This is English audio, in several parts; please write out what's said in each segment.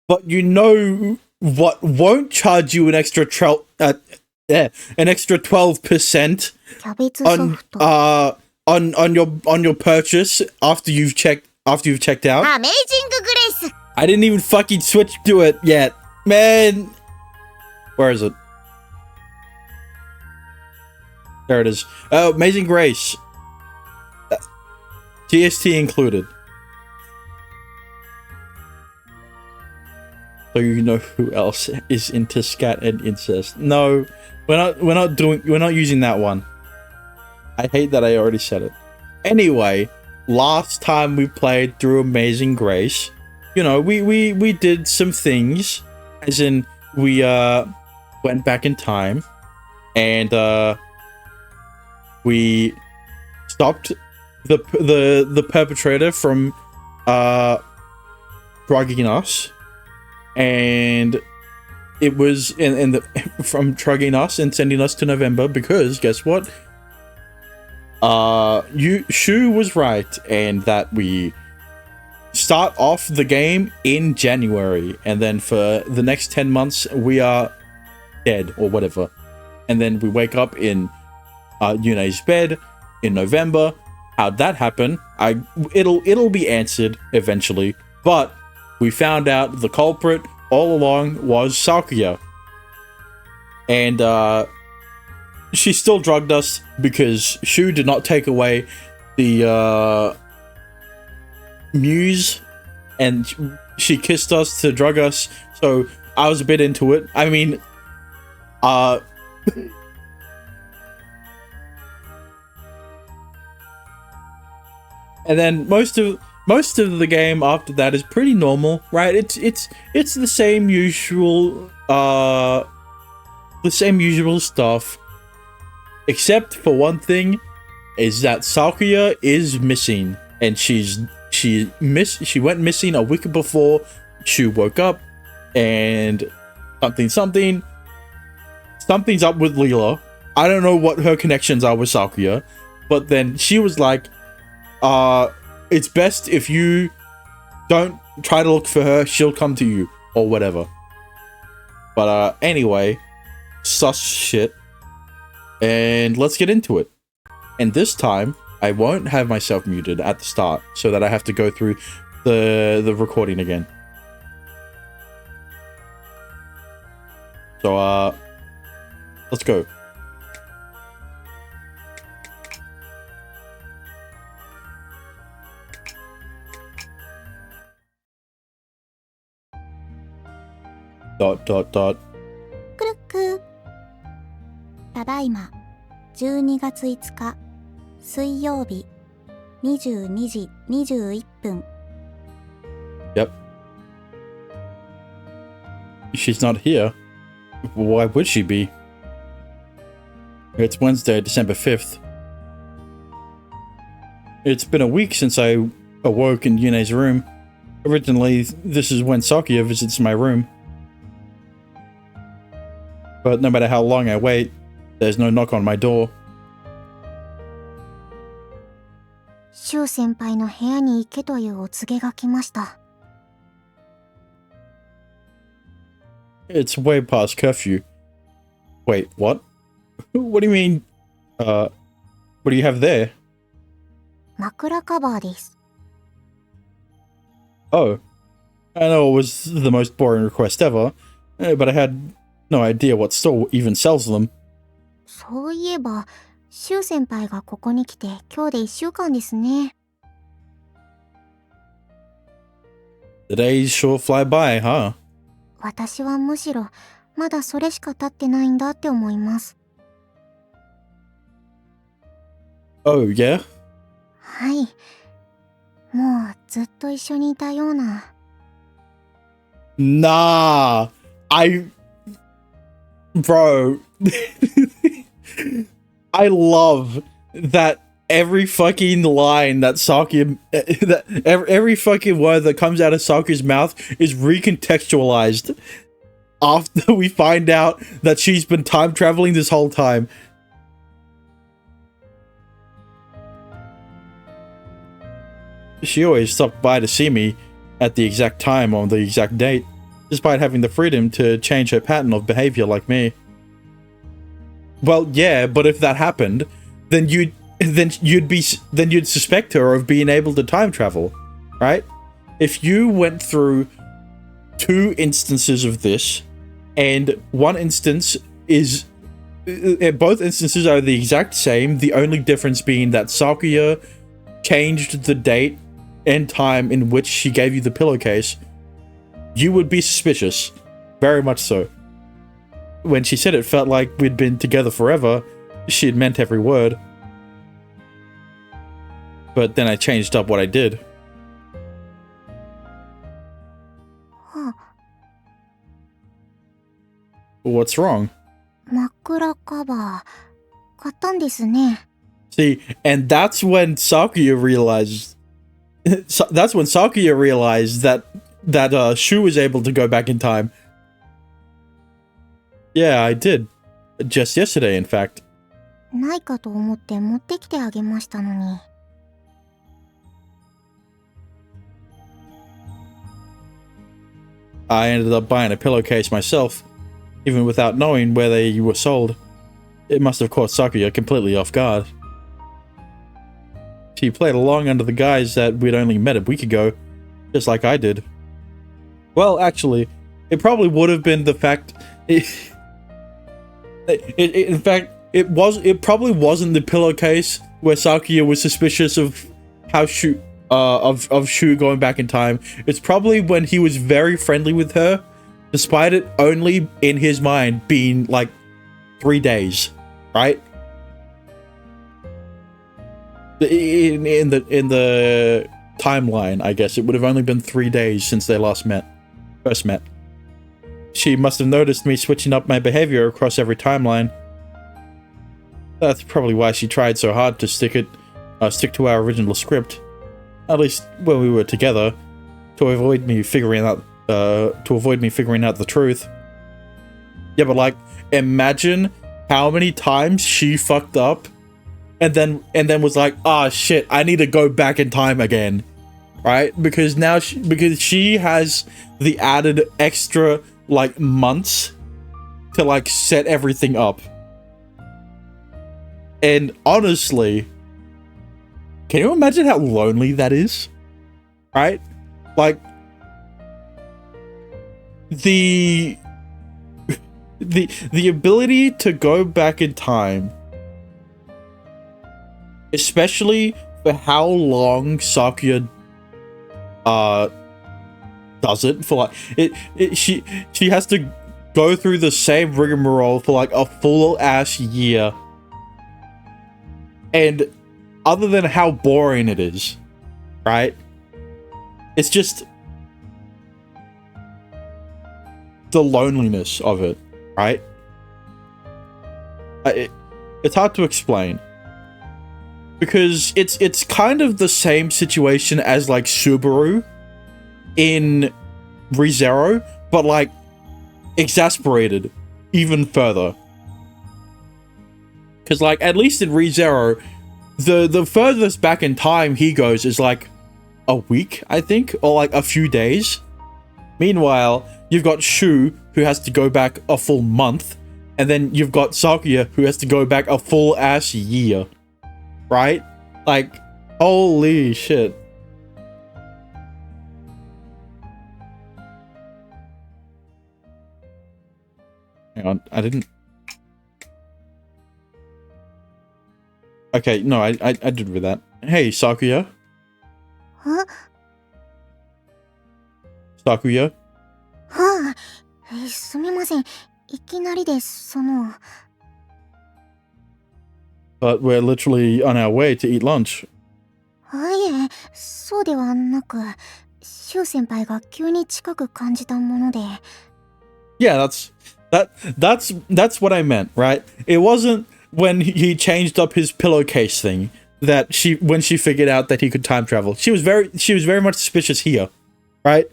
but you know what won't charge you an extra an extra 12% キャベツソ on フト。 on your purchase after you've checked out. アメイジンググレイス。 I didn't even fucking switch to it yet, man. Where is it? There it is. Oh, Amazing Grace. TST included. So you know who else is into scat and incest? No, we're not using that one. I hate that I already said it. Anyway, last time we played through Amazing Grace, you know, we did some things, as in we went back in time and we stopped the perpetrator from drugging us, and it was from drugging us and sending us to November, because guess what? Shu was right, and that we start off the game in January, and then for the next 10 months we are dead or whatever, and then we wake up in Yune's bed in November. How'd that happen? It'll be answered eventually, but we found out the culprit all along was Sakuya, and she still drugged us because Shu did not take away the muse, and she kissed us to drug us. So I was a bit into it. I mean, and then most of the game after that is pretty normal, right? It's the same usual stuff, except for one thing, is that Sakuya is missing, and she went missing a week before Shu woke up, and something's up with Leela. I don't know what her connections are with Sakuya, but then she was like, it's best if you don't try to look for her, she'll come to you, or whatever. But anyway, sus shit, and let's get into it. And this time, I won't have myself muted at the start, so that I have to go through the recording again. So, let's go. Dot dot dot. クルック。ただいま12月5日水曜日22時21分。 Yep. She's not here. Why would she be? It's Wednesday, December 5th. It's been a week since I awoke in Yune's room. Originally, this is when Sakuya visits my room. But no matter how long I wait, there's no knock on my door. シュウ先輩の部屋に行けというお告げが来ました。 It's way past curfew. Wait, what? What do you mean? What do you have there? 枕カバーです。 Oh. I know it was the most boring request ever, but I had no idea what store even sells them. そういえば、シュウ先輩がここに来て今日で1週間ですね。 The days sure fly by, huh? 私はむしろまだそれしか経ってないんだって思います。 Oh, yeah? はい。もうずっと一緒にいたような。 Nah, Bro, I love that every fucking line that Sakuya, that every fucking word that comes out of Sakuya's mouth is recontextualized after we find out that she's been time traveling this whole time. She always stopped by to see me at the exact time on the exact date. despite having the freedom to change her pattern of behavior like me. Well, yeah, but if that happened, then you'd suspect her of being able to time travel, right? If you went through 2 instances of this, and one instance is both instances are the exact same, the only difference being that Sakuya changed the date and time in which she gave you the pillowcase, you would be suspicious. Very much so. When she said it felt like we'd been together forever, she had meant every word. But then I changed up what I did. What's wrong? 枕カバー買ったんですね。 See, and that's when Sakuya realized that Shu was able to go back in time. Yeah, I did. Just yesterday, in fact. ないかと思って持ってきてあげましたのに。I ended up buying a pillowcase myself, even without knowing where they were sold. It must have caught Sakuya completely off guard. She played along under the guise that we'd only met a week ago, just like I did. Well, actually, it probably would have been the fact... In fact, it probably wasn't the pillowcase where Sakuya was suspicious of how Shu going back in time. It's probably when he was very friendly with her, despite it only in his mind being like 3 days, right? In the timeline, I guess it would have only been 3 days since they first met. She must have noticed me switching up my behavior across every timeline. That's probably why she tried so hard to stick to our original script, at least when we were together, to avoid me figuring out the truth. Yeah, but like, imagine how many times she fucked up, and then was like, ah, shit, I need to go back in time again, right? Because now she has the added extra like months to like set everything up. And honestly, can you imagine how lonely that is? Right? Like, the ability to go back in time, especially for how long Sakuya does it for, like, she has to go through the same rigmarole for like a full ass year. And other than how boring it is, right? It's just the loneliness of it, right? It's hard to explain. Because it's kind of the same situation as like Subaru in ReZero, but like exasperated even further. Because like, at least in ReZero, the furthest back in time he goes is like a week, I think, or like a few days. Meanwhile, you've got Shu, who has to go back a full month, and then you've got Sakuya, who has to go back a full ass year. Right? Like, holy shit. Hang on, I didn't... Okay, no, I did read that. Hey, Sakuya. Huh? Sakuya? はあ、すみません。いきなりです、その。 But we're literally on our way to eat lunch. いえ、そうではなく、シュウ先輩が急に近く感じたもので。 Yeah, that's what I meant, right? It wasn't when he changed up his pillowcase thing that when she figured out that he could time travel. She was very much suspicious here, right?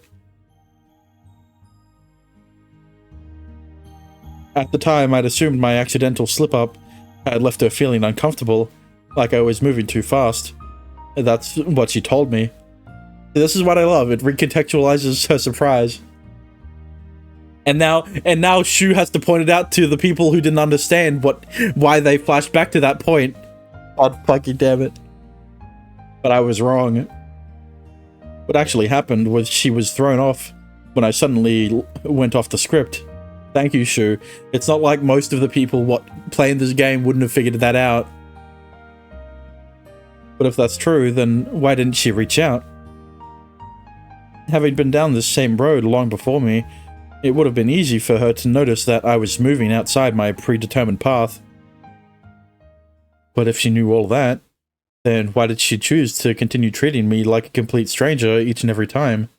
At the time, I'd assumed my accidental slip-up had left her feeling uncomfortable, like I was moving too fast. That's what she told me. This is what I love. It recontextualizes her surprise. And now Shu has to point it out to the people who didn't understand why they flashed back to that point. God fucking damn it. But I was wrong. What actually happened was she was thrown off when I suddenly went off the script. Thank you, Shu. It's not like most of the people playing this game wouldn't have figured that out. But if that's true, then why didn't she reach out? Having been down this same road long before me, it would have been easy for her to notice that I was moving outside my predetermined path. But if she knew all that, then why did she choose to continue treating me like a complete stranger each and every time?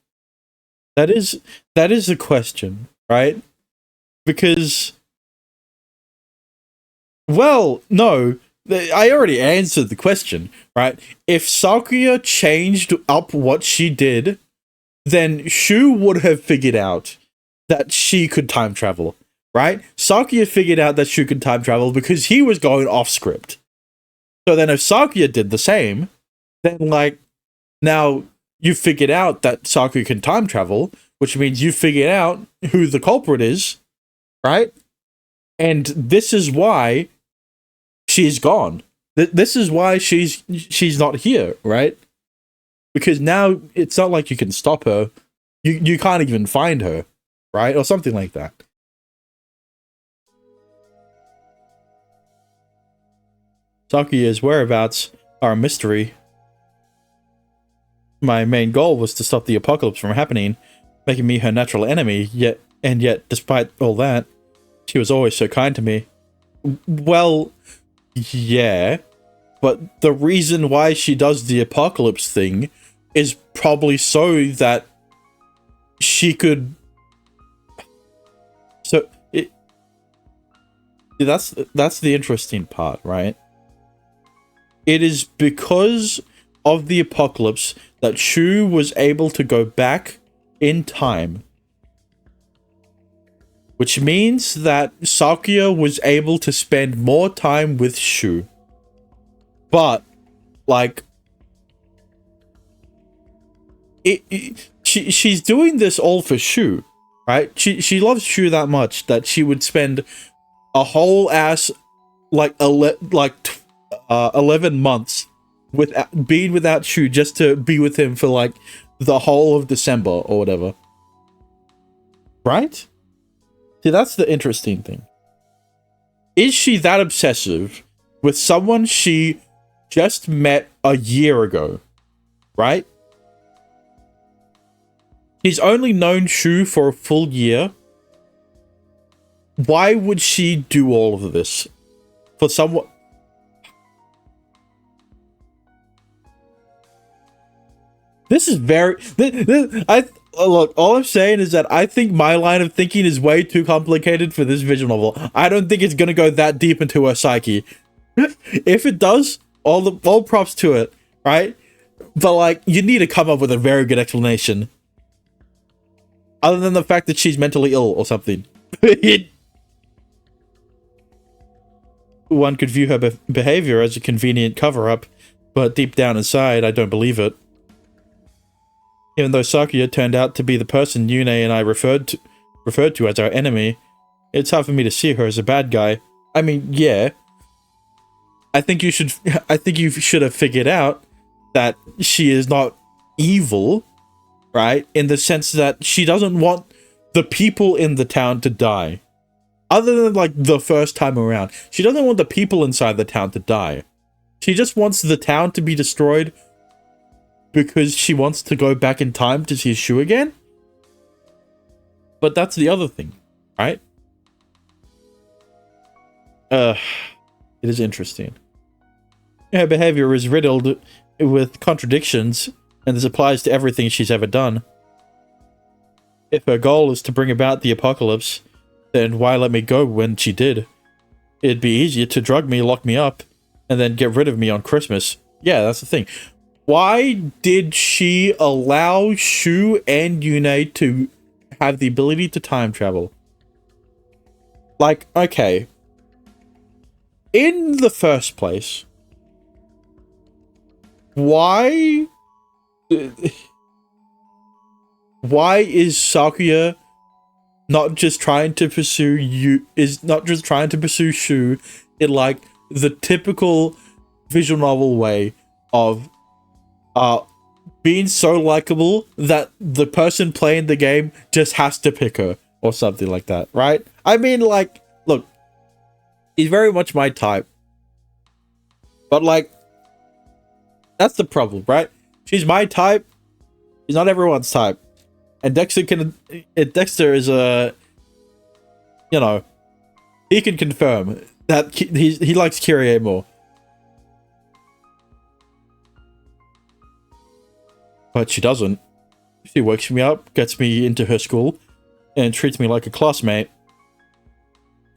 That is the question, right? Because, well, no, I already answered the question, right? If Sakuya changed up what she did, then Shu would have figured out that she could time travel, right? Sakuya figured out that Shu could time travel because he was going off script. So then if Sakuya did the same, then like, now you figured out that Sakuya can time travel, which means you figured out who the culprit is, right? And this is why she's gone. This is why she's not here, right? Because now it's not like you can stop her. You can't even find her, right? Or something like that. Sakuya's whereabouts are a mystery. My main goal was to stop the apocalypse from happening, making me her natural enemy, yet despite all that, she was always so kind to me. Well, yeah, but the reason why she does the apocalypse thing is probably so that she could... So, that's the interesting part, right? It is because of the apocalypse that Shu was able to go back in time. Which means that Sakuya was able to spend more time with Shu. But, like... She's doing this all for Shu, right? She loves Shu that much that she would spend a whole ass, 11 months being without Shu just to be with him for, like, the whole of December or whatever. Right? See, that's the interesting thing. Is she that obsessive with someone she just met a year ago? Right? She's only known Shu for a full year. Why would she do all of this? For someone... This is very... Look, all I'm saying is that I think my line of thinking is way too complicated for this visual novel. I don't think it's gonna go that deep into her psyche. If it does, all props to it, right? But, like, you need to come up with a very good explanation. Other than the fact that she's mentally ill or something. One could view her behavior as a convenient cover-up, but deep down inside, I don't believe it. Even though Sakuya turned out to be the person Yune and I referred to as our enemy, it's hard for me to see her as a bad guy. I mean, yeah. I think you should have figured out that she is not evil, right? In the sense that she doesn't want the people in the town to die. Other than, like, the first time around. She doesn't want the people inside the town to die. She just wants the town to be destroyed because she wants to go back in time to see Shu again? But that's the other thing, right? It is interesting. Her behavior is riddled with contradictions, and this applies to everything she's ever done. If her goal is to bring about the apocalypse, then why let me go when she did? It'd be easier to drug me, lock me up, and then get rid of me on Christmas. Yeah, that's the thing. Why did she allow Shu and Yune to have the ability to time travel? Like, okay. In the first place, why is Sakuya not just trying to pursue Shu in like the typical visual novel way of being so likable that the person playing the game just has to pick her or something like that, right? I mean, like, look, he's very much my type, but like, that's the problem, right? She's my type. She's not everyone's type, and Dexter is a, you know, he can confirm that he likes Kyrie more. But she doesn't. She wakes me up, gets me into her school, and treats me like a classmate.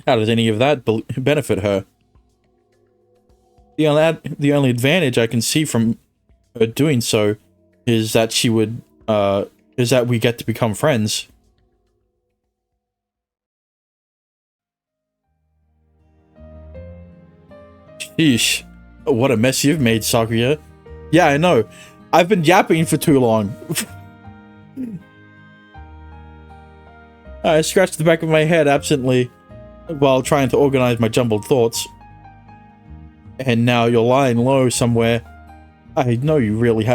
How does any of that benefit her? The only advantage I can see from her doing so is that we get to become friends. Sheesh. What a mess you've made, Sakuya. Yeah, I know. I've been yapping for too long. I scratched the back of my head absently while trying to organize my jumbled thoughts. And now you're lying low somewhere. I know you really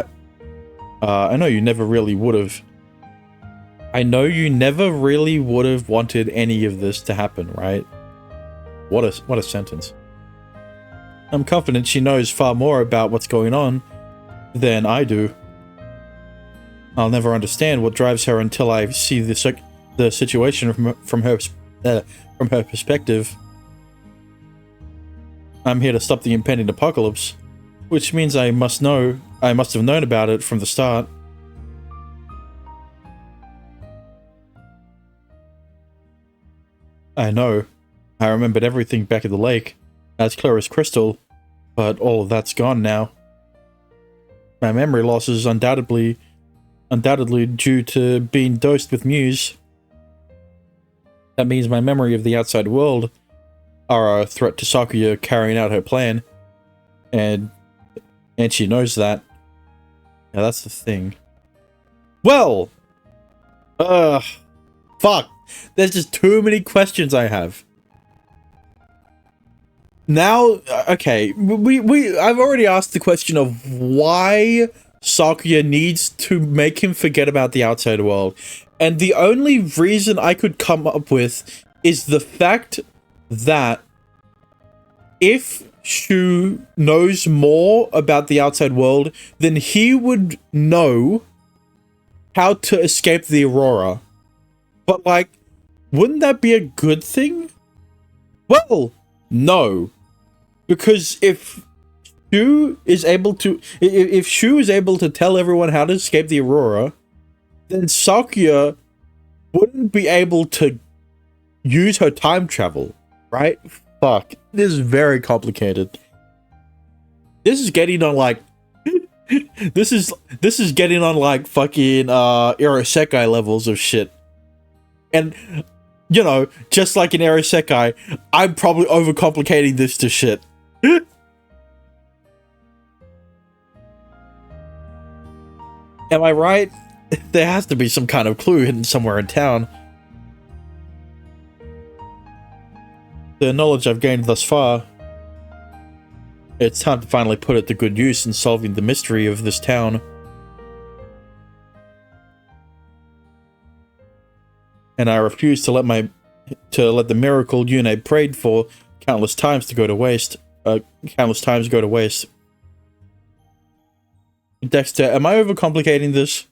I know you never really would have. I know you never really would have wanted any of this to happen, right? What a sentence. I'm confident she knows far more about what's going on than I do. I'll never understand what drives her until I see the situation from her perspective. I'm here to stop the impending apocalypse, which means I must have known about it from the start. I know. I remembered everything back at the lake, as clear as crystal, but all of that's gone now. My memory loss is undoubtedly due to being dosed with Muse. That means my memory of the outside world are a threat to Sakuya carrying out her plan, and she knows that. Yeah, that's the thing. Well, fuck. There's just too many questions I have. Now, okay, I've already asked the question of why Sakuya needs to make him forget about the outside world. And the only reason I could come up with is the fact that if Shu knows more about the outside world, then he would know how to escape the Aurora. But, like, wouldn't that be a good thing? Well, no. Because if Shu is able to tell everyone how to escape the Aurora, then Sakuya wouldn't be able to use her time travel, right? Fuck. This is very complicated. This is getting on like this is getting on like fucking Isekai levels of shit. And you know, just like in Isekai, I'm probably overcomplicating this to shit. Am I right? There has to be some kind of clue hidden somewhere in town. The knowledge I've gained thus far, it's time to finally put it to good use in solving the mystery of this town. And I refuse to let the miracle Yune prayed for countless times go to waste. Dexter, am I overcomplicating this?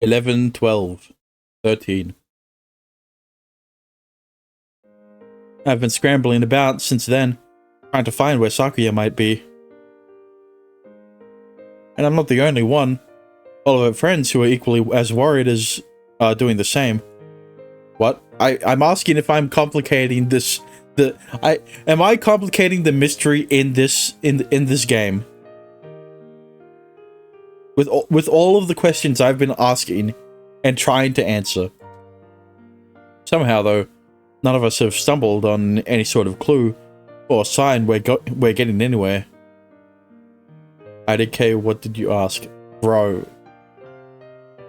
$11, $12, $13. I've been scrambling about since then, trying to find where Sakuya might be. And I'm not the only one. All of her friends who are equally as worried are doing the same. What? I'm asking if I'm complicating this. Am I complicating the mystery in this game? With all of the questions I've been asking and trying to answer. Somehow, though, none of us have stumbled on any sort of clue, Or a sign we're getting anywhere. IDK, what did you ask? Bro.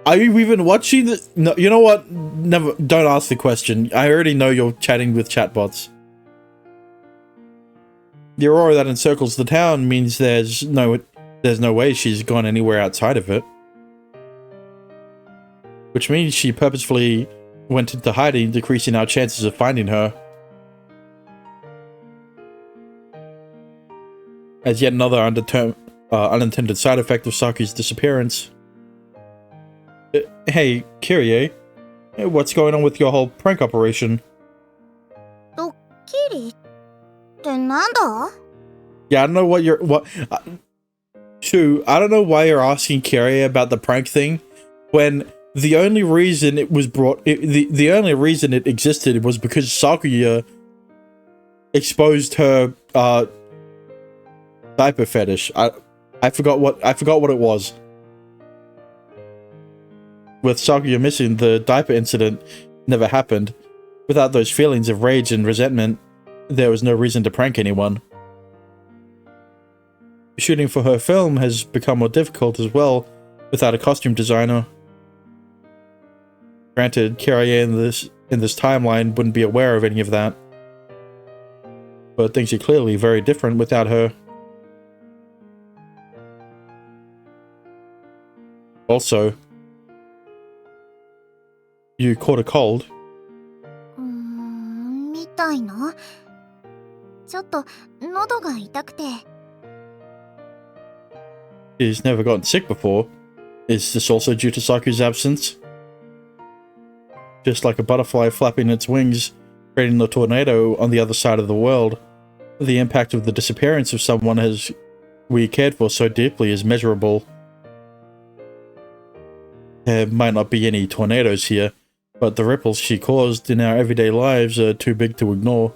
Are you even watching the... No, you know what? Never. Don't ask the question. I already know you're chatting with chatbots. The aurora that encircles the town means there's no way she's gone anywhere outside of it. Which means she purposefully went into hiding, decreasing our chances of finding her. As yet another unintended side effect of Saku's disappearance. Hey, Kyrie, what's going on with your whole prank operation? ドッキリってなんだ? Yeah, I don't know what you're... Shu, I don't know why you're asking Kyrie about the prank thing, when the only reason it was the only reason it existed was because Sakuya exposed her, diaper fetish. I forgot what it was. With Sakuya missing, the diaper incident never happened. Without those feelings of rage and resentment, there was no reason to prank anyone. Shooting for her film has become more difficult as well, without a costume designer. Granted, Kyrie in this timeline wouldn't be aware of any of that. But things are clearly very different without her. Also, you caught a cold. みたいな。ちょっと喉が痛くて。He's never gotten sick before. Is this also due to Saku's absence? Just like a butterfly flapping its wings, creating a tornado on the other side of the world, the impact of the disappearance of someone we cared for so deeply is measurable. There might not be any tornadoes here, but the ripples she caused in our everyday lives are too big to ignore.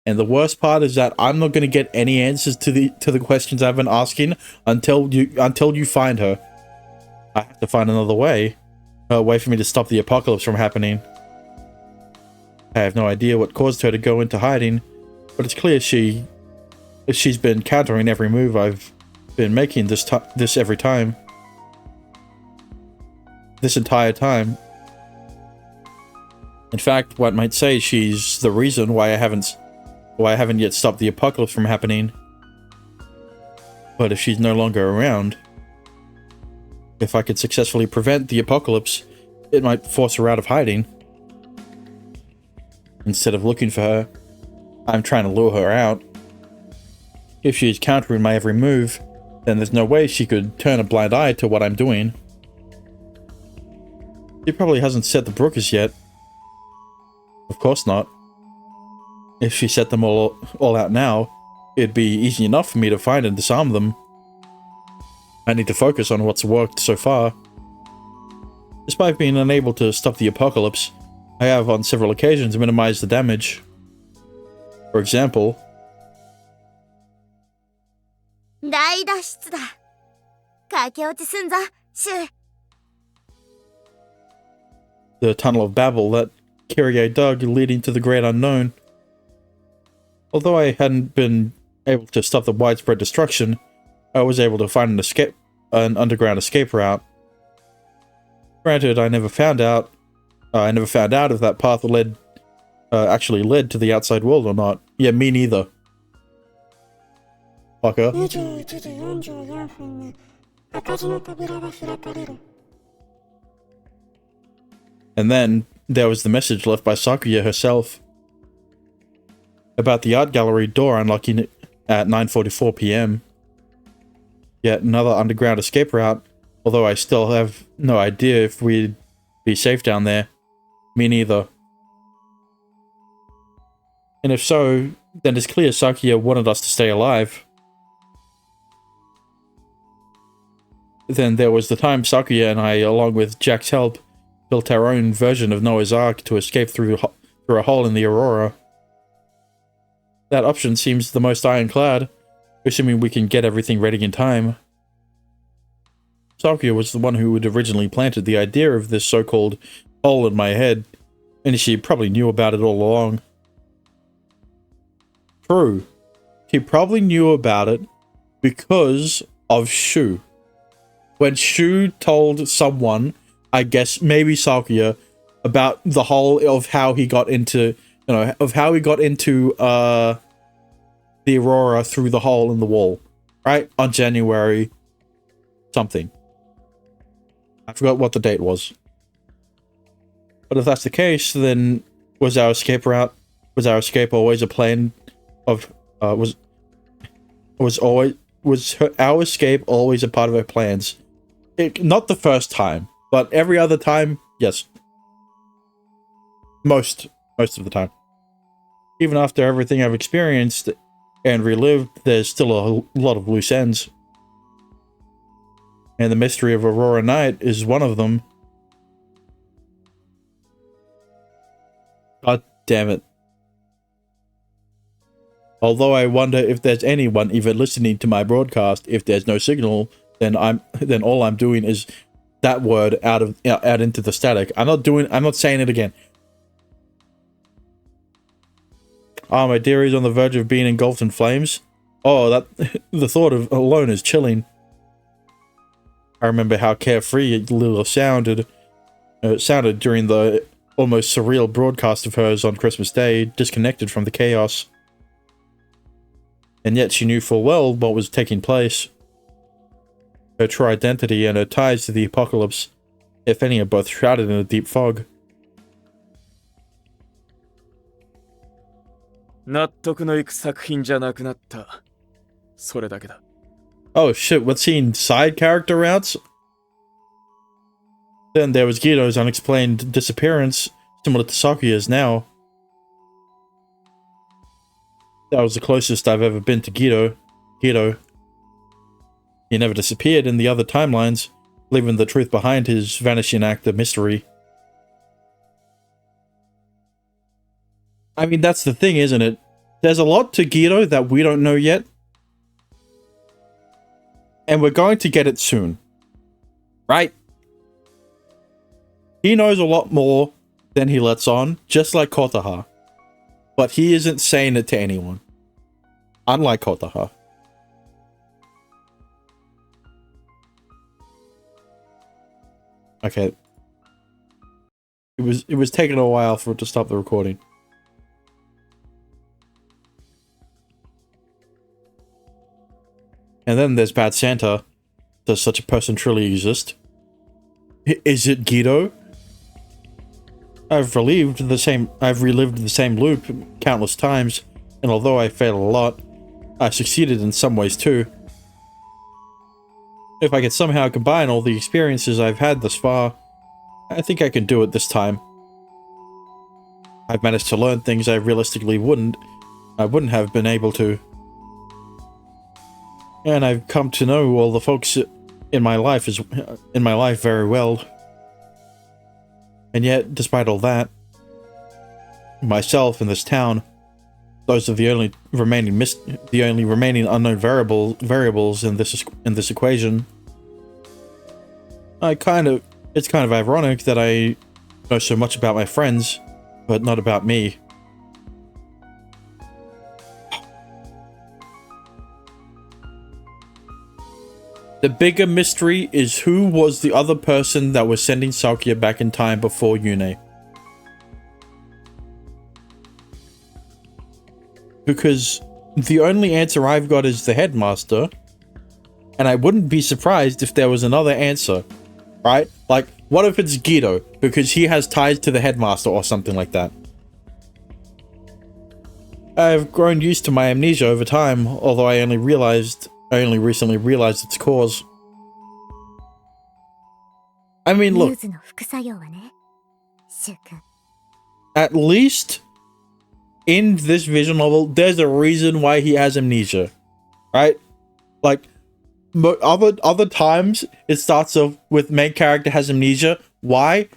And the worst part is that I'm not going to get any answers to the questions I've been asking until you find her. I have to find another way. A way for me to stop the apocalypse from happening. I have no idea what caused her to go into hiding, but it's clear she's been countering every move I've been making this entire time. In fact, one might say she's the reason why I haven't yet stopped the apocalypse from happening. But if she's no longer around, if I could successfully prevent the apocalypse, it might force her out of hiding. Instead of looking for her, I'm trying to lure her out. If she's countering my every move, then there's no way she could turn a blind eye to what I'm doing. She probably hasn't set the Brookers yet. Of course not. If she set them all out now, it'd be easy enough for me to find and disarm them. I need to focus on what's worked so far. Despite being unable to stop the apocalypse, I have on several occasions minimized the damage. For example, 大脱出だ。駆け落ちすんぞ、シュ。 the Tunnel of Babel that Kyrie dug leading to the Great Unknown. Although I hadn't been able to stop the widespread destruction, I was able to find an underground escape route. Granted, I never found out if that path actually led to the outside world or not. Yeah, me neither. Fucker. And then there was the message left by Sakuya herself about the art gallery door unlocking at 9:44 p.m. Yet another underground escape route, although I still have no idea if we'd be safe down there. Me neither. And if so, then it's clear Sakuya wanted us to stay alive. Then there was the time Sakuya and I, along with Jack's help, built our own version of Noah's Ark to escape through a hole in the Aurora. That option seems the most ironclad, assuming we can get everything ready in time. Sakuya was the one who had originally planted the idea of this so-called hole in my head, And she probably knew about it all along. True. She probably knew about it because of Shu. When Shu told someone, I guess maybe Sakuya, about the whole of how he got into, the Aurora through the hole in the wall, right? On January something. I forgot what the date was. But if that's the case, then was our escape always a plan of, was our escape always a part of her plans? Not the first time, but every other time, yes. Most of the time. Even after everything I've experienced and relived, there's still a lot of loose ends. And the mystery of Aurora Night is one of them. God damn it. Although I wonder if there's anyone even listening to my broadcast, if there's no signal, then all I'm doing is that word out into the static. I'm not saying it again. My dear is on the verge of being engulfed in flames. Oh, the thought of alone is chilling. I remember how carefree Lila sounded during the almost surreal broadcast of hers on Christmas Day, disconnected from the chaos. And yet she knew full well what was taking place. Her true identity and her ties to the apocalypse, if any, are both shrouded in a deep fog. 納得のいく作品じゃなくなった。それだけだ。 Oh shit, we're seeing side character routes? Then there was Guido's unexplained disappearance, similar to Sakuya's now. That was the closest I've ever been to Guido. He never disappeared in the other timelines, leaving the truth behind his vanishing act a mystery. I mean, that's the thing, isn't it? There's a lot to Guido that we don't know yet. And we're going to get it soon. Right? He knows a lot more than he lets on, just like Kotaha. But he isn't saying it to anyone. Unlike Kotaha. Okay. It was taking a while for it to stop the recording. And then there's Bad Santa. Does such a person truly exist? Is it Guido? I've relived the same loop countless times, and although I failed a lot, I succeeded in some ways too. If I could somehow combine all the experiences I've had thus far, I think I can do it this time. I've managed to learn things I realistically wouldn't have been able to. And I've come to know all the folks in my life very well. And yet, despite all that, myself and this town, those are the only remaining unknown variables in this equation. It's kind of ironic that I know so much about my friends, but not about me. The bigger mystery is who was the other person that was sending Sakuya back in time before Yune. Because the only answer I've got is the headmaster, and I wouldn't be surprised if there was another answer, right? Like, what if it's Guido, because he has ties to the headmaster or something like that? I've grown used to my amnesia over time, although I only recently realized its cause. I mean, look. At least in this vision novel, there's a reason why he has amnesia, right? Like, other times, it starts off with main character has amnesia. Why?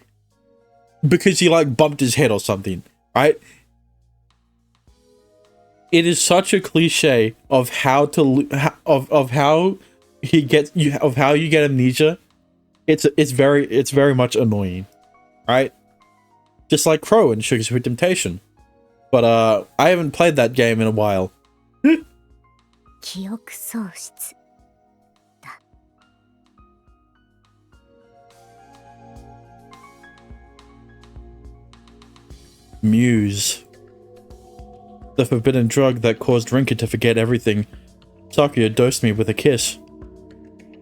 Because he, like, bumped his head or something, right? It is such a cliche of how you get amnesia. It's very much annoying, right? Just like Crow in Sugar Sweet Temptation. But I haven't played that game in a while. 記憶喪失。 Muse. The forbidden drug that caused Rinka to forget everything. Sakuya dosed me with a kiss.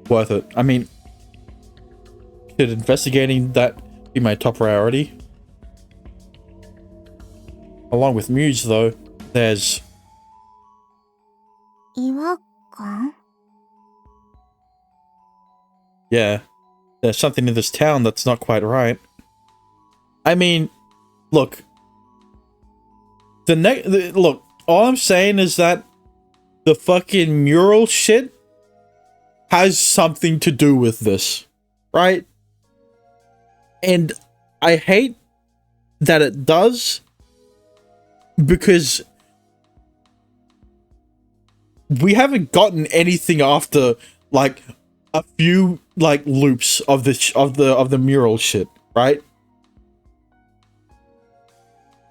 Worth it. I mean, should investigating that be my top priority? Along with Muse, though, there's... 違和感 Yeah, there's something in this town that's not quite right. I mean, look. Look, all I'm saying is that the fucking mural shit has something to do with this, right? And I hate that it does, because we haven't gotten anything after like a few like loops of the mural shit, right?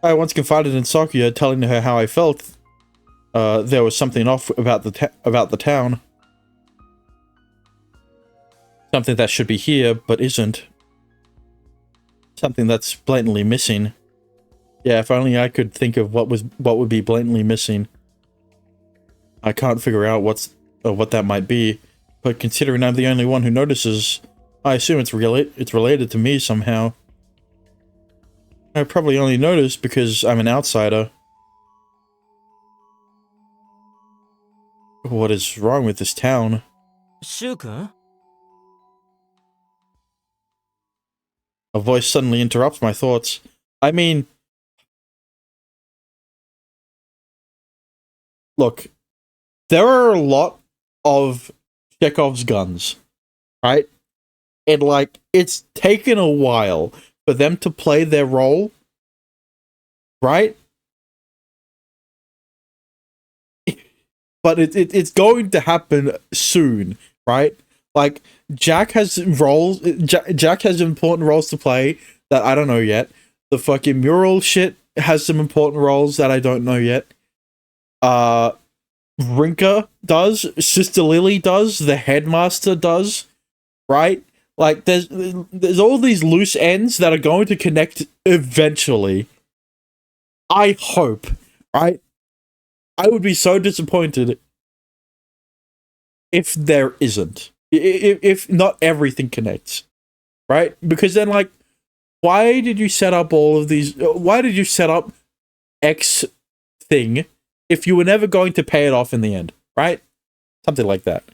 I once confided in Sakuya, telling her how I felt. There was something off about the town. Something that should be here, but isn't. Something that's blatantly missing. Yeah, if only I could think of what would be blatantly missing. I can't figure out what that might be, but considering I'm the only one who notices, I assume it's related to me somehow. I probably only noticed because I'm an outsider. What is wrong with this town? Shu-kun? A voice suddenly interrupts my thoughts. I mean... Look, there are a lot of Chekhov's guns, right? And like, it's taken a while for them to play their role, right? But it's going to happen soon, right? Like, Jack has roles. Jack has important roles to play that I don't know yet. The fucking mural shit has some important roles that I don't know yet. Rinka does. Sister Lily does. The headmaster does. Right? Like, there's all these loose ends that are going to connect eventually. I hope. Right? I would be so disappointed if there isn't. If not everything connects. Right? Because then, like, why did you set up all of these... Why did you set up X thing if you were never going to pay it off in the end? Right? Something like that.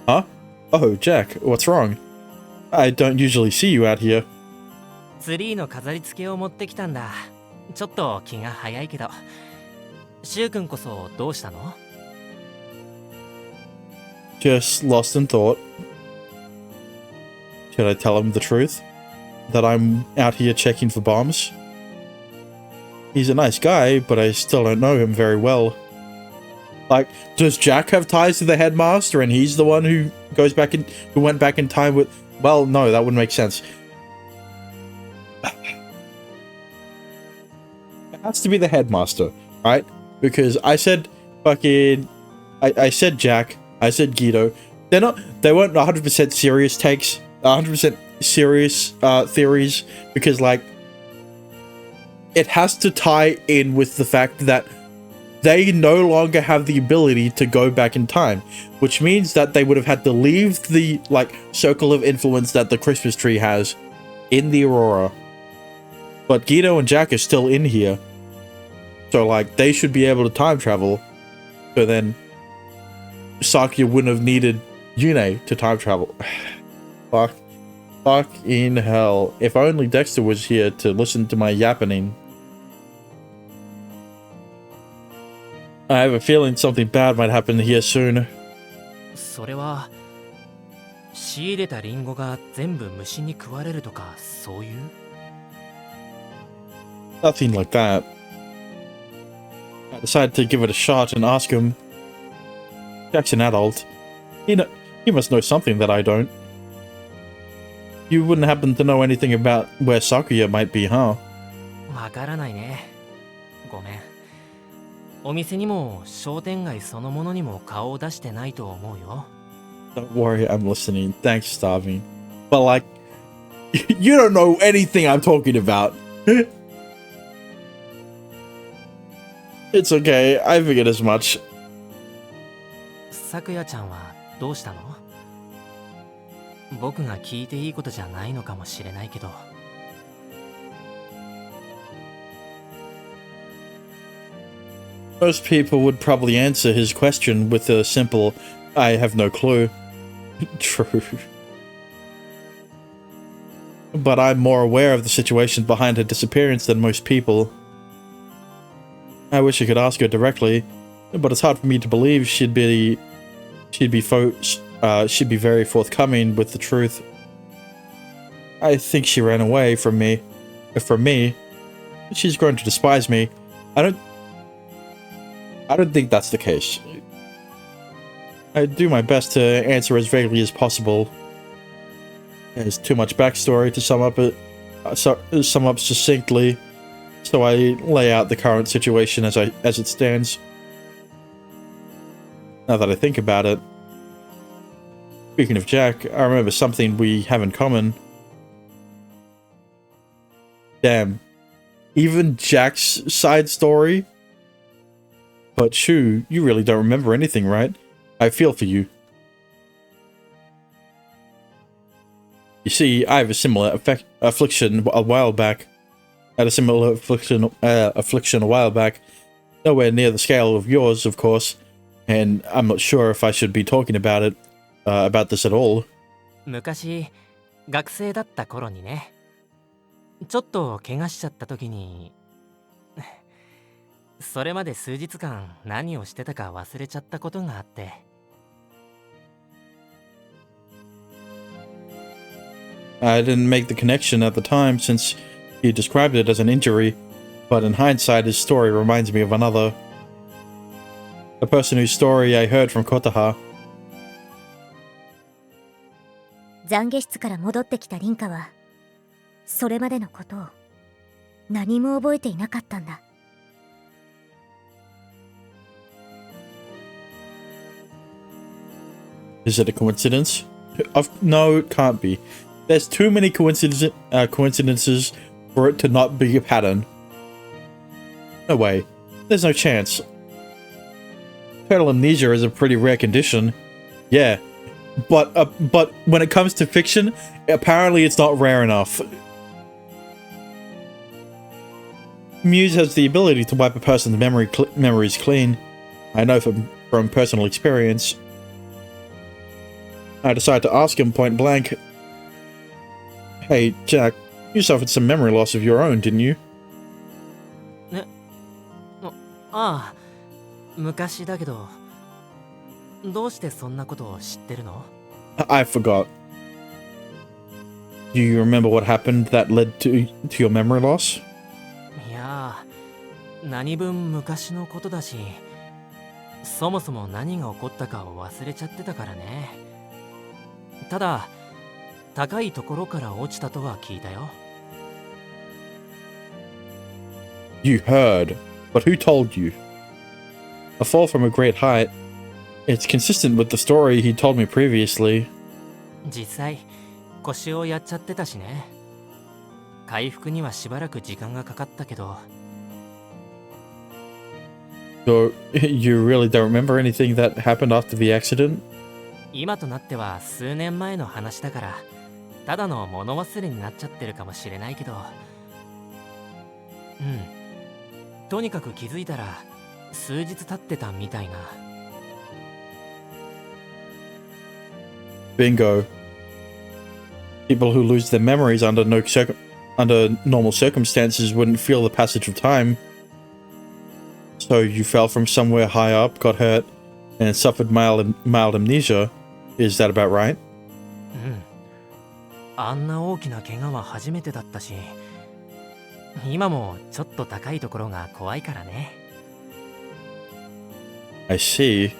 Huh? Oh, Jack, what's wrong? I don't usually see you out here. ツリーの飾り付けを持ってきたんだ。ちょっと気が早いけど。シュウ君こそどうしたの？ Just lost in thought. Should I tell him the truth? That I'm out here checking for bombs? He's a nice guy, but I still don't know him very well. Like, does Jack have ties to the headmaster and he's the one who went back in time with... Well, no, that wouldn't make sense. It has to be the headmaster, right? Because I said fucking... I said Jack, I said Guido. They weren't 100% serious takes, 100% serious theories, because, like, it has to tie in with the fact that they no longer have the ability to go back in time, which means that they would have had to leave the, like, circle of influence that the Christmas tree has in the Aurora. But Guido and Jack are still in here. So, like, they should be able to time travel. So then Sakuya wouldn't have needed Yune to time travel. Fucking hell. If only Dexter was here to listen to my yappening. I have a feeling something bad might happen here soon. それは仕入れたリンゴが全部虫に食われるとかそういう？ Nothing like that. I decided to give it a shot and ask him. Jack's an adult. He must know something that I don't. You wouldn't happen to know anything about where Sakuya might be, huh? わからないね。ごめん。お店にも商店街そのものにも顔を出してないと思うよ。Don't worry, I'm listening. Thanks, Starving. But like, you don't know anything I'm talking about. It's okay, I figured as much. さくやちゃんはどうしたの？僕が聞いていいことじゃないのかもしれないけど。Most people would probably answer his question with a simple, I have no clue. True. But I'm more aware of the situation behind her disappearance than most people. I wish I could ask her directly, but it's hard for me to believe she'd be very forthcoming with the truth. I think she ran away from me. She's grown to despise me. I don't think that's the case. I do my best to answer as vaguely as possible. There's too much backstory to sum up succinctly, so I lay out the current situation as it stands. Now that I think about it, speaking of Jack, I remember something we have in common. Damn, even Jack's side story. But Shu, you really don't remember anything, right? I feel for you. You see, I have a similar affliction a while back. Had a similar affliction a while back. Nowhere near the scale of yours, of course. And I'm not sure if I should be talking about this at all. 昔、学生だった頃にね。ちょっと怪我しちゃった時に。それまで数日間何をしてたか忘れちゃったことがあって。I didn't make the connection at the time since he described it as an injury, but in hindsight his story reminds me of another. A person whose story I heard from Kotaha. 懺悔室から戻ってきた凛花は、それまでのことを何も覚えていなかったんだ。Is it a coincidence? No, it can't be. There's too many coincidences for it to not be a pattern. No way. There's no chance. Total amnesia is a pretty rare condition. Yeah. But when it comes to fiction, apparently it's not rare enough. Muse has the ability to wipe a person's memories clean. I know from personal experience. I decided to ask him point blank, Hey, Jack, you suffered some memory loss of your own, didn't you? ああ、昔だけど、どうしてそんなことを知ってるの？ I forgot. Do you remember what happened that led to your memory loss? いやー、何分昔のことだし、そもそも何が起こったかを忘れちゃってたからね。ただ、高いところから落ちたとは聞いたよ。You heard, but who told you? A fall from a great height. It's consistent with the story he told me previously. 実際、腰をやっちゃってたしね。回復にはしばらく時間がかかったけど。So, you really don't remember anything that happened after the accident? 今となっては数年前の話だから、ただの物忘れになっちゃってるかもしれないけど。うん。とにかく気づいたら、数日経ってたみたいな。Bingo. People who lose their memories under normal circumstances wouldn't feel the passage of time. So you fell from somewhere high up, got hurt, and suffered mild amnesia. Is that about right? うん。あんな大きな怪我は初めてだったし、今もちょっと高いところが怖いからね。I see.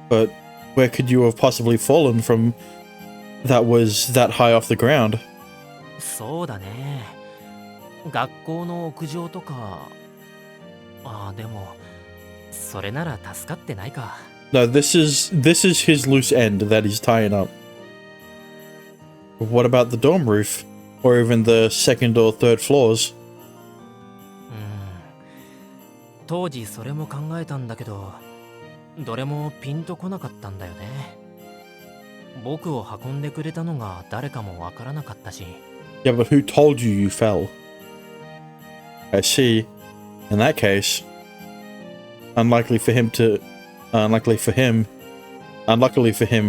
But where could you have possibly fallen from that was that high off the ground? そうだね。学校の屋上とか。でもそれなら助かってないか。No, this is his loose end that he's tying up. What about the dorm roof? Or even the second or third floors? 当時それも考えたんだけど、どれもピンとこなかったんだよね。僕を運んでくれたのが誰かもわからなかったし。Yeah, but who told you you fell? I see. In that case, unluckily for him,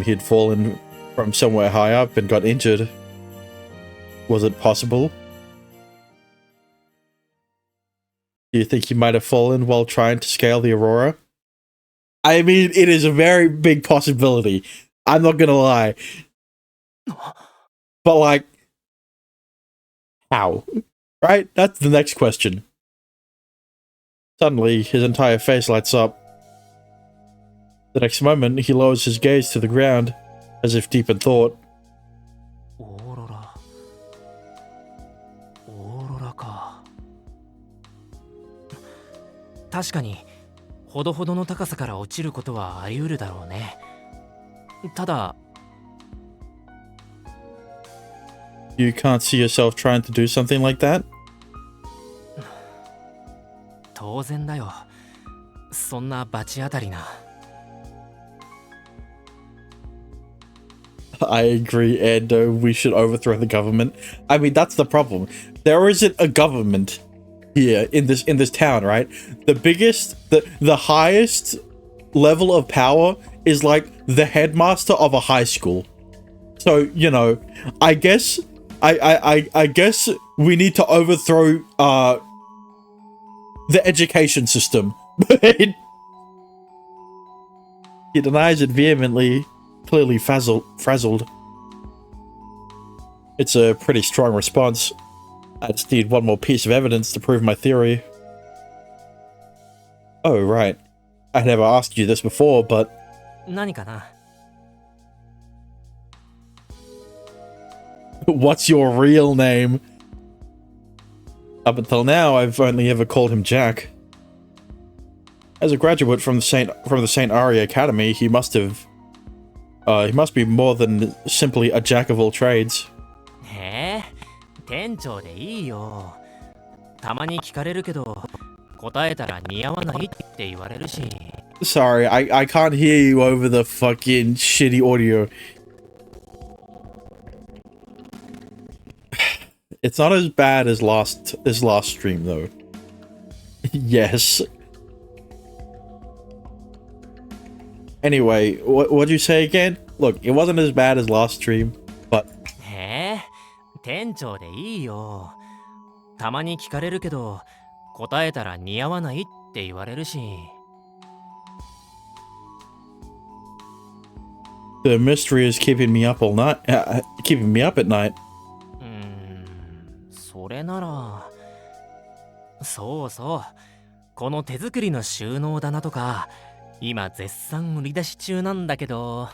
he'd fallen from somewhere high up and got injured. Was it possible? Do you think he might have fallen while trying to scale the Aurora? I mean, it is a very big possibility. I'm not gonna lie. But, like, how? Right? That's the next question. Suddenly, his entire face lights up. The next moment, he lowers his gaze to the ground, as if deep in thought. オーロラ。オーロラか。確かに、ほどほどの高さから落ちることはあり得るだろうね。ただ、You can't see yourself trying to do something like that? 当然だよ。そんな罰当たりな。I agree, and we should overthrow the government. I mean, that's the problem. There isn't a government here in this town, right? The highest level of power is like the headmaster of a high school. So, you know, I guess I guess we need to overthrow the education system. He denies it vehemently, clearly frazzled. It's a pretty strong response. I just need one more piece of evidence to prove my theory. Oh, right. I never asked you this before, but... 何かな? What's your real name? Up until now, I've only ever called him Jack. As a graduate from the Saint Aria Academy, he must be more than simply a jack of all trades. 店長でいいよ。たまに聞かれるけど、答えたら似合わないって言われるし。Sorry, I can't hear you over the fucking shitty audio. It's not as bad as last stream though. Yes. Anyway, what'd you say again? Look, it wasn't as bad as last stream, but... 店長でいいよ。たまに聞かれるけど、答えたら似合わないって言われるし。The mystery is keeping me up all night. Keeping me up at night. それなら。そうそう。この手作りの収納棚とか、今絶賛売り出し中なんだけど。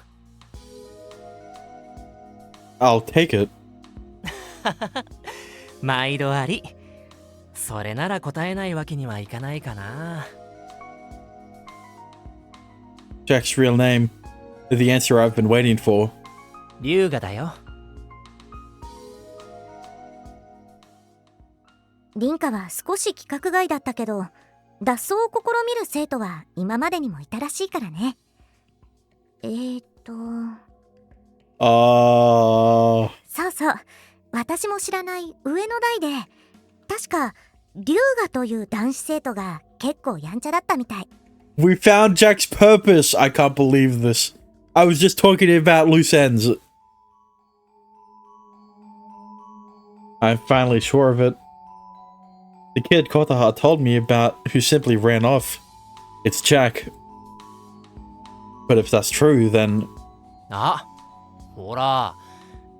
I'll take it. 毎度あり。それなら答えないわけにはいかないかな。Jack's real name. The answer I've been waiting for. 龍河だよ。凛花は少し規格外だったけど、脱走を試みる生徒は今までにもいたらしいからね。そうそう。私も知らない上の代で、確か龍河という男子生徒が結構やんちゃだったみたい。We found Jack's purpose. I can't believe this. I was just talking about loose ends. I'm finally sure of it. The kid Kotaha told me about who simply ran off. It's Jack. But if that's true, then... あ、ほら、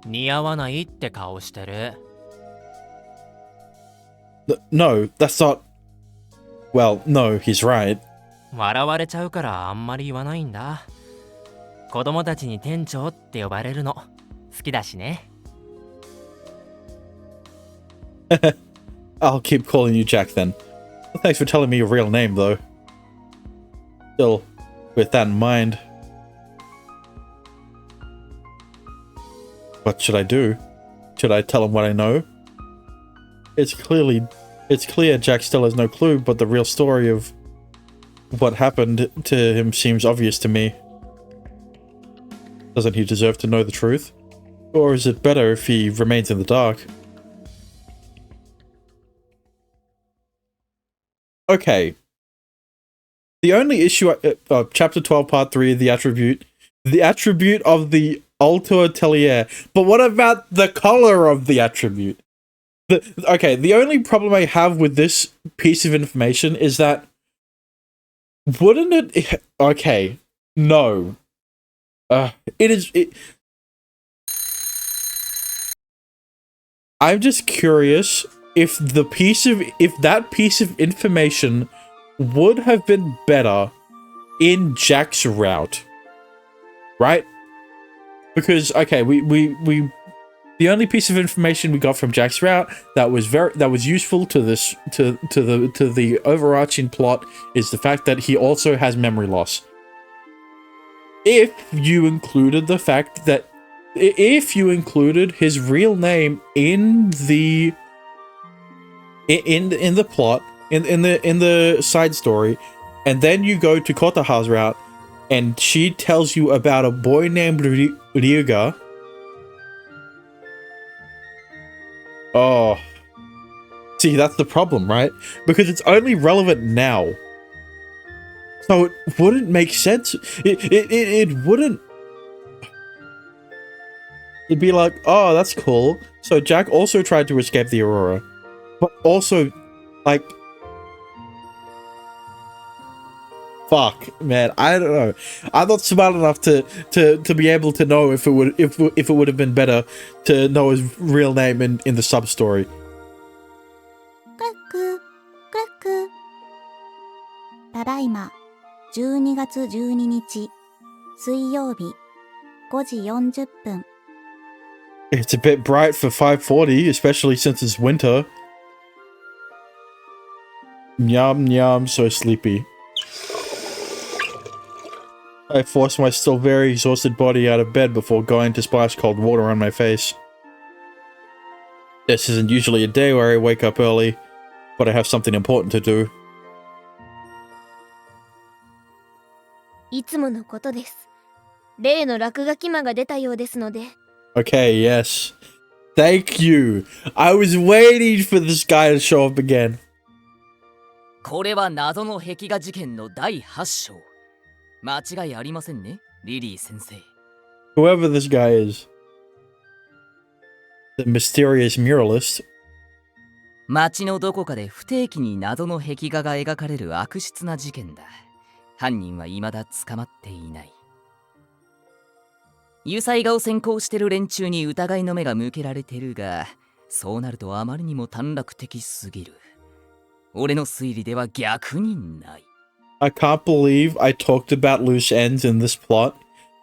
似合わないって顔してる。No, that's not... Well, no, he's right. 笑われちゃうからあんまり言わないんだ。子供たちに店長って呼ばれるの好きだしね。I'll keep calling you Jack then. Thanks for telling me your real name, though. Still, with that in mind, what should I do? Should I tell him what I know? It's clear Jack still has no clue, but the real story of what happened to him seems obvious to me. Doesn't he deserve to know the truth? Or is it better if he remains in the dark? Okay. The only issue, chapter 12, part 3, the attribute of the Alto Atelier. But what about the color of the attribute? Okay, the only problem I have with this piece of information is that wouldn't it... Okay, no. I'm just curious if that piece of information would have been better in Jack's route, right? Because okay, the only piece of information we got from Jack's route that was useful to the overarching plot is the fact that he also has memory loss. If you included the fact that if you included his real name in the plot in the side story, and then you go to Kotaha's route and she tells you about a boy named Ryuga. Oh, see, that's the problem, right? Because it's only relevant now. So it wouldn't make sense. It wouldn't. It'd be like, oh, that's cool. So Jack also tried to escape the Aurora, but also, like, fuck, man, I don't know. I'm not smart enough to be able to know if it would have been better to know his real name in the sub story. ただいま12月12日水曜日5時40分 It's a bit bright for 5:40, especially since it's winter. Yum yum, so sleepy. I force my still very exhausted body out of bed before going to splash cold water on my face. This isn't usually a day where I wake up early, but I have something important to do. いつものことです。例の落書き魔が出たようですので。Okay, yes. Thank you. I was waiting for this guy to show up again. これは謎の壁画事件の第8章。間違いありませんね、リリー先生。Whoever this guy is. The mysterious muralist. 街のどこかで不定期に謎の壁画が描かれる悪質な事件だ。犯人は未だ捕まっていない。油彩画を専攻してる連中に疑いの目が向けられてるが、そうなるとあまりにも短絡的すぎる。俺の推理では逆にない。I can't believe I talked about loose ends in this plot,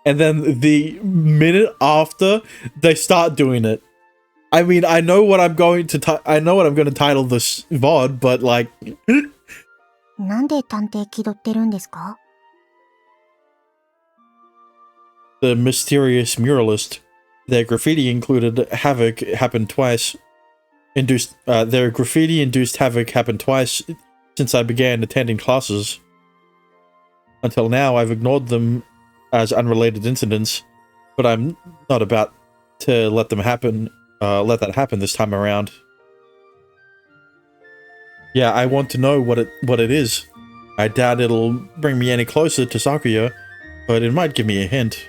and then the minute after, they start doing it. I mean, I know what I'm going to title this VOD, but like... なんで探偵気取ってるんですか？ The mysterious muralist. Their graffiti included havoc happened twice. Their graffiti-induced havoc happened twice since I began attending classes. Until now, I've ignored them as unrelated incidents, but I'm not about to let that happen this time around. Yeah, I want to know what it is. I doubt it'll bring me any closer to Sakuya, but it might give me a hint.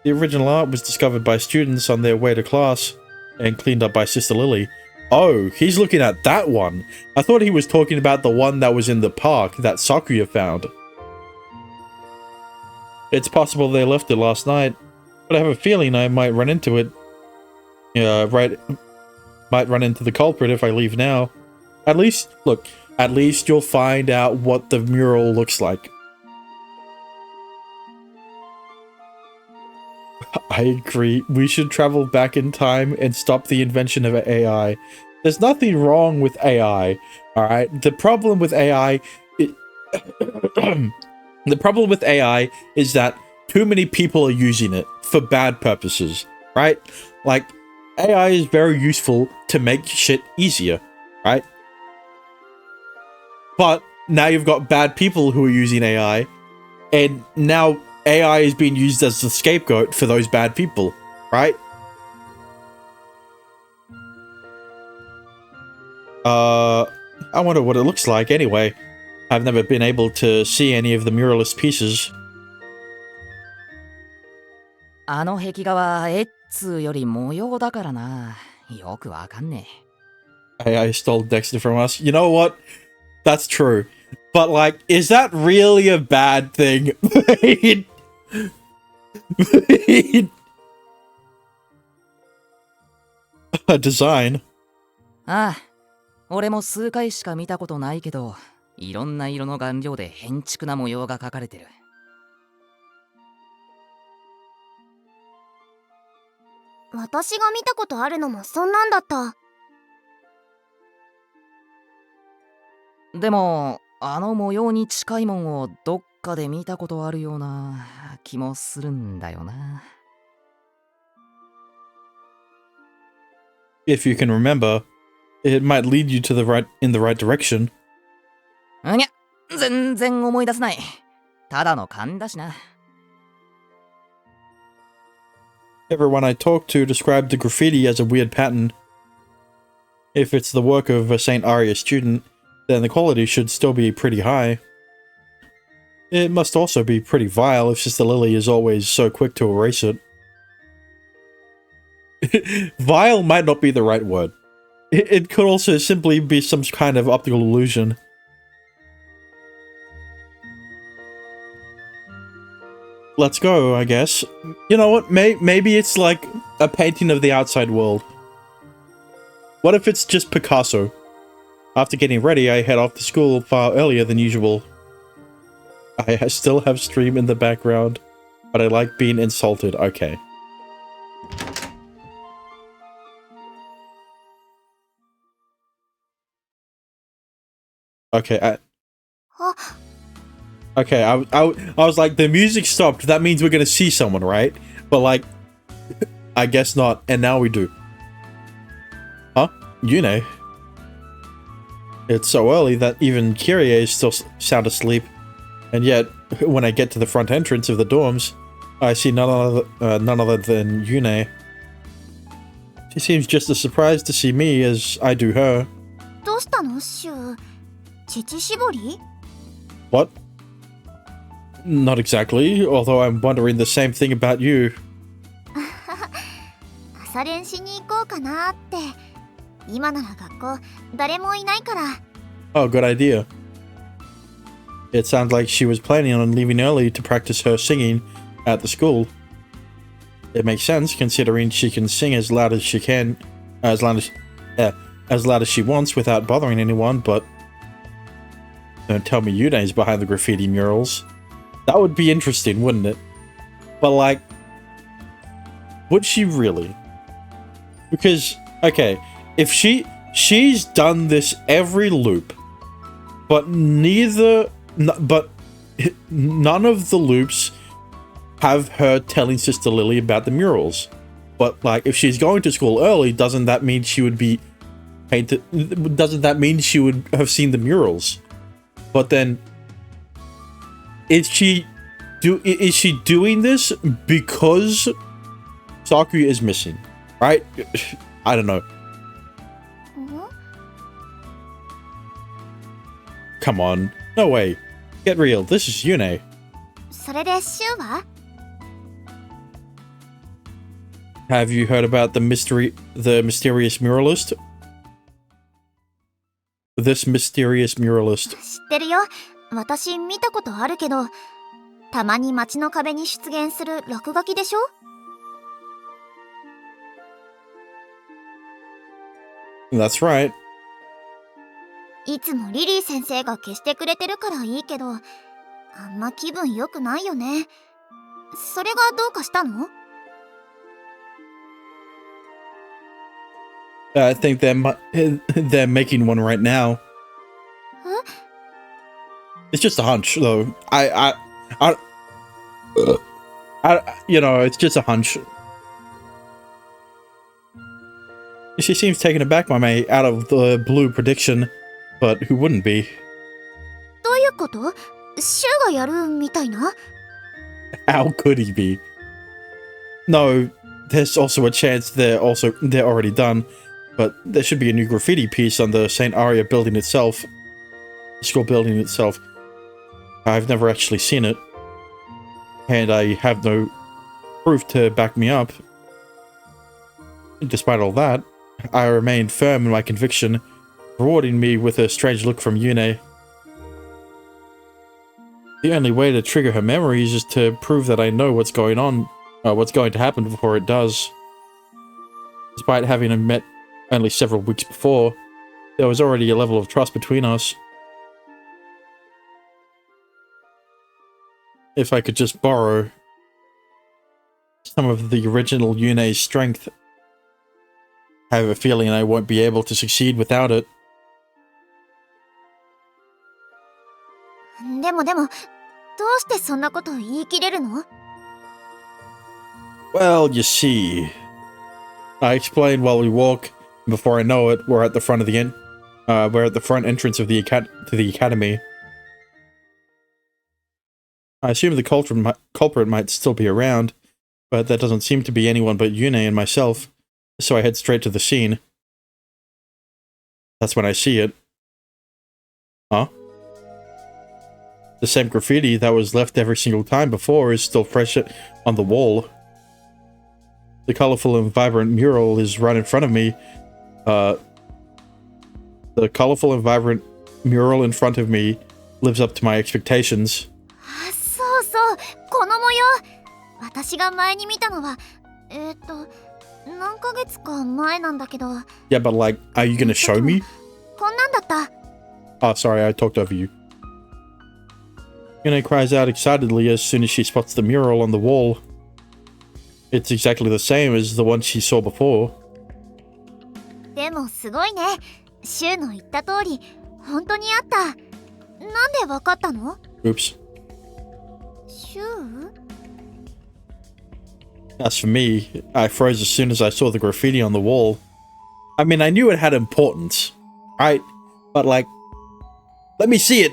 The original art was discovered by students on their way to class and cleaned up by Sister Lily. Oh, he's looking at that one. I thought he was talking about the one that was in the park that Sakuya found. It's possible they left it last night, but I have a feeling I might run into it. Might run into the culprit if I leave now. At least you'll find out what the mural looks like. I agree. We should travel back in time and stop the invention of AI. There's nothing wrong with AI, alright? The problem with AI... the problem with AI is that too many people are using it for bad purposes, right? Like, AI is very useful to make shit easier, right? But now you've got bad people who are using AI, and now AI is being used as the scapegoat for those bad people, right? I wonder what it looks like anyway. I've never been able to see any of the muralist pieces. あの壁画は絵っつうより模様だからな。よくわかんねえ。AI stole Dexter from us. You know what? That's true. But, like, is that really a bad thing? A design. ああ、俺も数回しか見たことないけど、いろんな色の顔料で変築な模様が描かれてる。私が見たことあるのもそんなんだった。でも、あの模様に近いもんをどっかで見たことあるような気もするんだよな。If you can remember, it might lead you to in the right direction. にゃ、全然思い出せない。ただの勘だしな。Everyone I talked to described the graffiti as a weird pattern. If it's the work of a St. Aria student, then the quality should still be pretty high. It must also be pretty vile if Sister Lily is always so quick to erase it. Vile might not be the right word. It could also simply be some kind of optical illusion. Let's go, I guess. You know what? Maybe it's like a painting of the outside world. What if it's just Picasso? After getting ready, I head off to school far earlier than usual. I still have stream in the background, but I like being insulted. Okay. Okay, okay, I was like, the music stopped. That means we're gonna see someone, right? But like, I guess not. And now we do. Huh? Yune? It's so early that even Kyrie is still sound asleep. And yet, when I get to the front entrance of the dorms, I see none other than Yune. She seems just as surprised to see me as I do her. どうしたのシュウ？乳搾り？ What? Not exactly, although I'm wondering the same thing about you. 朝練しに行こうかなって。今なら学校誰もいないから。Oh, good idea. It sounds like she was planning on leaving early to practice her singing at the school. It makes sense considering she can sing as loud as she can, as loud as she wants without bothering anyone, but don't tell me Yune's behind the graffiti murals. That would be interesting, wouldn't it? But like, would she really? Because, okay, if she's done this every loop, but none of the loops have her telling Sister Lily about the murals. But like, if she's going to school early, doesn't that mean she would be painted? Doesn't that mean she would have seen the murals? But then, is she doing this because Sakuya is missing? Right? I don't know. Come on. No way. Get real. This is Yune. それでシュウは？ Have you heard about the mysterious muralist? This mysterious muralist. 知ってるよ。私見たことあるけど、たまに街の壁に出現する落書きでしょ？ That's right. いつもリリー先生が消してくれてるからいいけど、あんま気分良くないよね。それがどうかしたの？ I think they're making one right now. Huh? It's just a hunch, though. You know, it's just a hunch. She seems taken aback by my out of the blue prediction, but who wouldn't be? どういうこと？シュウがやるみたいな？ How could he be? No, there's also a chance they're already done, but there should be a new graffiti piece on the St. Aria building itself. The school building itself. I've never actually seen it, and I have no proof to back me up. Despite all that, I remain firm in my conviction, rewarding me with a strange look from Yune. The only way to trigger her memories is to prove that I know what's going to happen before it does. Despite having met only several weeks before, there was already a level of trust between us. If I could just borrow some of the original Yune's strength, I have a feeling I won't be able to succeed without it. でも、どうしてそんなこと言い切れるの？ Well, you see, I explained while we walk. Before I know it, we're at the front entrance of the academy. I assume the culprit might still be around, but there doesn't seem to be anyone but Yune and myself, so I head straight to the scene. That's when I see it. Huh? The same graffiti that was left every single time before is still fresh on the wall. The colorful and vibrant mural is right in front of me. The colorful and vibrant mural in front of me lives up to my expectations. そうそう、この模様。私が前に見たのは、何ヶ月か前なんだけど。Yeah, but like, are you gonna show me? こんなんだった。Oh, sorry, I talked over you. Yune cries out excitedly as soon as she spots the mural on the wall. It's exactly the same as the one she saw before. でもすごいね。シュウの言った通り、本当にあった。なんでわかったの？ Oops. シュウ？ As for me, I froze as soon as I saw the graffiti on the wall. I mean, I knew it had importance, right? But like, let me see it!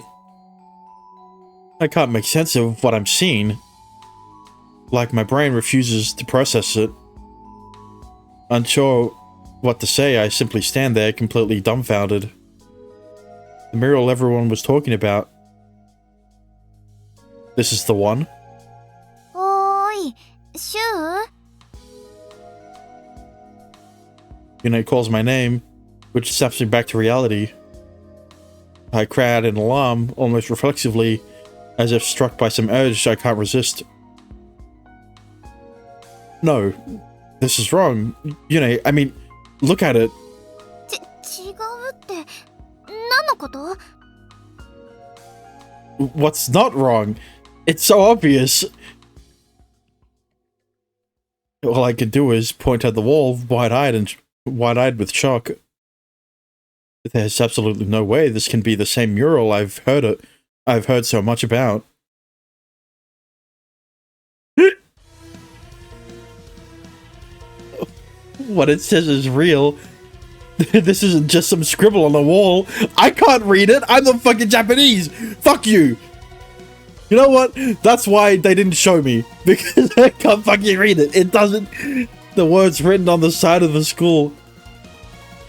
I can't make sense of what I'm seeing. Like, my brain refuses to process it. Unsure what to say, I simply stand there completely dumbfounded. The mural everyone was talking about. This is the one? おーい、シュウ？ Yune calls my name, which snaps me back to reality. I cry out in alarm, almost reflexively, as if struck by some urge I can't resist. No, this is wrong. Yune, I mean, look at it. 違うって、何のこと？ What's not wrong? It's so obvious. All I could do is point at the wall, wide-eyed with shock. There's absolutely no way this can be the same mural I've heard so much about. What it says is real. This isn't just some scribble on the wall. I can't read it. I'm the fucking Japanese. Fuck you. You know what? That's why they didn't show me. Because I can't fucking read it. It doesn't... The words written on the side of the school.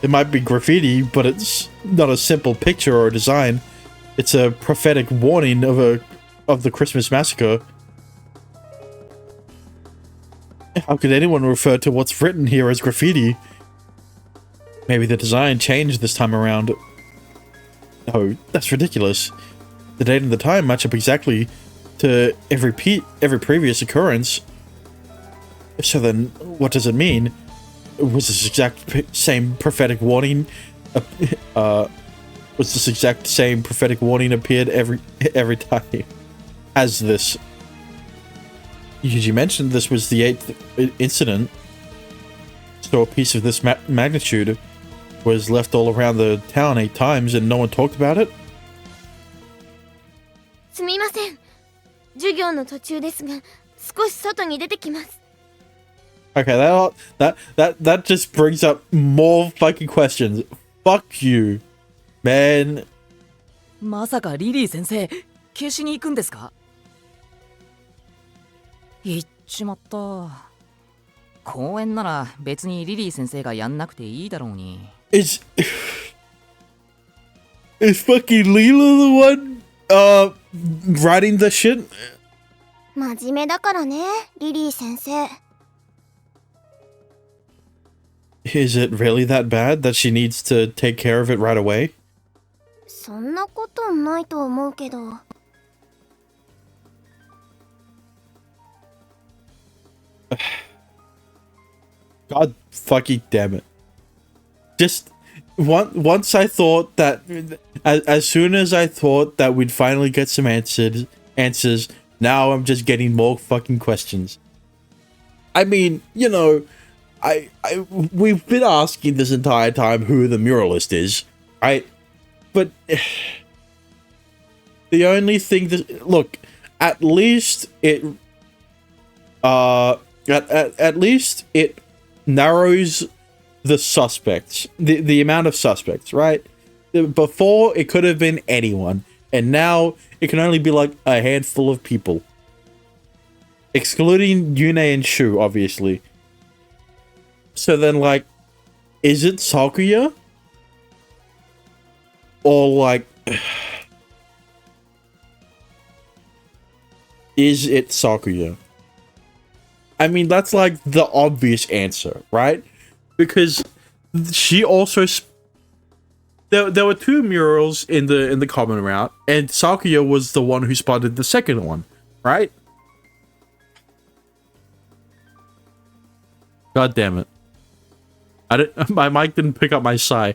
It might be graffiti, but it's not a simple picture or design. It's a prophetic warning of the Christmas massacre. How could anyone refer to what's written here as graffiti? Maybe the design changed this time around. Oh, that's ridiculous. The date and the time match up exactly to every previous occurrence. So then, what does it mean? Was this exact same prophetic warning? Was this exact same prophetic warning appeared every time? As this? You mentioned this was the 8th incident. So a piece of this magnitude was left all around the town 8 times and no one talked about it? すみません。授業の途中ですが、少し外に出てきます。Okay, that just brings up more fucking questions. Fuck you, man. まさかリリー先生消しに行くんですか？行っちまった。公演なら別にリリー先生がやんなくていいだろうに。Is fucking Leela the one writing the shit? 真面目だからね、リリー先生。Is it really that bad that she needs to take care of it right away? そんなことないと思うけど。God fucking damn it. Just once I thought that as soon as I thought that we'd finally get some answers, now I'm just getting more fucking questions. I mean, you know, we've been asking this entire time who the muralist is, right? But the only thing that look, at least it at least it narrows the suspects, the amount of suspects, right? Before it could have been anyone, and now it can only be like a handful of people, excluding Yune and Shu, obviously. So then, like, is it Sakuya? Or like, is it Sakuya? I mean, that's like the obvious answer, right? Because she also there were 2 murals in the common route, and Sakuya was the one who spotted the second one, right? God damn it! My mic didn't pick up my sigh.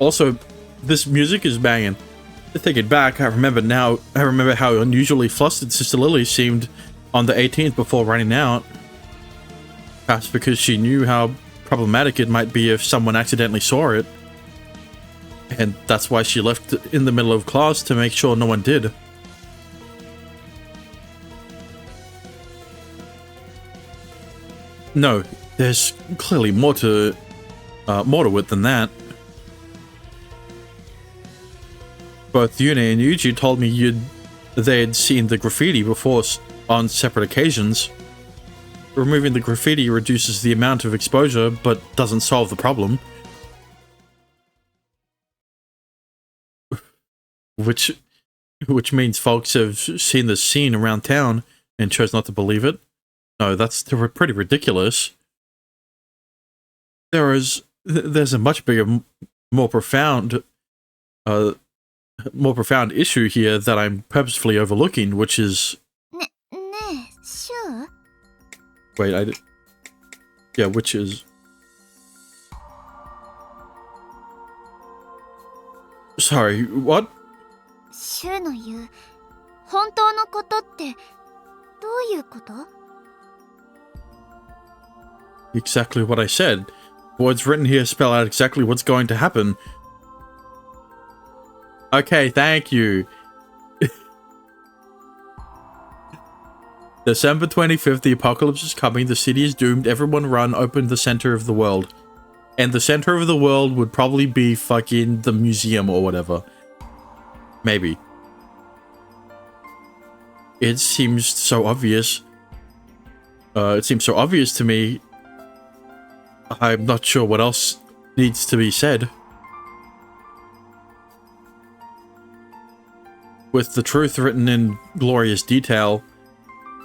Also, this music is banging. To take it back, I remember how unusually flustered Sister Lily seemed on the 18th before running out. Perhaps because she knew how problematic it might be if someone accidentally saw it. And that's why she left in the middle of class to make sure no one did. No, there's clearly more to it than that. Both Yune and Yuji told me they had seen the graffiti before on separate occasions. Removing the graffiti reduces the amount of exposure, but doesn't solve the problem. Which means folks have seen the scene around town and chose not to believe it. No, that's pretty ridiculous. There's a much bigger, more profound issue here that I'm purposefully overlooking, which is... Sure. Wait, yeah, which is... Sorry, what? シュの言う本当のことってどういうこと？ Exactly what I said. Words written here spell out exactly what's going to happen. Okay, thank you. December 25th, the apocalypse is coming, the city is doomed, everyone run, open the center of the world. And the center of the world would probably be fucking the museum or whatever. Maybe. It seems so obvious. It seems so obvious to me. I'm not sure what else needs to be said. With the truth written in glorious detail,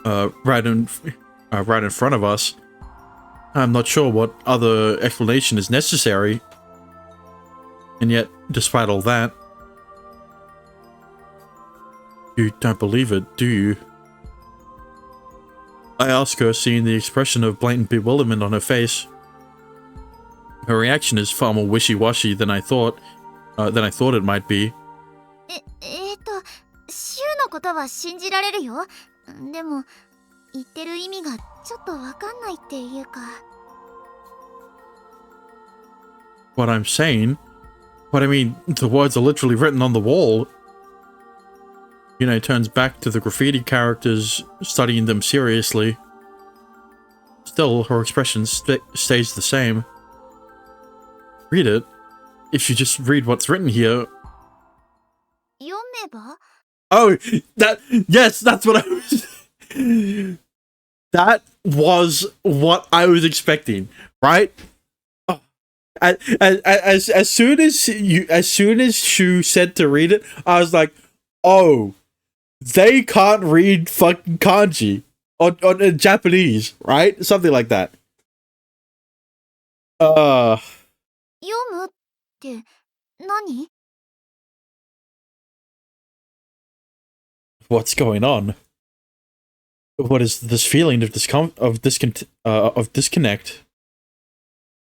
right in front of us, I'm not sure what other explanation is necessary. And yet, despite all that, you don't believe it, do you? I ask her, seeing the expression of blatant bewilderment on her face. Her reaction is far more wishy-washy than I thought it might be. シュのことは信じられるよ。でも言ってる意味がちょっとわかんないっていうか。What I'm saying? But I mean, the words are literally written on the wall. You know, it turns back to the graffiti characters studying them seriously. Still, her expression stays the same. Read it. If you just read what's written here. 読めば Oh, yes, that's what I was... That was what I was expecting, right? As soon as Shu said to read it, I was like, oh, they can't read fucking kanji or Japanese, right? Something like that. 読むって何 What's going on? What is this feeling of disconnect?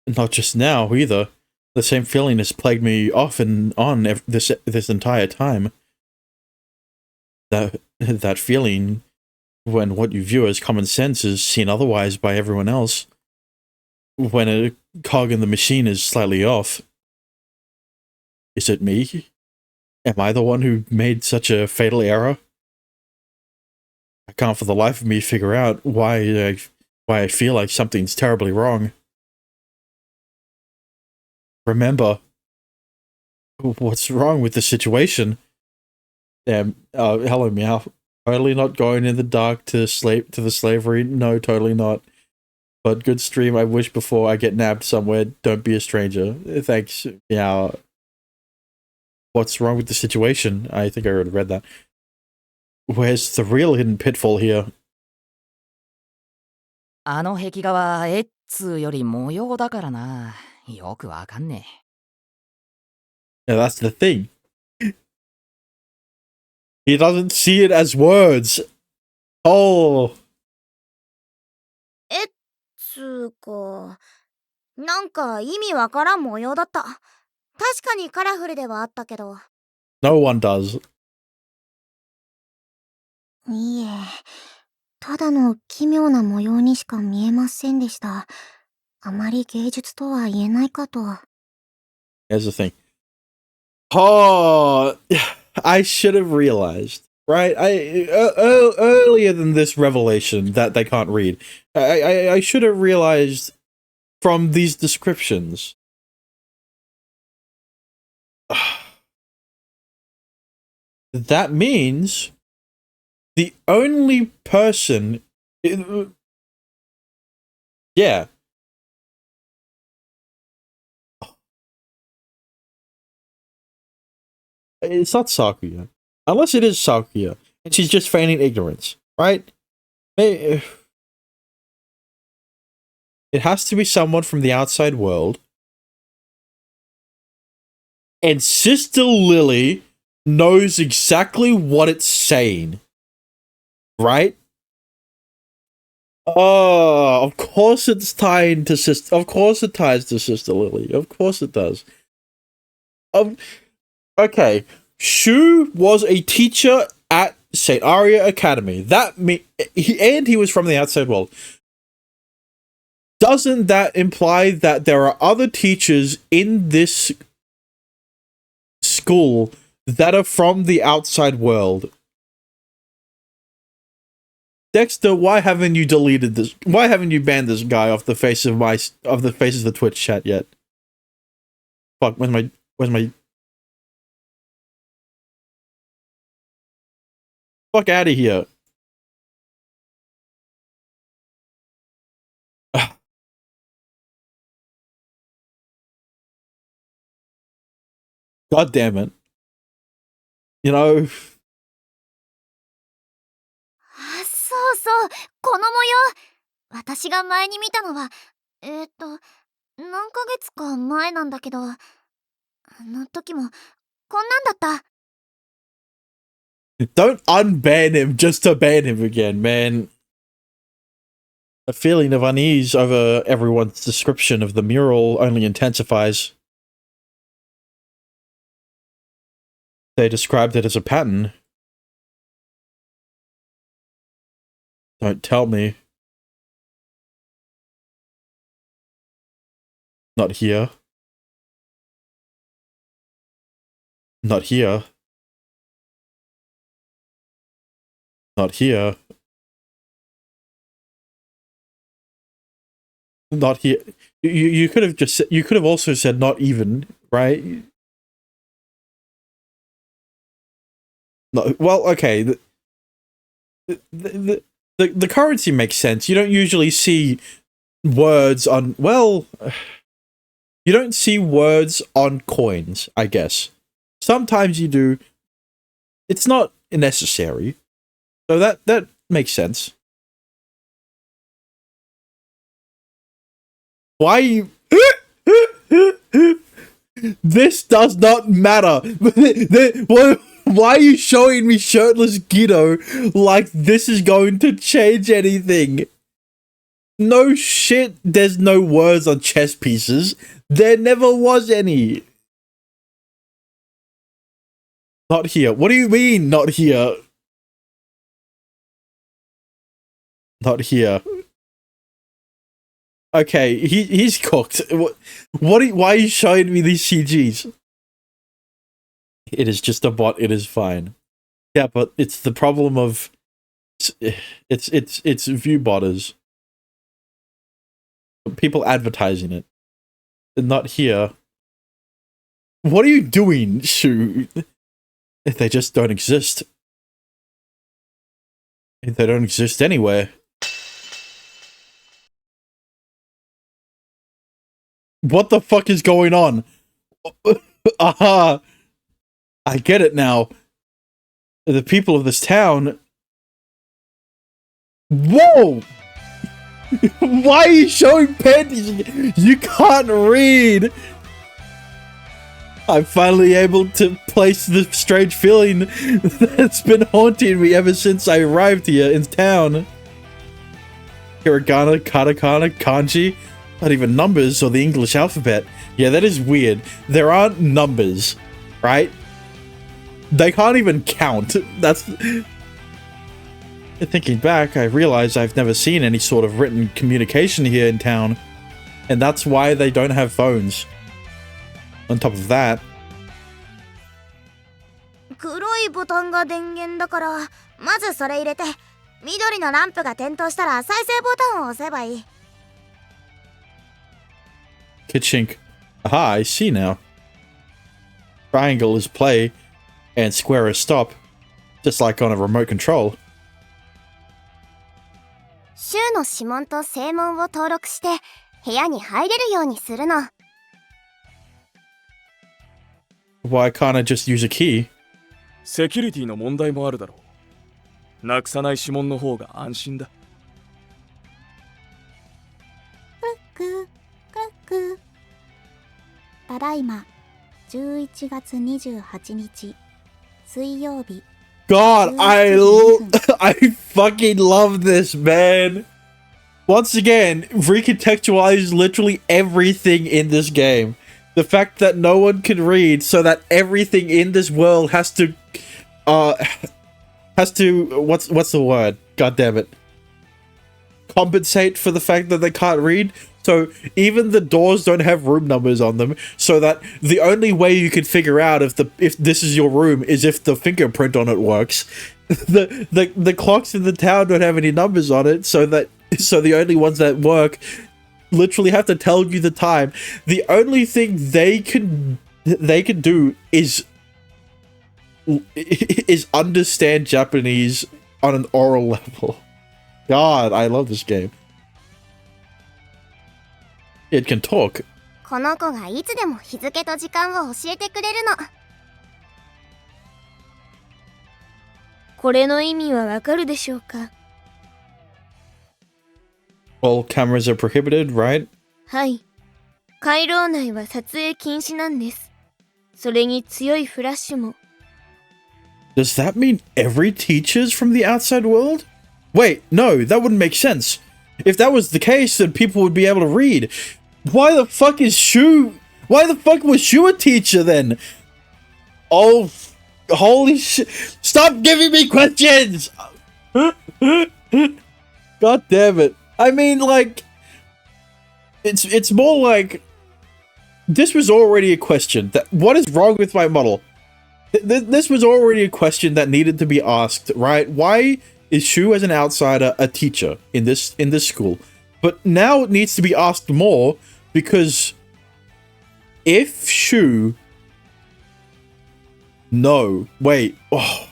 Not just now either. The same feeling has plagued me off and on this entire time. That feeling when what you view as common sense is seen otherwise by everyone else. When a cog in the machine is slightly off. Is it me? Am I the one who made such a fatal error? I can't for the life of me figure out why I feel like something's terribly wrong. Remember, what's wrong with the situation? Hello, Meow. Totally not going in the dark to the slavery. No, totally not. But good stream. I wish before I get nabbed somewhere. Don't be a stranger. Thanks, Meow. What's wrong with the situation? I think I already read that. Where's the real hidden pitfall here? あの壁画は絵っつうより模様だからな。よくわかんねえ。Yeah, that's the thing. He doesn't see it as words. Oh. つうか、なんか意味わからん模様だった。確かにカラフルではあったけど。No one does. いいえ、ただの奇妙な模様にしか見えませんでした。あまり芸術とは言えないかと。Here's the thing. Oh, I should have realized, right? Earlier than this revelation that they can't read, I should have realized from these descriptions. That means the only person... Yeah. It's not Sakuya. Unless it is Sakuya, and she's just feigning ignorance, right? It has to be someone from the outside world. And Sister Lily knows exactly what it's saying. Right? Oh, of course it's tying to Sister... Of course it ties to Sister Lily. Of course it does. Okay. Shu was a teacher at St. Aria Academy. He was from the outside world. Doesn't that imply that there are other teachers in this school that are from the outside world? Dexter, why haven't you deleted this? Why haven't you banned this guy off the face of the Twitch chat yet? Fuck, where's my fuck out of here. God damn it. You know. そうそう、この模様。私が前に見たのは、何ヶ月か前なんだけど、あの時もこんなんだった。Don't unban him just to ban him again, man. A feeling of unease over everyone's description of the mural only intensifies. They described it as a pattern. Don't tell me. Not here. Not here. Not here. Not here. You could have just you could have also said not even, right? No, well, okay. The currency makes sense. You don't usually see words on, well, you don't see words on coins, I guess. Sometimes you do. It's not necessary. So that makes sense. Why you... This does not matter. Why are you showing me shirtless Guido like this is going to change anything? No shit, there's no words on chess pieces. There never was any. Not here. What do you mean, not here? Not here. Okay, he's cooked. Why are you showing me these CGs? It is just a bot, it is fine. Yeah, but it's the problem of it's view botters. People advertising it. Not here. What are you doing, Shu? If they just don't exist. If they don't exist anywhere. What the fuck is going on? Aha! I get it now. The people of this town... Whoa! Why are you showing panties? You can't read! I'm finally able to place the strange feeling that's been haunting me ever since I arrived here in town. Hiragana, katakana, kanji, not even numbers or the English alphabet. Yeah, that is weird. There aren't numbers, right? They can't even count. That's... Thinking back, I realize I've never seen any sort of written communication here in town. And that's why they don't have phones. On top of that... 黒いボタンが電源だから、まずそれ入れて、緑のランプが点灯したら再生ボタンを押せばいい。Kitchink. Aha, I see now. Triangle is play, and square is stop. Just like on a remote control. 州の指紋と正門を登録して、部屋に入れるようにするの。Why can't I just use a key? セキュリティの問題もあるだろう。なくさない指紋の方が安心だ。ククただいま11月28日水曜日 God, I fucking love this, man. Once again, recontextualize literally everything in this game. The fact that no one can read, so that everything in this world has to, what's the word? God damn it. Compensate for the fact that they can't read. So even the doors don't have room numbers on them, so that the only way you can figure out if this is your room is if the fingerprint on it works. The clocks in the town don't have any numbers on it, so the only ones that work literally have to tell you the time. The only thing they can do is understand Japanese on an oral level. God, I love this game. It can talk. この子がいつでも日付と時間を教えてくれるの。これの意味はわかるでしょうか？ All cameras are prohibited, right? はい。回廊内は撮影禁止なんです。それに強いフラッシュも。Does that mean every teacher's from the outside world? Wait, no, that wouldn't make sense. If that was the case, then people would be able to read. Why the fuck was Shu a teacher then? Oh, holy shit. Stop giving me questions! God damn it. I mean, like, it's more like this was already a question. That what is wrong with my model? This was already a question that needed to be asked, right? Why is Shu as an outsider a teacher in this school? But now it needs to be asked more because if Shu... No, wait. Oh,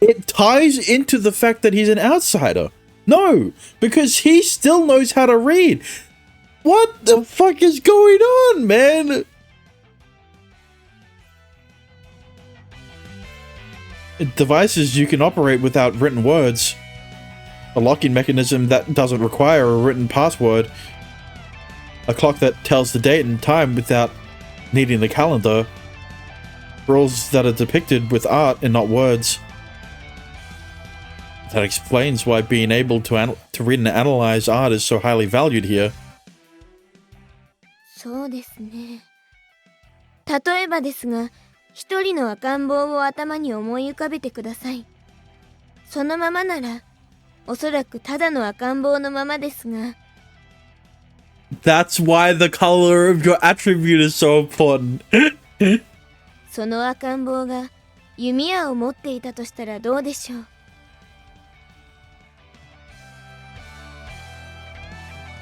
it ties into the fact that he's an outsider. No, because he still knows how to read. What the fuck is going on, man? Devices you can operate without written words. A locking mechanism that doesn't require a written password. A clock that tells the date and time without needing the calendar. Rules that are depicted with art and not words. That explains why being able to read and analyze art is so highly valued here. そうですね。例えばですが、一人の赤ん坊を頭に思い浮かべてください。そのままなら、おそらくただの赤ん坊のままですが。That's why the color of your attribute is so important. その赤ん坊が弓矢を持っていたとしたらどうでしょう。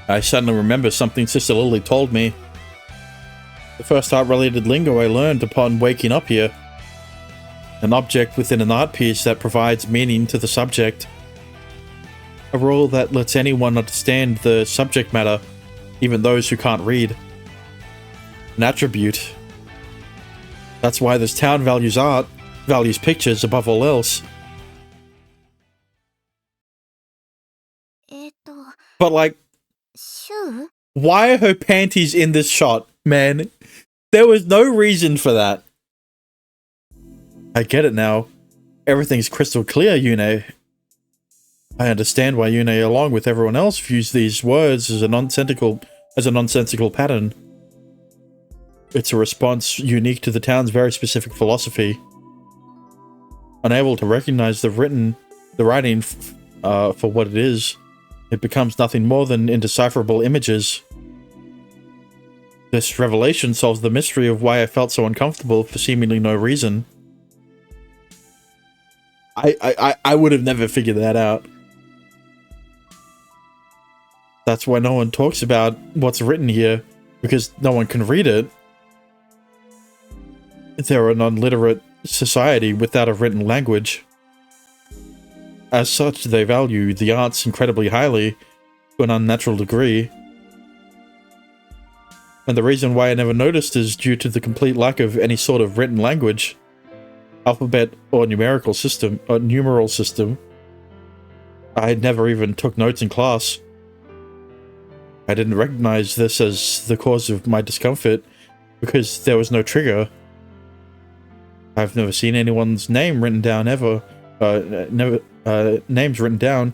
I suddenly remember something Sister Lily told me. The first art-related lingo I learned upon waking up here. An object within an art piece that provides meaning to the subject. A rule that lets anyone understand the subject matter, even those who can't read. An attribute. That's why this town values art, values pictures above all else. But like, シュ why are her panties in this shot, man? There was no reason for that. I get it now. Everything's crystal clear, Yune. I understand why Yune, along with everyone else, views these words as a nonsensical pattern. It's a response unique to the town's very specific philosophy. Unable to recognize the writing for what it is, it becomes nothing more than indecipherable images. This revelation solves the mystery of why I felt so uncomfortable for seemingly no reason. I would have never figured that out. That's why no one talks about what's written here, because no one can read it. They're a non-literate society without a written language. As such, they value the arts incredibly highly, to an unnatural degree. And the reason why I never noticed is due to the complete lack of any sort of written language, alphabet or numeral system. I never even took notes in class. I didn't recognize this as the cause of my discomfort because there was no trigger. I've never seen anyone's name written down ever. Names written down.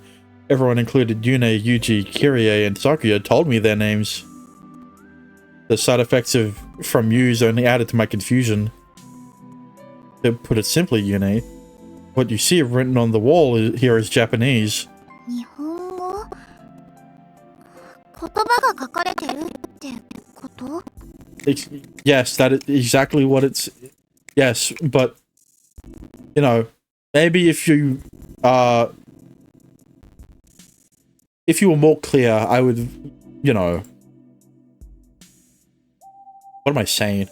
Everyone included Yune, Yuji, Kirie, and Sakuya told me their names. The side effects from Muse only added to my confusion. To put it simply, Yune, what you see written on the wall here is Japanese. 日本語言葉が書かれてるってこと Yes, that is exactly what it's... Yes, but... You know, maybe if you were more clear, I would... You know... What am I saying?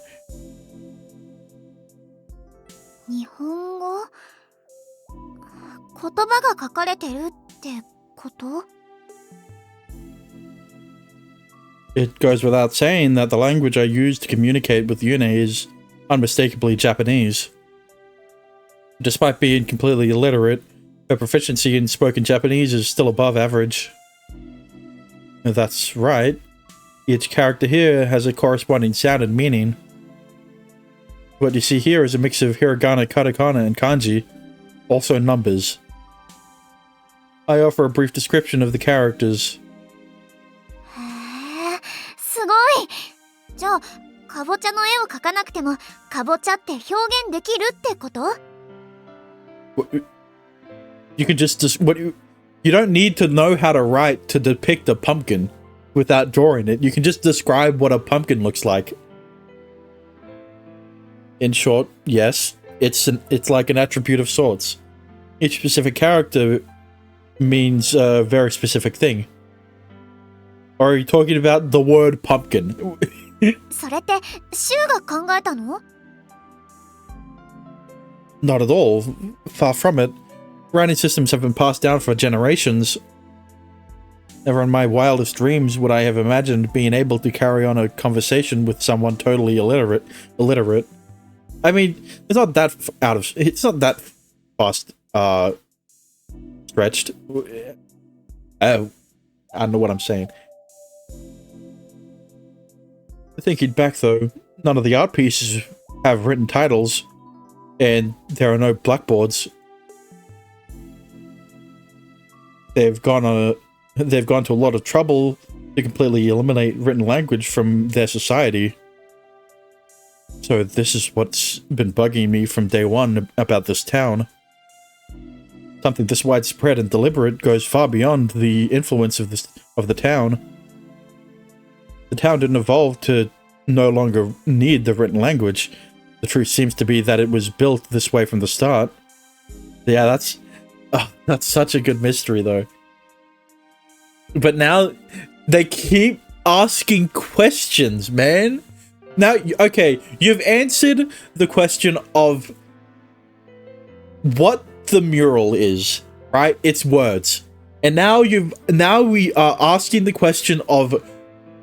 日本語言葉が書かれてるってこと It goes without saying that the language I use to communicate with Yune is unmistakably Japanese. Despite being completely illiterate, her proficiency in spoken Japanese is still above average. That's right. Each character here has a corresponding sound and meaning. What you see here is a mix of hiragana, katakana, and kanji, also numbers. I offer a brief description of the characters. へえ、すごい。じゃあ、かぼちゃの絵を描かなくても、かぼちゃって表現できるってこと You can just You don't need to know how to write to depict a pumpkin without drawing it. You can just describe what a pumpkin looks like. In short, yes, it's like an attribute of sorts. Each specific character means a very specific thing. Or are you talking about the word pumpkin? それってシュウが考えたの？ Not at all. Far from it. Writing systems have been passed down for generations. Never in my wildest dreams would I have imagined being able to carry on a conversation with someone totally illiterate. I mean, it's not that it's not that fast, stretched. I don't know what I'm saying. Thinking back though, none of the art pieces have written titles, and there are no blackboards. They've gone to a lot of trouble to completely eliminate written language from their society. So this is what's been bugging me from day one about this town. Something this widespread and deliberate goes far beyond the influence of the town. The town didn't evolve to no longer need the written language. The truth seems to be that it was built this way from the start. Yeah, that's such a good mystery, though. But now they keep asking questions, man. Now, okay, you've answered the question of what the mural is, right? It's words. And now we are asking the question of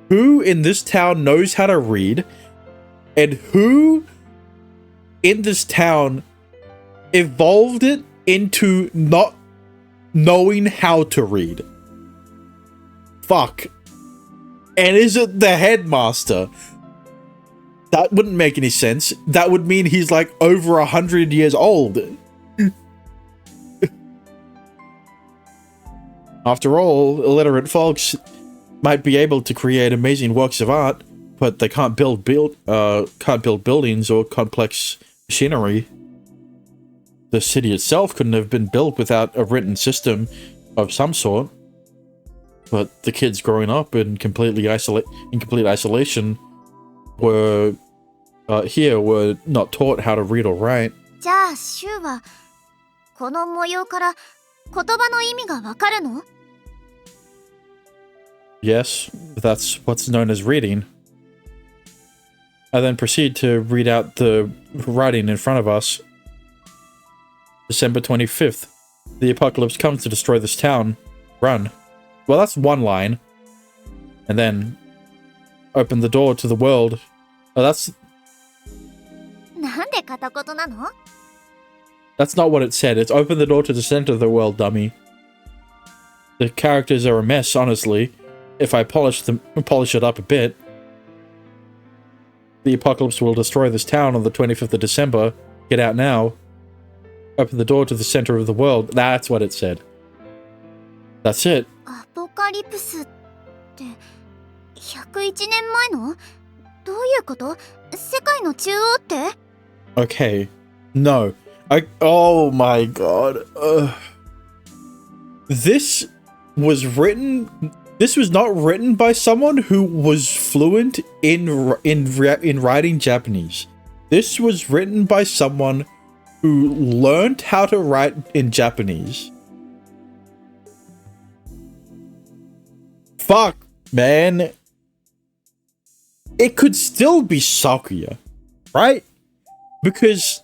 who in this town knows how to read, and who in this town evolved it into not knowing how to read. Fuck. And is it the headmaster? That wouldn't make any sense. That would mean he's like over 100 years old. After all, illiterate folks might be able to create amazing works of art, but they can't build buildings or complex machinery. The city itself couldn't have been built without a written system of some sort. But the kids growing up in complete isolation were not taught how to read or write. じゃあシュウはこの模様から言葉の意味がわかるの？ Yes, that's what's known as reading. I then proceed to read out the writing in front of us. December 25th. The apocalypse comes to destroy this town. Run. Well, that's one line. And then open the door to the world. Oh, that's なんで片言なの？ That's not what it said. It's open the door to the center of the world, dummy. The characters are a mess, honestly. If I polish it up a bit. The apocalypse will destroy this town on the 25th of December. Get out now. Open the door to the center of the world. That's what it said. That's it. アポカリプスって101年前の？どういうこと？世界の中央って？ Okay. No. Oh my god. This was not written by someone who was fluent in writing Japanese. This was written by someone who learned how to write in Japanese. Fuck, man. It could still be Sakuya, right? Because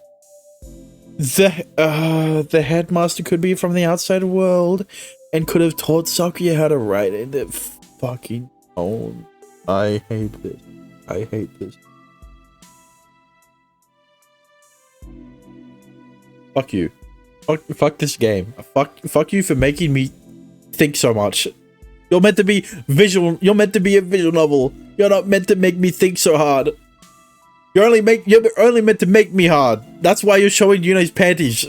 the headmaster could be from the outside world and could have taught Sakuya how to write in the fucking own. I hate this. I hate this. Fuck you. Fuck this game. Fuck you for making me think so much. You're meant to be visual. You're meant to be a visual novel. You're not meant to make me think so hard. You're only meant to make me hard. That's why you're showing Yuno's panties.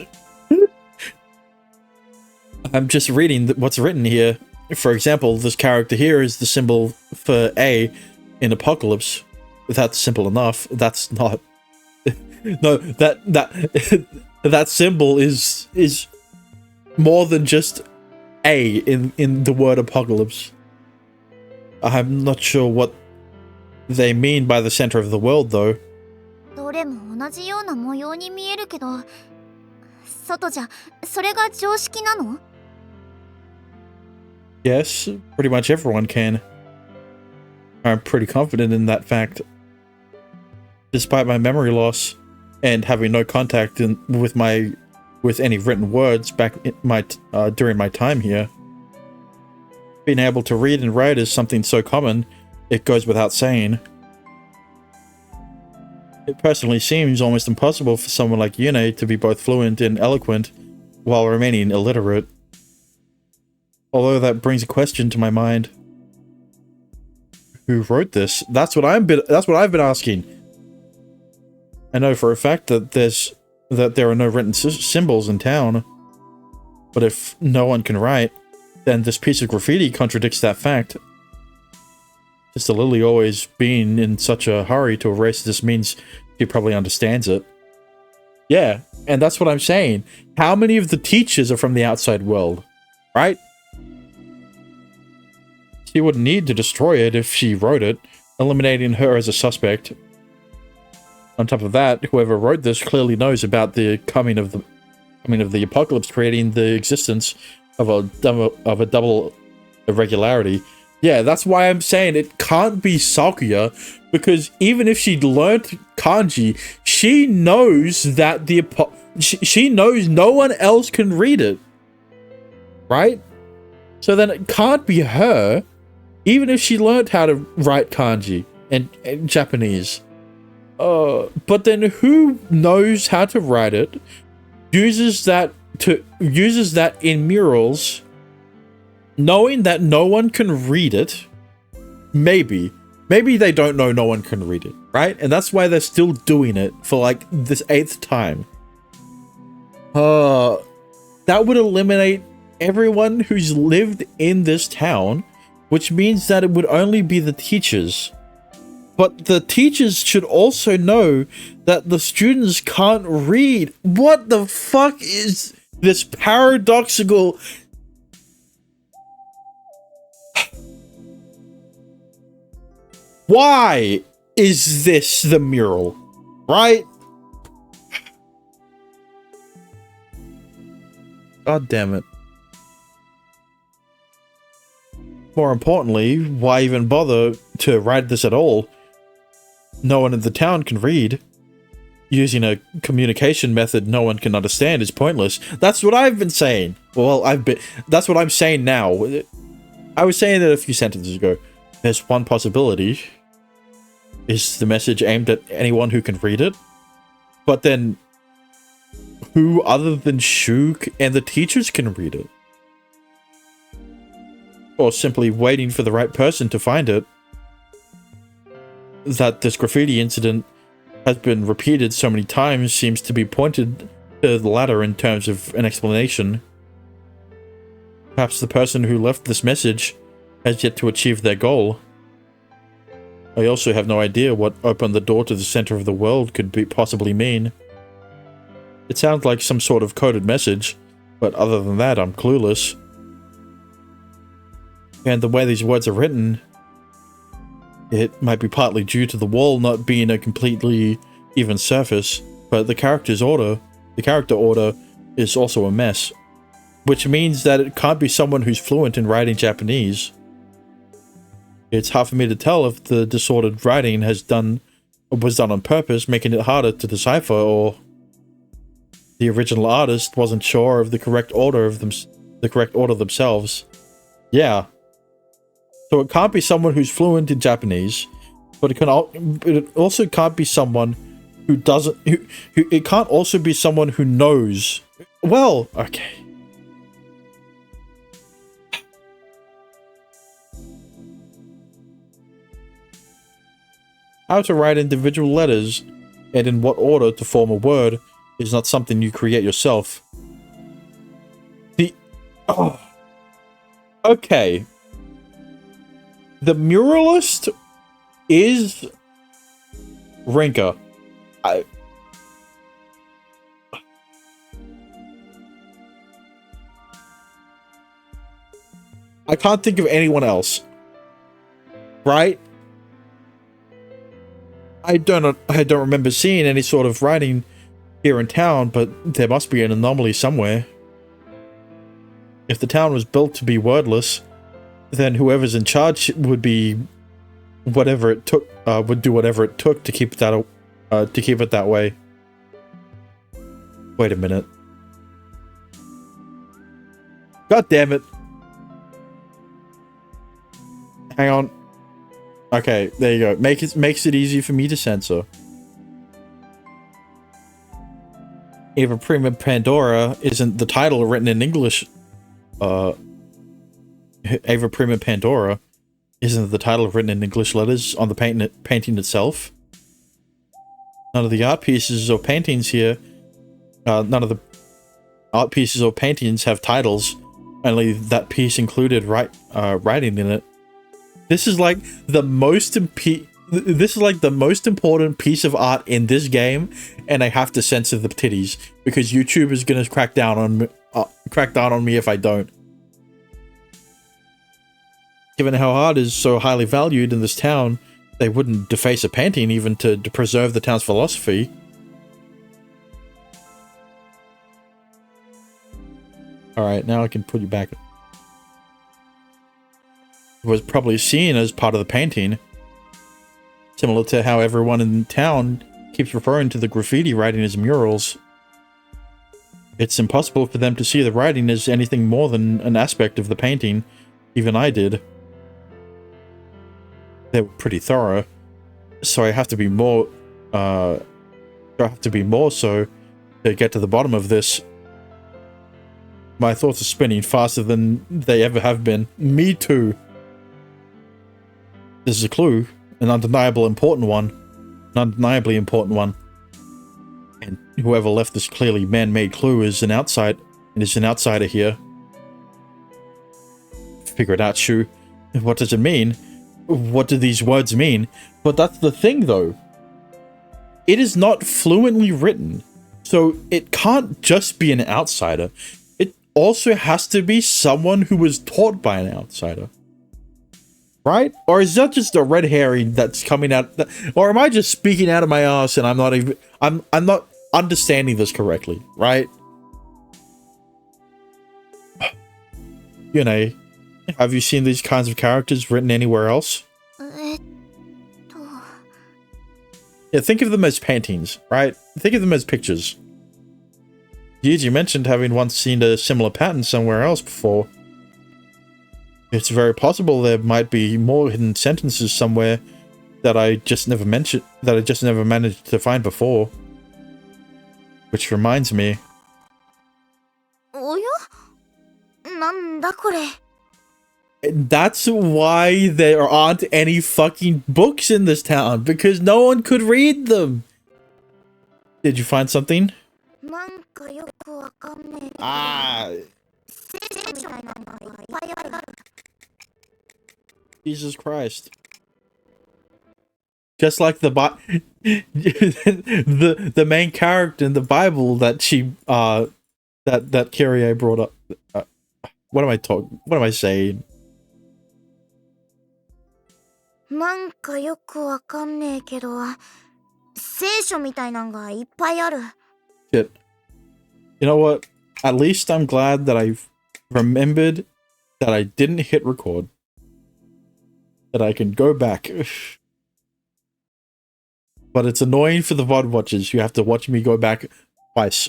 I'm just reading what's written here. For example, this character here is the symbol for A in Apocalypse. That's simple enough. That's not. No, that symbol is more than just A in the word apocalypse. I'm not sure what they mean by the center of the world, though. どれも同じような模様に見えるけど、外じゃそれが常識なの？ Yes, pretty much everyone can. I'm pretty confident in that fact. Despite my memory loss and having no contact with any written words back in during my time here, being able to read and write is something so common, it goes without saying. It personally seems almost impossible for someone like Yune to be both fluent and eloquent while remaining illiterate. Although that brings a question to my mind. Who wrote this? That's what I've been asking. I know for a fact that there are no written symbols in town. But if no one can write, then this piece of graffiti contradicts that fact. Mr. Lily always being in such a hurry to erase this means she probably understands it. Yeah, and that's what I'm saying. How many of the teachers are from the outside world? Right? She wouldn't need to destroy it if she wrote it, eliminating her as a suspect. On top of that, whoever wrote this clearly knows about the coming of the apocalypse, creating the existence of a double irregularity. Yeah, that's why I'm saying it can't be Sakuya, because even if she learnt kanji, she knows that she knows no one else can read it. Right? So then it can't be her, even if she learnt how to write kanji and Japanese. But then who knows how to write it, uses that in murals, knowing that no one can read it. Maybe they don't know no one can read it, right? And that's why they're still doing it for like this 8th time. That would eliminate everyone who's lived in this town, which means that it would only be the teachers. But the teachers should also know that the students can't read. What the fuck is this paradoxical... Why is this the mural? Right? God damn it. More importantly, why even bother to write this at all? No one in the town can read. Using a communication method no one can understand is pointless. That's what I've been saying. Well, that's what I'm saying now. I was saying that a few sentences ago. There's one possibility. Is the message aimed at anyone who can read it? But then, who other than Shuk and the teachers can read it? Or simply waiting for the right person to find it? That this graffiti incident has been repeated so many times seems to be pointed to the latter in terms of an explanation. Perhaps the person who left this message has yet to achieve their goal. I also have no idea what opened the door to the center of the world could possibly mean. It sounds like some sort of coded message, but other than that, I'm clueless. And the way these words are written, it might be partly due to the wall not being a completely even surface, but the character order is also a mess. Which means that it can't be someone who's fluent in writing Japanese. It's hard for me to tell if the disordered writing was done on purpose, making it harder to decipher, or the original artist wasn't sure of the correct order themselves. Yeah. So it can't be someone who's fluent in Japanese, but it also can't be someone who doesn't. It can't also be someone who knows. Well, okay. How to write individual letters and in what order to form a word is not something you create yourself. Okay. The muralist is Rinka. I can't think of anyone else. Right? I don't remember seeing any sort of writing here in town, but there must be an anomaly somewhere. If the town was built to be wordless, then whoever's in charge would be whatever it took, would do whatever it took to keep it that way. Wait a minute. God damn it. Hang on. Okay, there you go. Makes it easy for me to censor. Eva Prima Pandora isn't the title written in English. Ava Prima Pandora isn't the title written in English letters on the painting itself. None of the art pieces or paintings here, none of the art pieces or paintings have titles. Only that piece included writing in it. This is like the most important piece of art in this game, and I have to censor the titties because YouTube is gonna crack down on me if I don't. Given how art is so highly valued in this town, they wouldn't deface a painting even to preserve the town's philosophy. Alright, now I can put you back. It was probably seen as part of the painting. Similar to how everyone in town keeps referring to the graffiti writing as murals. It's impossible for them to see the writing as anything more than an aspect of the painting. Even I did. They were pretty thorough. So I have to be more so to get to the bottom of this. My thoughts are spinning faster than they ever have been. Me too. This is a clue. An undeniably important one. And whoever left this clearly man-made clue is an outsider here. Figure it out, Shu. What does it mean? What do these words mean? But that's the thing, though. It is not fluently written, so it can't just be an outsider. It also has to be someone who was taught by an outsider. Right? Or is that just a red herring that's coming out? Or am I just speaking out of my ass and I'm not understanding this correctly, right? You know, have you seen these kinds of characters written anywhere else? Yeah, think of them as paintings, right? Think of them as pictures. You mentioned having once seen a similar pattern somewhere else before. It's very possible there might be more hidden sentences somewhere that I just never managed to find before. Which reminds me. That's why there aren't any fucking books in this town, because no one could read them. Did you find something? Jesus Christ. Just like the the main character in the Bible that she that Kyrie brought up. What am I saying? Shit. You know what? At least I'm glad that I've remembered that I didn't hit record. That I can go back. But it's annoying for the VOD watchers. You have to watch me go back twice.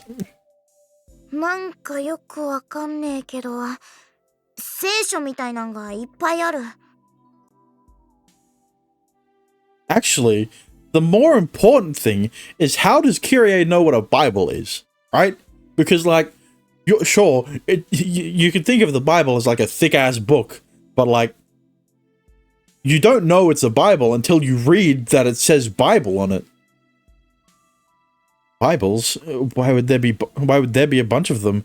Actually, the more important thing is how does Kyrie know what a Bible is, right? Because, like, you can think of the Bible as like a thick-ass book, but, like, you don't know it's a Bible until you read that it says Bible on it. Bibles? Why would there be a bunch of them?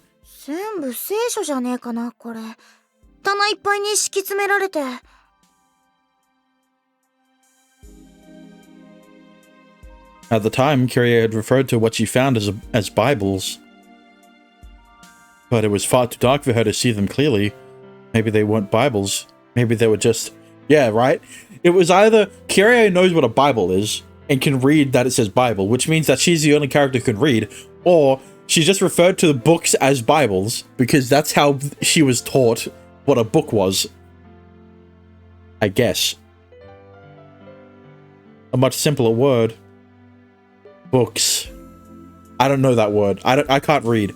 At the time, Kyrie had referred to what she found as Bibles. But it was far too dark for her to see them clearly. Maybe they weren't Bibles. Maybe they were just... Yeah, right? It was either Kyrie knows what a Bible is and can read that it says Bible, which means that she's the only character who can read, or she just referred to the books as Bibles because that's how she was taught what a book was. I guess. A much simpler word. Books. I don't know that word. I can't read.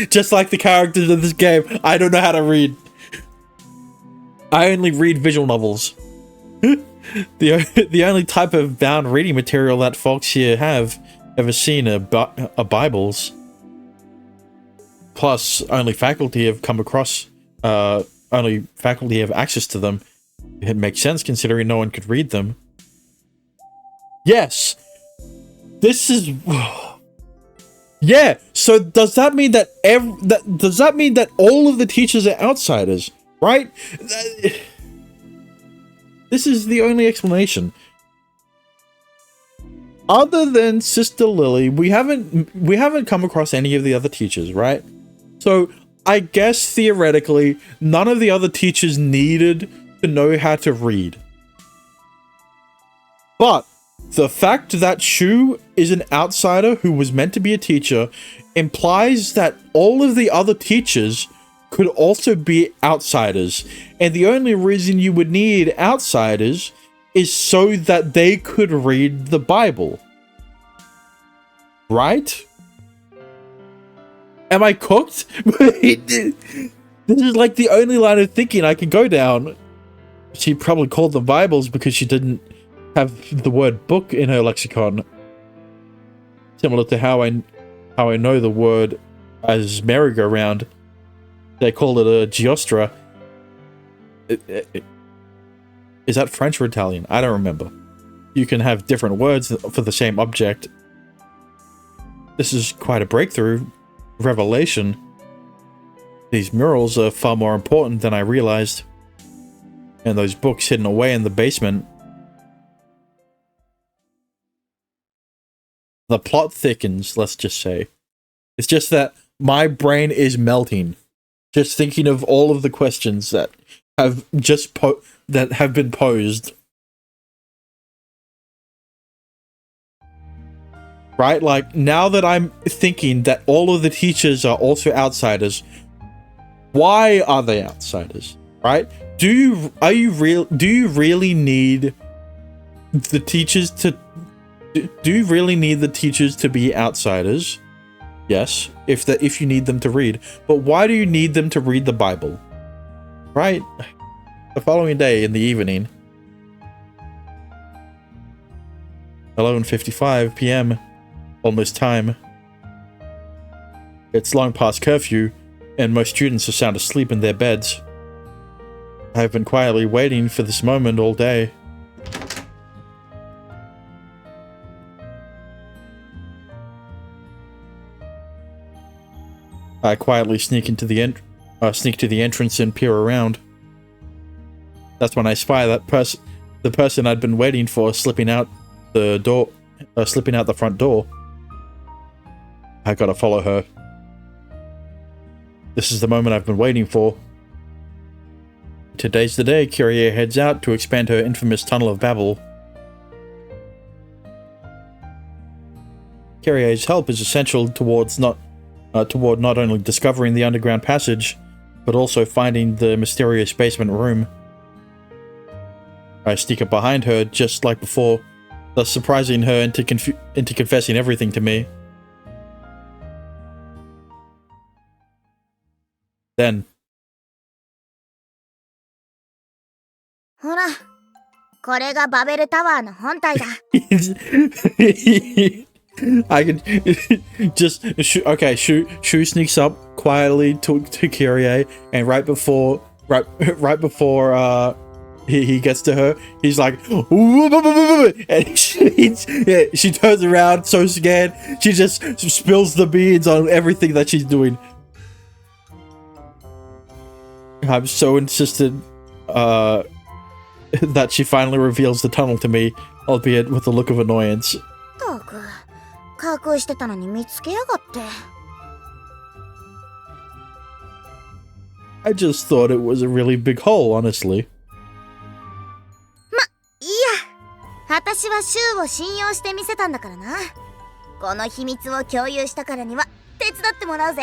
Just like the characters in this game, I don't know how to read. I only read visual novels. The only type of bound reading material that folks here have ever seen are Bibles. Plus, only faculty have come across, only faculty have access to them. It makes sense considering no one could read them. Yes! This is... Yeah, so does that mean that does that mean that all of the teachers are outsiders, right? This is the only explanation. Other than Sister Lily, we haven't come across any of the other teachers, right? So I guess theoretically, none of the other teachers needed to know how to read. But the fact that Shu is an outsider who was meant to be a teacher implies that all of the other teachers could also be outsiders. And the only reason you would need outsiders is so that they could read the Bible. Right? Am I cooked? This is like the only line of thinking I can go down. She probably called them Bibles because she didn't have the word book in her lexicon. Similar to how I know the word as merry-go-round. They call it a giostra. Is that French or Italian? I don't remember. You can have different words for the same object. This is quite a breakthrough. Revelation. These murals are far more important than I realized. And those books hidden away in the basement. The plot thickens, let's just say. It's just that my brain is melting. Just thinking of all of the questions that have been posed. Right? Like, now that I'm thinking that all of the teachers are also outsiders, why are they outsiders? Right? Do you really need the teachers to... Do you really need the teachers to be outsiders? Yes, if you need them to read. But why do you need them to read the Bible? Right? The following day in the evening. 11:55 p.m. Almost time. It's long past curfew, and most students are sound asleep in their beds. I've been quietly waiting for this moment all day. I quietly sneak to the entrance and peer around. That's when I spy the person I'd been waiting for slipping out the front door. I gotta follow her. This is the moment I've been waiting for. Today's the day Kyrie heads out to expand her infamous Tunnel of Babel. Kyrie's help is essential toward not only discovering the underground passage, but also finding the mysterious basement room. I sneak up behind her just like before, thus surprising her into confessing everything to me. Then, ほら、これがバベルタワーの本体だ。I can just Shu sneaks up quietly to Kyrie, and right before he gets to her, he's like, and she turns around so scared, she just spills the beads on everything that she's doing. I'm so insistent that she finally reveals the tunnel to me, albeit with a look of annoyance. ったく、隠してたのに見つけやがって。I just thought it was a really big hole, honestly. いいや、私はシュウを信用してみせたんだからな。この秘密を共有したからには手伝ってもらうぜ。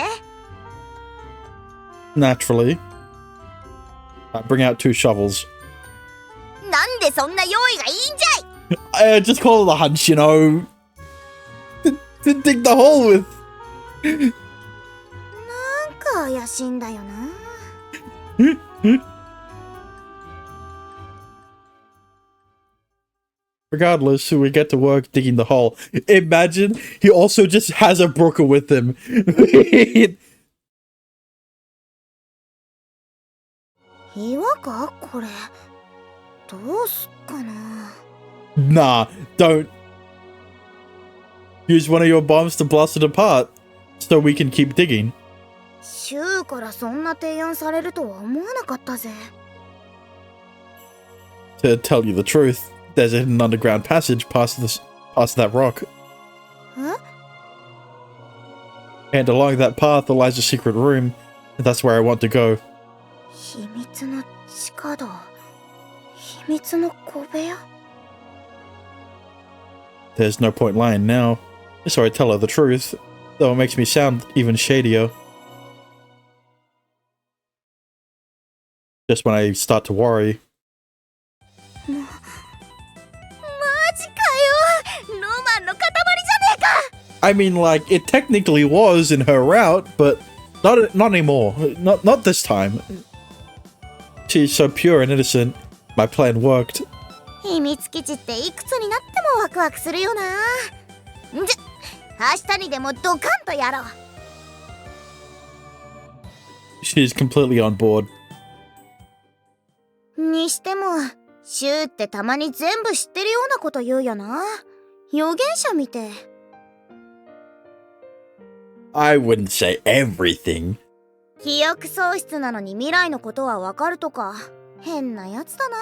Naturally. I bring out 2 shovels. なんでそんな用意がいいんじゃい。 I just call it a hunch, you know. To dig the hole with. なんか怪しいんだよな。Regardless, we get to work digging the hole. Imagine he also just has a broker with him. 岩かこれ。どうすっかな。Nah, don't. Use one of your bombs to blast it apart, so we can keep digging. シュウからそんな提案されるとは思わなかったぜ。To tell you the truth, there's a hidden underground passage past that rock. え？ And along that path lies a secret room. That's where I want to go. 秘密の地下道。秘密の小部屋。 There's no point lying now, so I tell her the truth, though it makes me sound even shadier. Just when I start to worry. マジかよ。ロマンの塊じゃねえか。 I mean, like, it technically was in her route, but not anymore. Not this time. She's so pure and innocent. My plan worked. 秘密基地っていくつになってもワクワクするよな。じゃ、明日にでもドカンとやろう。 She's completely on board. にしても、シュウってたまに全部知ってるようなこと言うよな。預言者みて。I wouldn't say everything. 記憶喪失なのに未来のことはわかるとか、変なやつだな。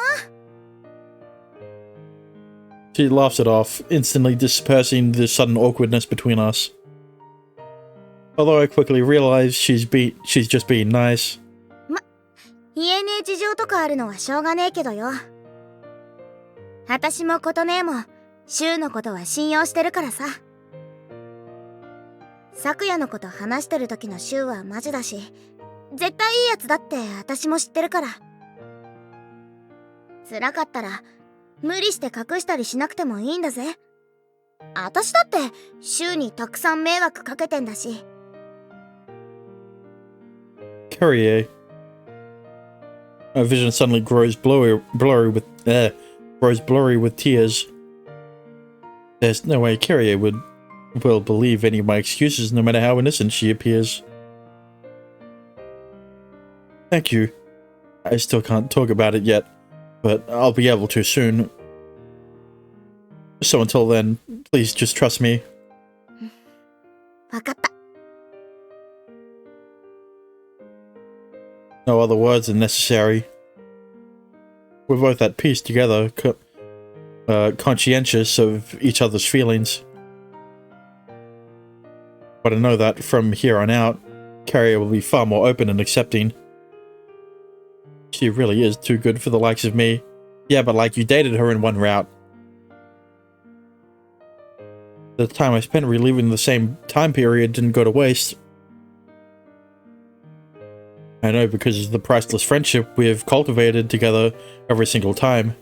She laughs it off, instantly dispersing the sudden awkwardness between us. Although I quickly realize she's just being nice. 言えねえ事情とかあるのはしょうがねえけどよ。私もことねえも、シュウのことは信用してるからさ。昨夜のこと話してる時のシュウはマジだし、絶対いいやつだって私も知ってるから。辛かったら、無理して隠したりしなくてもいいんだぜ。私だって、シュウにたくさん迷惑かけてんだし。Kyrie. My vision suddenly grows blurry with tears. There's no way Kyrie will believe any of my excuses, no matter how innocent she appears. Thank you. I still can't talk about it yet, but I'll be able to soon. So until then, please just trust me. わかった。 No other words are necessary. We're both at peace together, conscientious of each other's feelings. But I know that from here on out, Carrier will be far more open and accepting. She really is too good for the likes of me. Yeah, but like, you dated her in one route. The time I spent reliving the same time period didn't go to waste. I know, because of the priceless friendship we have cultivated together every single time.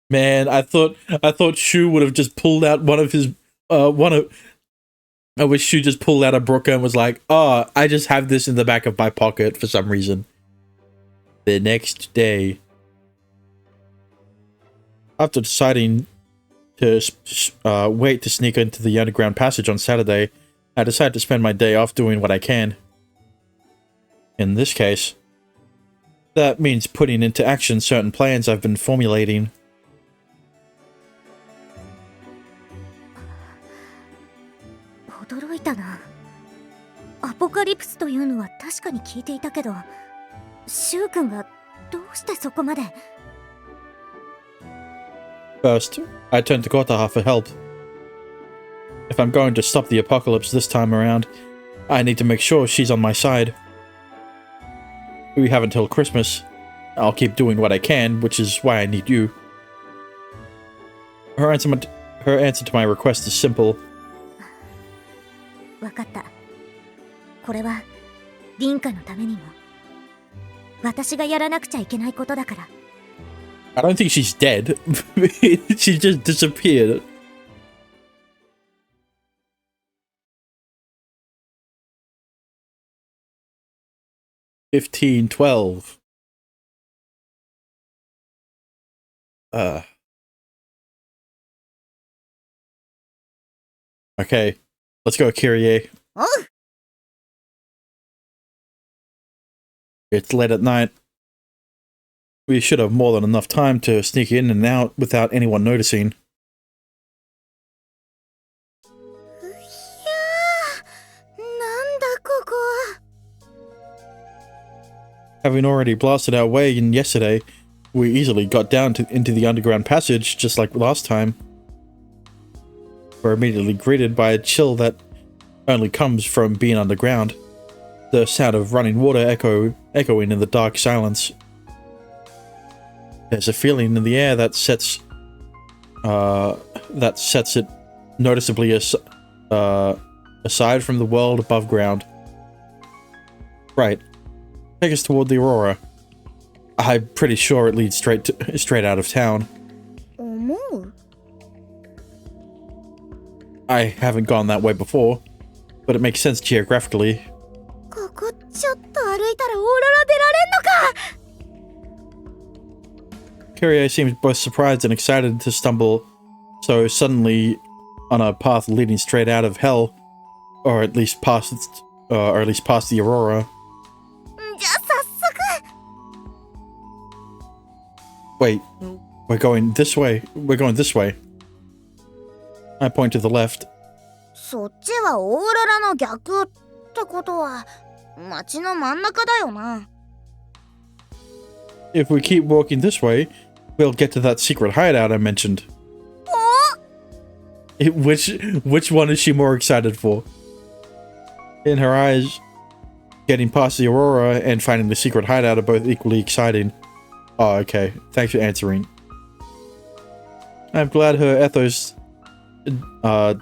Man, I thought Shu would have just pulled out one of his I wish Shu just pulled out a Brooker and was like, "Oh, I just have this in the back of my pocket for some reason." The next day, after deciding to wait to sneak into the underground passage on Saturday, I decided to spend my day off doing what I can. In this case, that means putting into action certain plans I've been formulating. 驚いたな。アポカリプスというのは確かに聞いていたけど、シュウ君がどうしてそこまで。 First, I turned to Kotaha for help. I'm going to stop the apocalypse this time around, I need to make sure she's on my side. We have until Christmas. I'll keep doing what I can, which is why I need you. Her answer to my request is simple. わかった。これはリンカのためにも私がやらなくちゃいけないことだから。I don't think she's dead. She just disappeared. $15.12. Okay, let's go, Kyrie. Oh! It's late at night. We should have more than enough time to sneak in and out without anyone noticing. Having already blasted our way in yesterday, we easily got down into the underground passage just like last time. We're immediately greeted by a chill that only comes from being underground. The sound of running water echoing in the dark silence. There's a feeling in the air that sets it noticeably aside from the world above ground. Right. Take us toward the Aurora. I'm pretty sure it leads straight out of town. I haven't gone that way before, but it makes sense geographically. Kyrie seems both surprised and excited to stumble so suddenly on a path leading straight out of hell, or at least past the Aurora. Wait, we're going this way. We're going this way. I point to the left. そっちはオーロラの逆ってことは街の真ん中だよな。If we keep walking this way, we'll get to that secret hideout I mentioned. Which one is she more excited for? In her eyes, getting past the Aurora and finding the secret hideout are both equally exciting. Oh, okay. Thanks for answering. I'm glad her ethos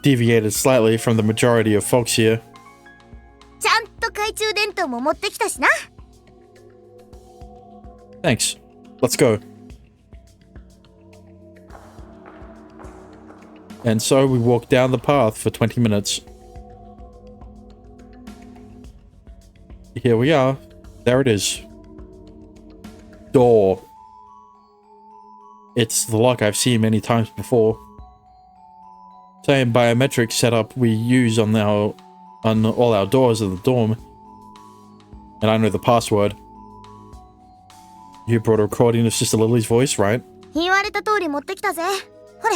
deviated slightly from the majority of folks here. ちゃんと懐中電灯も持ってきたしな。Thanks. Let's go. And so we walk down the path for 20 minutes. Here we are. There it is. Door. It's the lock I've seen many times before. Same biometric setup we use on all our doors of the dorm. And I know the password. You brought a recording of Sister Lily's voice, right? 言われた通り持ってきたぜ。ほれ。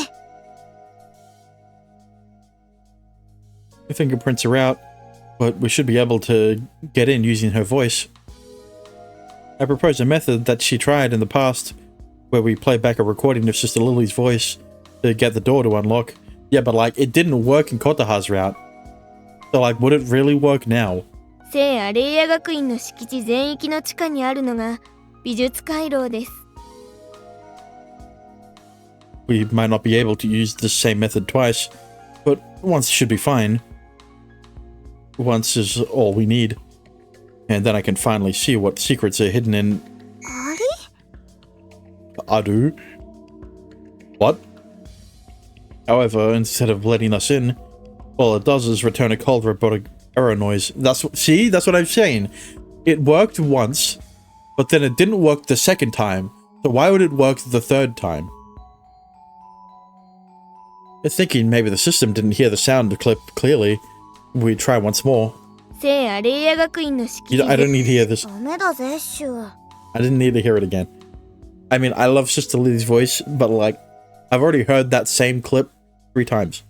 The fingerprints are out, but we should be able to get in using her voice. I propose a method that she tried in the past, where we play back a recording of Sister Lily's voice to get the door to unlock. Yeah, but like, it didn't work in Kotaha's route. So like, would it really work now? 聖夜レイヤ学院の敷地全域の地下にあるのが美術回廊です。We might not be able to use the same method twice, but once should be fine. Once is all we need. And then I can finally see what secrets are hidden in... あれ? Adu? What? However, instead of letting us in, all it does is return a cold robotic error noise. That's what I'm saying. It worked once, but then it didn't work the second time. So why would it work the third time? I'm thinking maybe the system didn't hear the sound clip clearly. We try once more. 聖夜レイヤ学院の敷地 I don't need to hear this. ダメだぜ、シュ。I didn't need to hear it again. I mean, I love Sister Lily's voice, but like, I've already heard that same clip 3 times.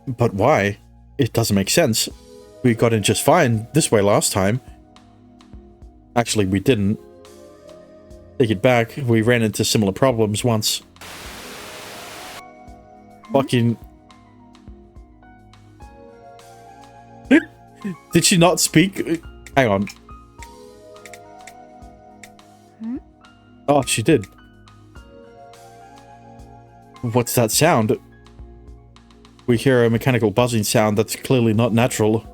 But why? It doesn't make sense. We got in just fine this way last time. Actually, we didn't. Take it back, we ran into similar problems once. Fucking. Did she not speak? Hang on. Oh, she did. What's that sound? We hear a mechanical buzzing sound that's clearly not natural.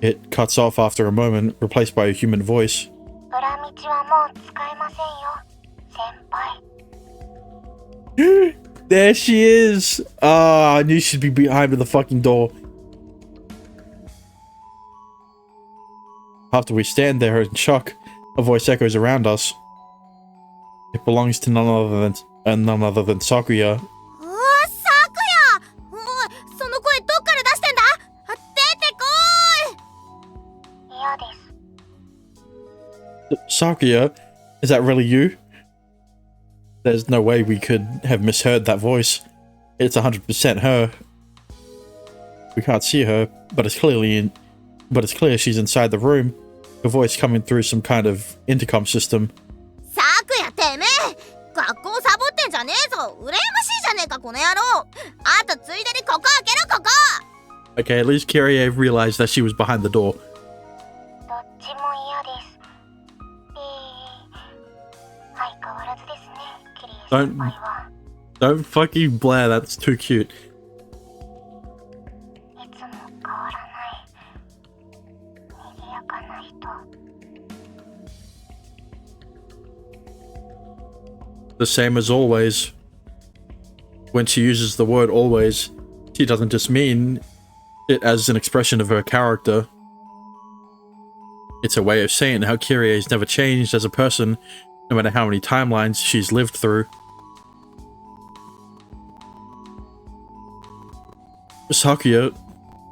It cuts off after a moment, replaced by a human voice. 裏道はもう使えませんよ、先輩。 There she is! Ah, I knew she'd be behind the fucking door. After we stand there in shock, a voice echoes around us. It belongs to none other than Sakuya. おー、サクヤ！おい、その声どっから出してんだ？あ、出てこーい！嫌です。 Sakuya? Is that really you? There's no way we could have misheard that voice. It's 100% her. We can't see her, but it's clear she's inside the room. A voice coming through some kind of intercom system. サクヤ、てめえ！学校サボってんじゃねえぞ！羨ましいじゃねえか、この野郎！あとついでにここ開けろ、ここ！ Okay, at least Kyrie realized that she was behind the door. どっちも嫌です。相変わらずですね、キリエ先輩は。Don't fucking blare, that's too cute. いつも変わらない。賑やかな人。 The same as always. When she uses the word always, she doesn't just mean it as an expression of her character. It's a way of saying how Kyrie's never changed as a person, no matter how many timelines she's lived through. Sakuya,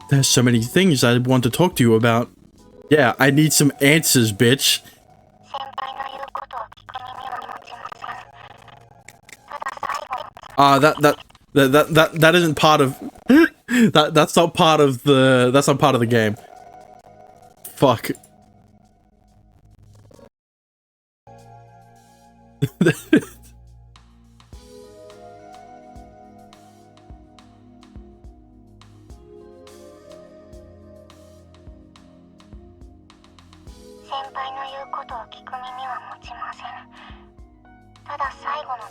there's so many things I want to talk to you about. Yeah, I need some answers, bitch. 先輩の言うことを聞く耳は持ちません。ただ最後に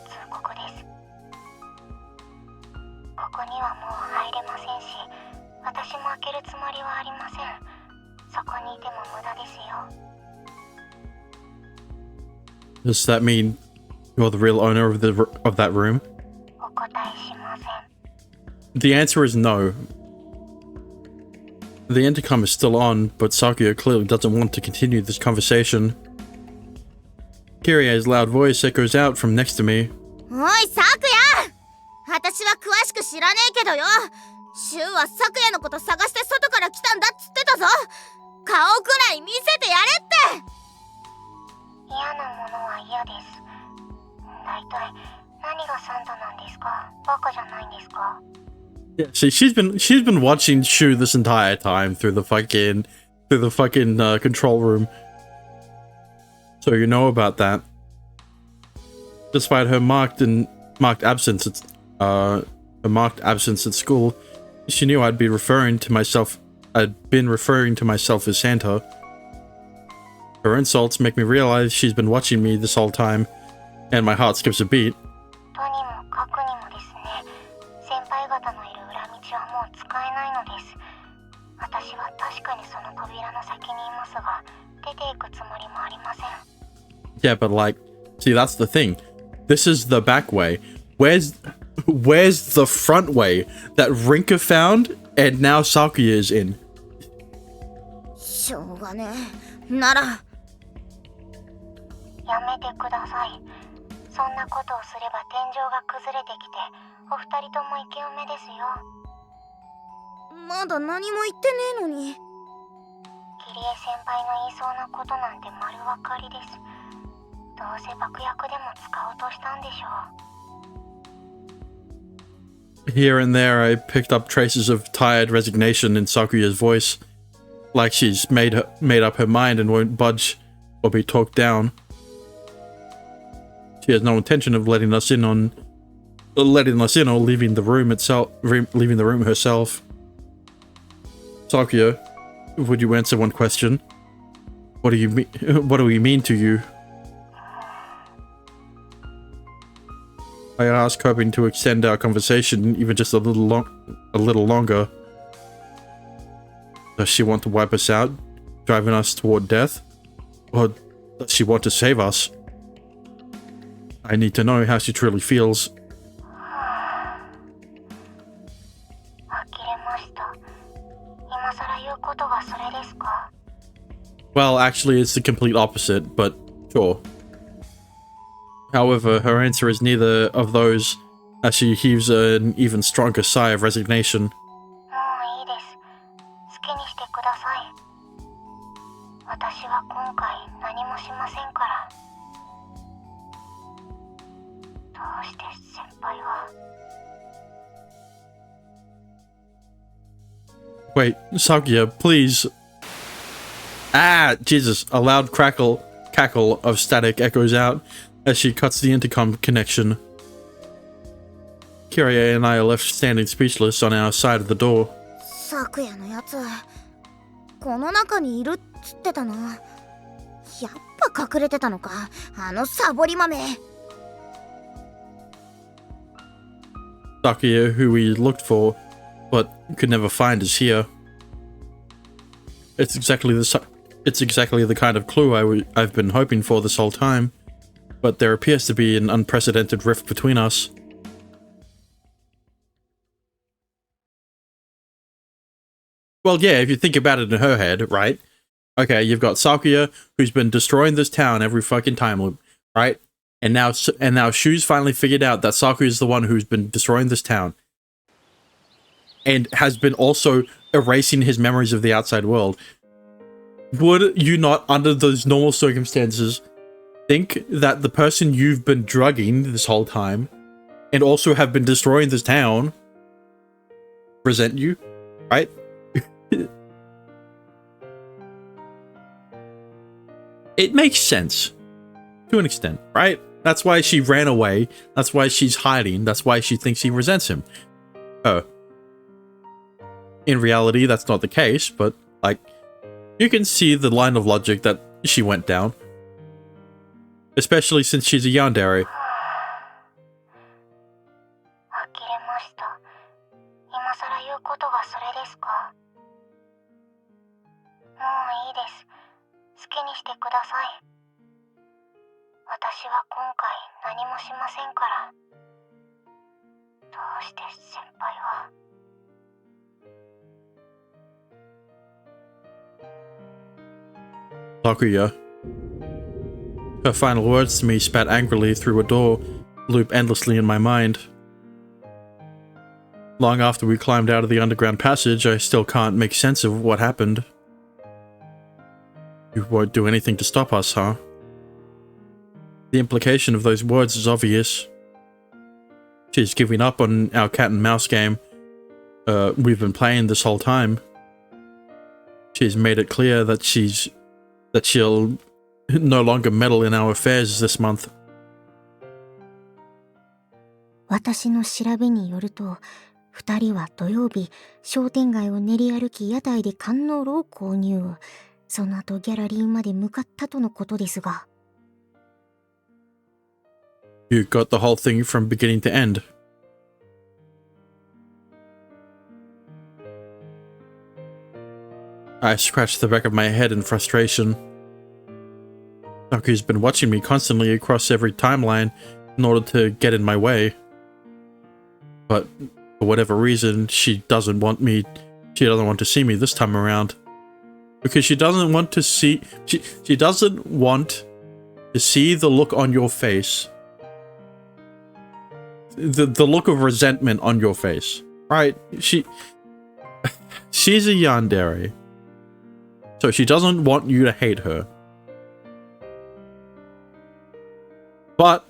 That isn't part of that's not part of the game. Fuck. Does that mean you're the real owner of that room? お答えしません。 The answer is no. The intercom is still on, but Sakuya clearly doesn't want to continue this conversation. Kyrie's loud voice echoes out from next to me. おい、サクヤ！私は詳しく知らねえけどよ。シュウはサクヤのこと探して外から来たんだっつってたぞ。顔くらい見せてやれって。嫌なものは嫌です。だいたい何がサンタなんですか？バカじゃないんですか？ Yeah, see, she's been watching Shu this entire time through the fucking control room. So you know about that. Despite her marked absence at school, she knew I'd been referring to myself as Santa. Her insults make me realize she's been watching me this whole time, and my heart skips a beat. とにもかくにもですね、先輩方のいる裏道はもう使えないのです。私は確かにその扉の先にいますが、出ていくつもりもありません。 Yeah, but like, see, that's the thing. This is the back way. Where's the front way that Rinka found and now Sakuya is in? しょうがねえ。なら。やめてください。そんなことをすれば天井が崩れてきて、お二人とも生き埋めですよ。まだ何も言ってねえのに。キリエ先輩の言いそうなことなんて丸わかりです。どうせ爆薬でも使おうとしたんでしょう。 Here and there, I picked up traces of tired resignation in Sakuya's voice, like she's made up her mind and won't budge or be talked down. She has no intention of letting us in on letting us in or leaving the room itself, leaving the room herself. Sakuya, would you answer one question? What do you mean? What do we mean to you? I asked, hoping to extend our conversation even just a little longer. Does she want to wipe us out, driving us toward death? Or does she want to save us? I need to know how she truly feels. Well, actually, it's the complete opposite, but sure. However, her answer is neither of those, as she heaves an even stronger sigh of resignation. Wait, Sakuya, please. Ah, Jesus. A loud cackle of static echoes out as she cuts the intercom connection. Kirie and I are left standing speechless on our side of the door. 昨夜のやつ、この中にいるっつってたな。やっぱ隠れてたのか、あのサボり豆。Sakuya, who we looked for, but could never find, is here. It's exactly the kind of clue I've been hoping for this whole time, but there appears to be an unprecedented rift between us. Well, yeah, if you think about it in her head, right? Okay, you've got Sakuya, who's been destroying this town every fucking time loop, right? And now Shu's finally figured out that Sakuya is the one who's been destroying this town. And has been also erasing his memories of the outside world. Would you not, under those normal circumstances, think that the person you've been drugging this whole time, and also have been destroying this town, resent you, right? It makes sense. To an extent, right? That's why she ran away. That's why she's hiding. That's why she thinks he resents him. In reality, that's not the case, but, like, you can see the line of logic that she went down. Especially since she's a yandere. Sakuya. Her final words to me spat angrily through a door, loop endlessly in my mind. Long after we climbed out of the underground passage, I still can't make sense of what happened. You won't do anything to stop us, huh? The implication of those words is obvious. She's giving up on our cat and mouse game we've been playing this whole time. She's made it clear that she'll no longer meddle in our affairs this month. 私の調べによると、二人は土曜日、商店街を練り歩き屋台で観音炉を購入。その後ギャラリーまで向かったとのことですが。You got the whole thing from beginning to end. I scratched the back of my head in frustration. Sakuya's been watching me constantly across every timeline in order to get in my way. But for whatever reason, she doesn't want to see me this time around. Because she doesn't want to see she doesn't want to see the look on your face. The look of resentment on your face. Right? She's a yandere. So she doesn't want you to hate her. But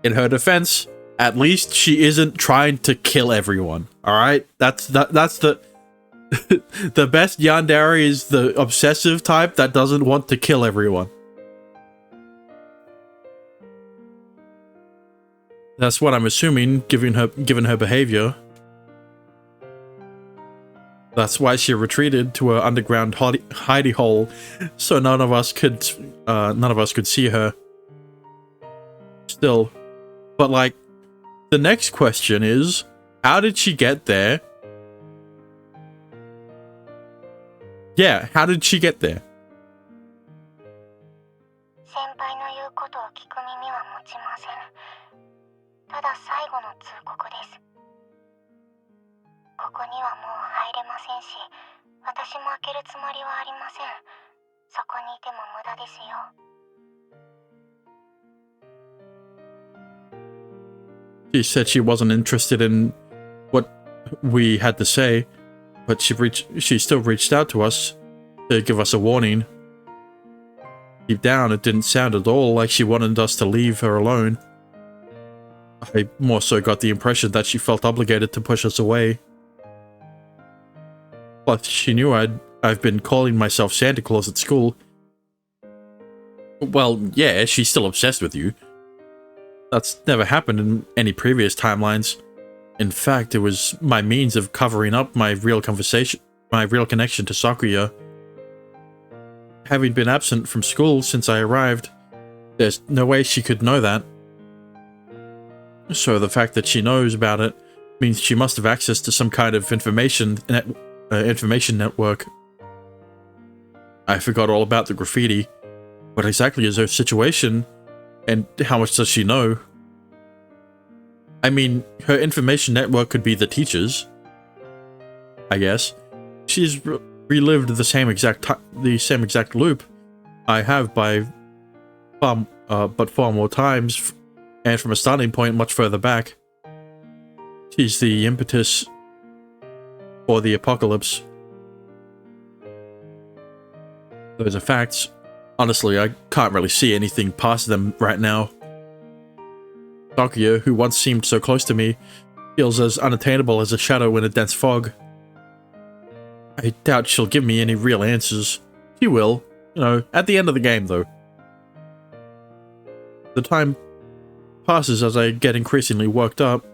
in her defense, at least she isn't trying to kill everyone. All right? That's the the best yandere is the obsessive type that doesn't want to kill everyone. That's what I'm assuming, given her behavior. That's why she retreated to her underground hidey hole, so none of us could see her. Still, but like, the next question is, how did she get there? Yeah, how did she get there? 先輩の言うことを聞く耳は持ちません。ただ最後の通告です。ここにはもう入れませんし、私も開けるつもりはありません。そこにいても無駄ですよ。She said she wasn't interested in what we had to say, but she still reached out to us to give us a warning. Deep down, it didn't sound at all like she wanted us to leave her alone. I more so got the impression that she felt obligated to push us away. Plus, she knew I've been calling myself Santa Claus at school. Well, yeah, she's still obsessed with you. That's never happened in any previous timelines. In fact, it was my means of covering up my real connection to Sakuya. Having been absent from school since I arrived, there's no way she could know that. So the fact that she knows about it means she must have access to some kind of information network. I forgot all about the graffiti. What exactly is her situation? And how much does she know? I mean, her information network could be the teachers, I guess. She's relived the same exact loop I have but far more times, and from a starting point much further back. She's the impetus for the apocalypse. Those are facts. Honestly, I can't really see anything past them right now. Sakuya, who once seemed so close to me, feels as unattainable as a shadow in a dense fog. I doubt she'll give me any real answers. She will, at the end of the game, though. The time passes as I get increasingly worked up.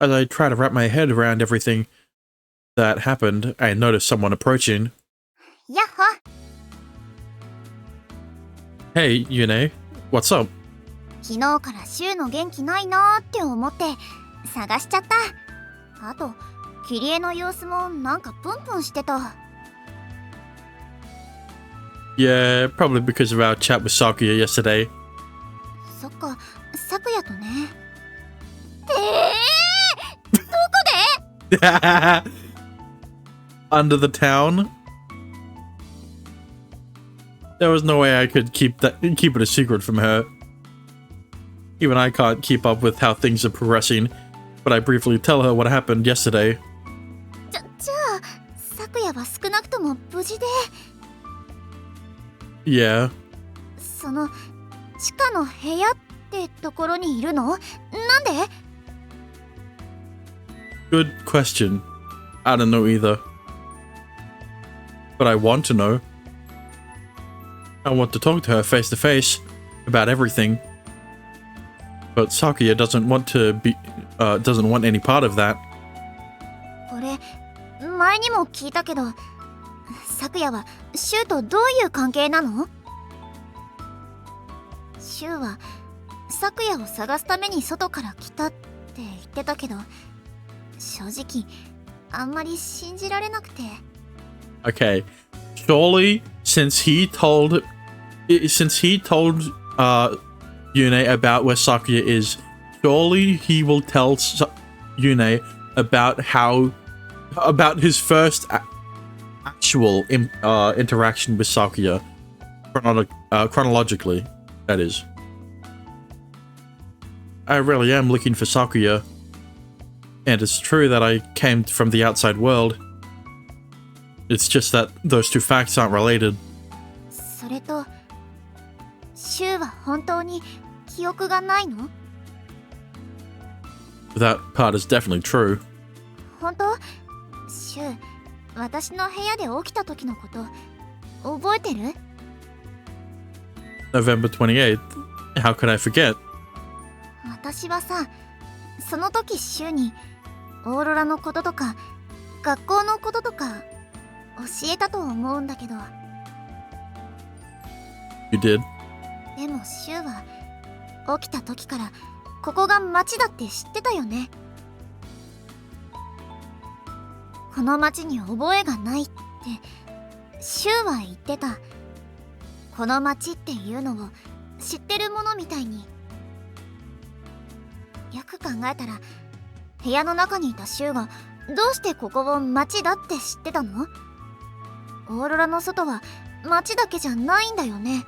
As I try to wrap my head around everything that happened, I notice someone approaching. Yahoo! Hey, Yune. What's up? 昨日からシュウの元気ないなーって思って探しちゃった。あと、キリエの様子もなんかプンプンしてた。Yeah, probably because of our chat with Sakuya yesterday. そっか、サクヤとね。どこでUnder the town? There was no way I could keep it a secret from her. Even I can't keep up with how things are progressing, but I briefly tell her what happened yesterday. じゃあ、サクヤは少なくとも無事で。Yeah. その、地下の部屋ってところにいるの？なんで？ Good question. I don't know either. But I want to know. I want to talk to her face to face about everything. But Sakuya doesn't want any part of that. これ、前にも聞いたけど、サクヤはシュウとどういう関係なの？シュウはサクヤを探すために外から来たって言ってたけど、正直あんまり信じられなくて。Okay, surely since he told Yune about where Sakuya is, surely he will tell Yune about his first actual interaction with Sakuya, chronologically, that is. I really am looking for Sakuya, and it's true that I came from the outside world. It's just that those two facts aren't related. それと、シュウは本当に記憶がないの？ That part is definitely true. 本当？シュウ、私の部屋で起きた時のこと覚えてる？ November 28th, How could I forget? 私はさ、その時シュにオーロラのこととか学校のこととか教えたと思うんだけど、 You did. でもシュは起きた時からここが町だって知ってたよね。この町に覚えがないってシュは言ってた。この町っていうのを知ってるものみたいに。よく考えたら部屋の中にいたシュがどうしてここを町だって知ってたの？オーロラの外は町だけじゃないんだよね。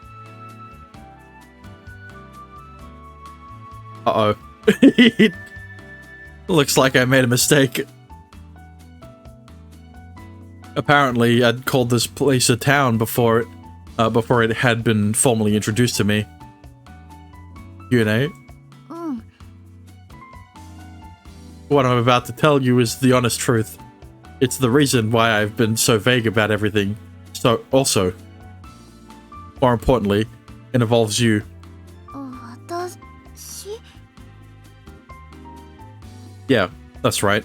Uh-oh. Looks like I made a mistake. Apparently, I'd called this place a town before it had been formally introduced to me. Yune, うん。 what I'm about to tell you is the honest truth. It's the reason why I've been so vague about everything. So, also, more importantly, it involves you. 私 Yeah, that's right.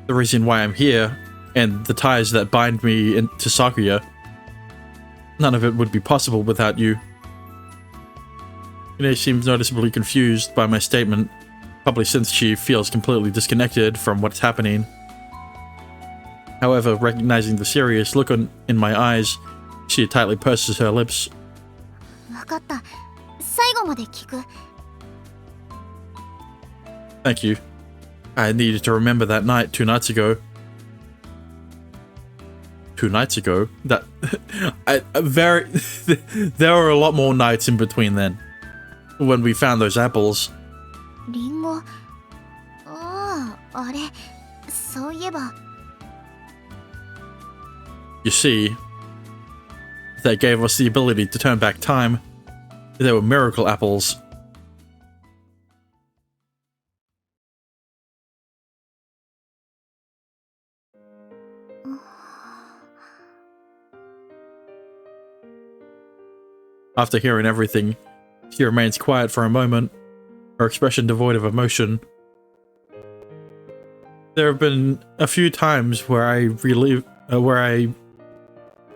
The reason why I'm here, and the ties that bind me to Sakuya, none of it would be possible without you. Yune seems noticeably confused by my statement, probably since she feels completely disconnected from what's happening. However, recognizing the serious look in my eyes, she tightly purses her lips. 分かった。最後まで聞く。 Thank you. I needed to remember that night 2 nights ago. 2 nights ago? That... there were a lot more nights in between then. When we found those apples. リンゴ。ああ、あれ。そういえば。 You see, they gave us the ability to turn back time. They were miracle apples. After hearing everything, she remains quiet for a moment, her expression devoid of emotion. There have been a few times where I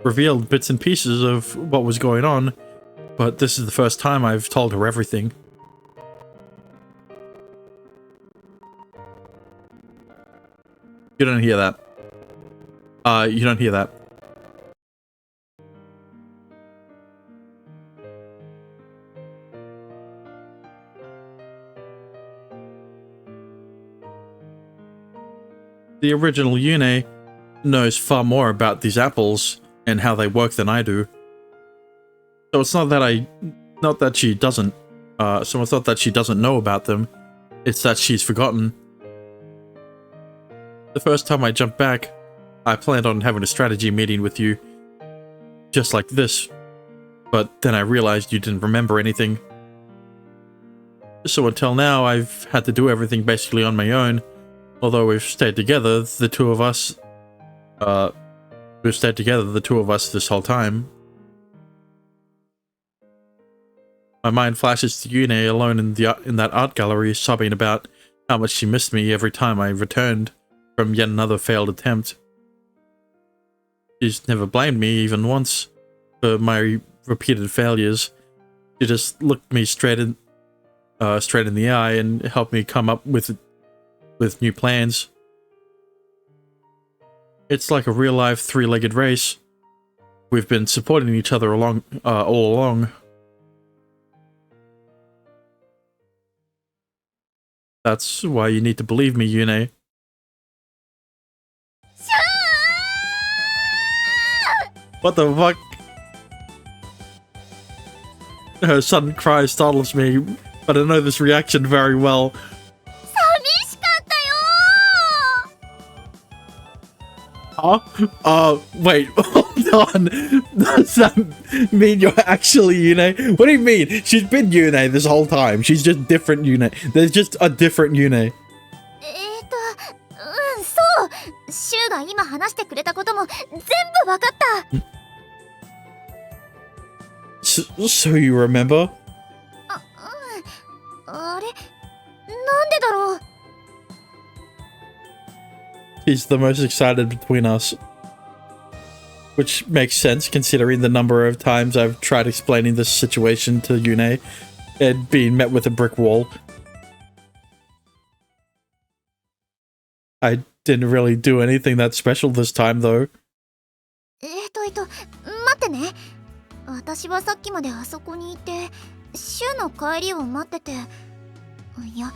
revealed bits and pieces of what was going on, but this is the first time I've told her everything. You don't hear that. You don't hear that. The original Yune knows far more about these apples and how they work than I do. So it's not that she doesn't know about them. It's that she's forgotten. The first time I jumped back, I planned on having a strategy meeting with you, just like this, but then I realized you didn't remember anything. So until now, I've had to do everything basically on my own. Although we've stayed together, the two of us this whole time. My mind flashes to Yune alone in that art gallery, sobbing about how much she missed me every time I returned from yet another failed attempt. She's never blamed me even once for my repeated failures. She just looked me straight in the eye and helped me come up with new plans. It's like a real-life three-legged race. We've been supporting each other all along. That's why you need to believe me, Yune. What the fuck? Her sudden cry startles me, but I know this reaction very well. Wait, hold on. Does that mean you're actually Yune? What do you mean? She's been Yune this whole time. She's just different Yune. There's just a different Yune. そう。シュウが今話してくれたことも全部わかった。So you remember? でだろう。 He's the most excited between us. Which makes sense considering the number of times I've tried explaining this situation to Yune and being met with a brick wall. I didn't really do anything that special this time though. 待ってね。私はさっきまであそこにいて、シュウの帰りを待ってて。いや、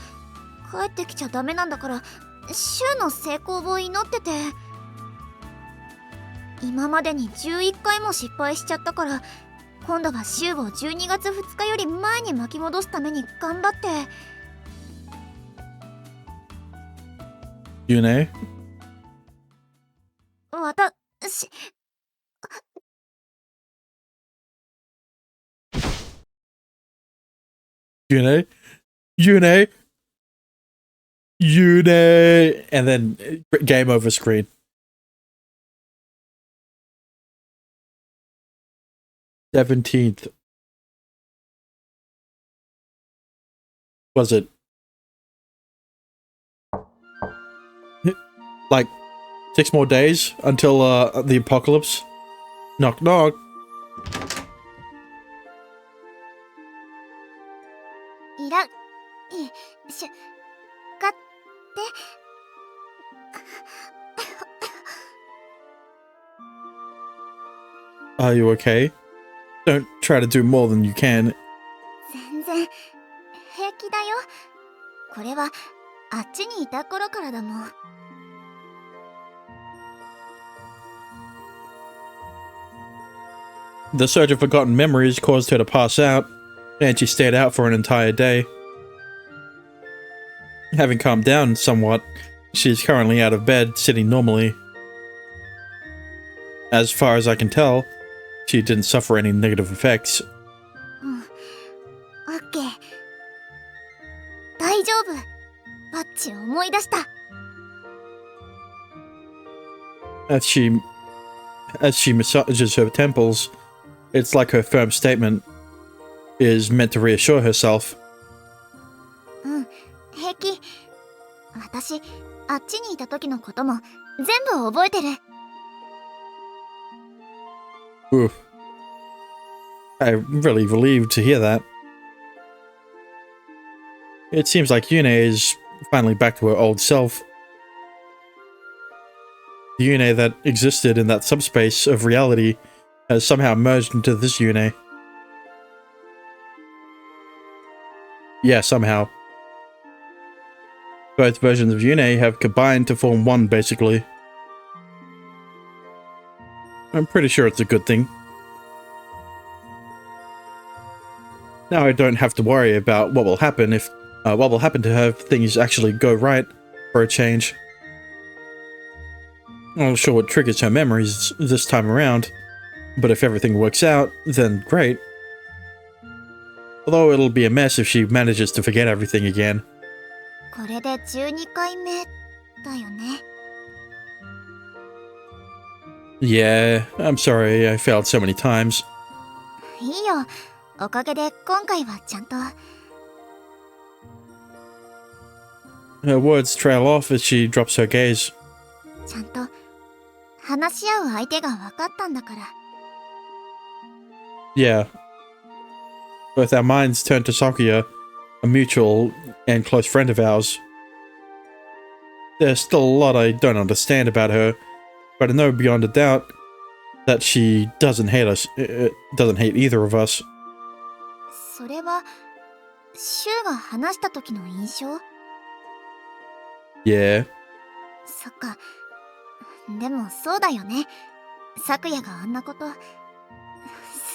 帰ってきちゃダメなんだから、シュウの成功を祈ってて。今までに11回も失敗しちゃったから、今度はシュウを12月2日より前に巻き戻すために頑張って。Yune? 私。Yune? Yune? Yune! And then game over screen. "17th. Was it? Like 6 more days until the apocalypse? Knock knock. いらっしゅかって。 Are you okay? Don't try to do more than you can. 全然平気だよ。これはあっちにいた頃からだもん。 The surge of forgotten memories caused her to pass out, and she stayed out for an entire day. Having calmed down somewhat, she is currently out of bed, sitting normally. As far as I can tell, she didn't suffer any negative effects. オッケー。大丈夫。バッチ思い出した。 As she massages her temples, it's like her firm statement is meant to reassure herself. 平気。私、あっちにいた時のことも全部覚えてる。 Oof. I'm really relieved to hear that. It seems like Yune is finally back to her old self. The Yune that existed in that subspace of reality has somehow merged into this Yune. Yeah, somehow. Both versions of Yune have combined to form one, basically. I'm pretty sure it's a good thing. Now I don't have to worry about what will happen to her if things actually go right for a change. I'm not sure what triggers her memories this time around, but if everything works out, then great. Although it'll be a mess if she manages to forget everything again. これで12回目だよね。 Yeah, I'm sorry I failed so many times. いいよ。おかげで今回はちゃんと。 Her words trail off as she drops her gaze. ちゃんと話し合う相手が分かったんだから。 Yeah. Both our minds turn to Sakuya, a mutual and close friend of ours. There's still a lot I don't understand about her, but I know beyond a doubt that she doesn't hate us, doesn't hate either of us. それはシュウが話した時の印象？ Yeah. そっか。でもそうだよね。咲夜があんなこと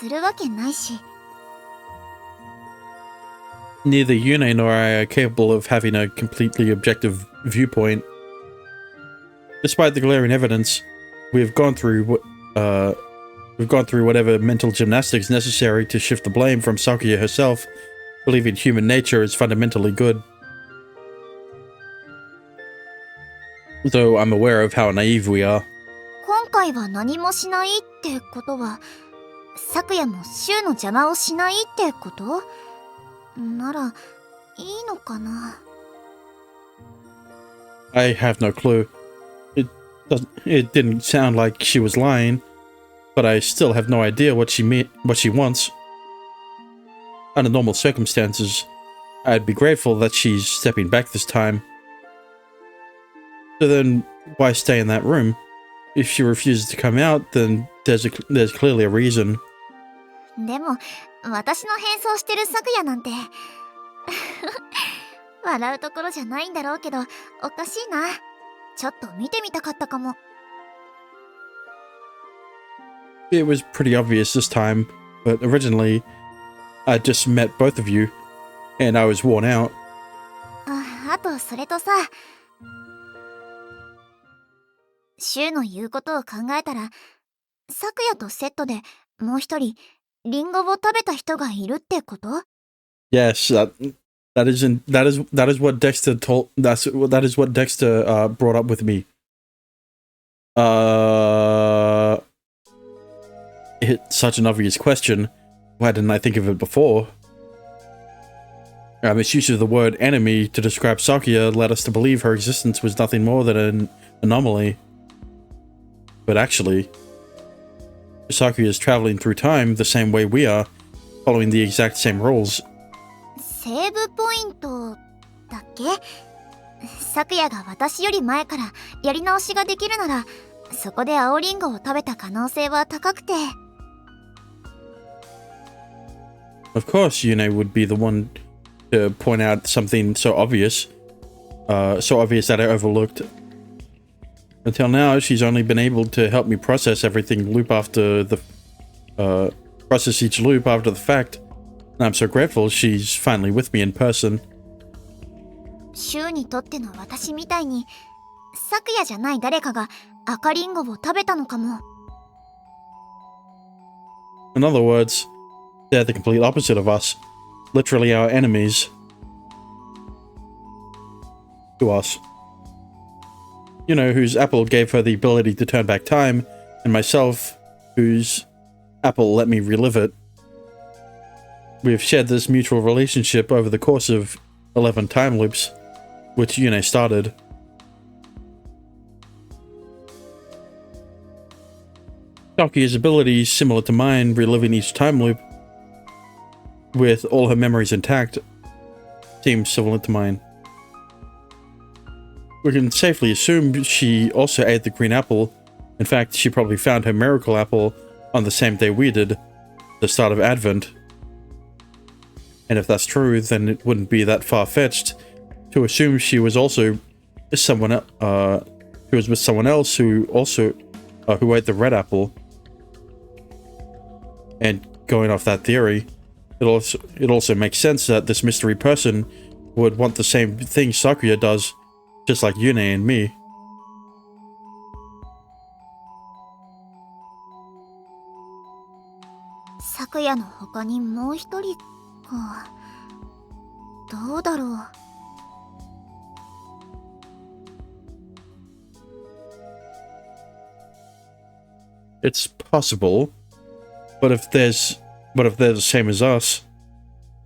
するわけないし。 Neither Yune nor I are capable of having a completely objective viewpoint. Despite the glaring evidence, we've gone through whatever mental gymnastics necessary to shift the blame from Sakuya herself, believing human nature is fundamentally good. Though I'm aware of how naive we are. 今回は何もしないってことは、咲夜もシュウの邪魔をしないってこと？ならいいのかな。I have no clue. It didn't sound like she was lying, but I still have no idea what she wants. Under normal circumstances, I'd be grateful that she's stepping back this time. So then, why stay in that room? If she refuses to come out, then there's clearly a reason. でも私の変装してる咲夜なんて笑うところじゃないんだろうけど、おかしいな。ちょっと見てみたかったかも。It was pretty obvious this time, but originally, I just met both of you, and I was worn out. あとそれとさ、シュウの言うことを考えたら、咲夜とセットでもう一人リンゴを食べた人がいるってこと？ Yes, that is what Dexter told. That is what Dexter brought up with me. It's such an obvious question. Why didn't I think of it before? Its use of the word enemy to describe Sakuya led us to believe her existence was nothing more than an anomaly. But actually, Sakuya is traveling through time the same way we are, following the exact same rules. セーブポイントだっけ？咲夜が私より前からやり直しができるなら、そこで青リンゴを食べた可能性は高くて。Of course, Yune would be the one to point out something so obvious that I overlooked. Until now, she's only been able to help me process everything process each loop after the fact. And I'm so grateful she's finally with me in person. シュウにとっての私みたいに、咲夜じゃない誰かが赤リンゴを食べたのかも。In other words, they're the complete opposite of us. Literally our enemies. To us. You know, whose apple gave her the ability to turn back time, and myself, whose apple let me relive it. We have shared this mutual relationship over the course of 11 time loops, which Yune started. Sakuya's ability is similar to mine, reliving each time loop, with all her memories intact, seems similar to mine. We can safely assume she also ate the green apple. In fact, she probably found her miracle apple on the same day we did, the start of Advent. And if that's true, then it wouldn't be that far-fetched to assume she was also with someone else who ate the red apple. And going off that theory, it also makes sense that this mystery person would want the same thing Sakuya does, just like Yune and me. Sakuya の他にもう一人か。どうだろう。It's possible, but if they're the same as us,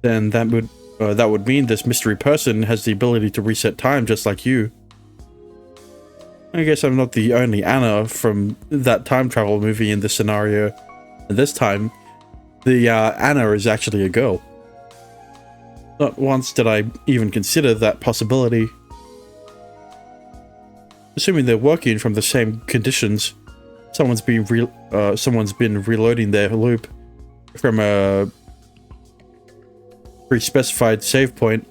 then that would mean this mystery person has the ability to reset time just like you. I guess I'm not the only Anna from that time travel movie in this scenario. And this time, the Anna is actually a girl. Not once did I even consider that possibility. Assuming they're working from the same conditions, someone's been reloading their loop from a pre-specified save point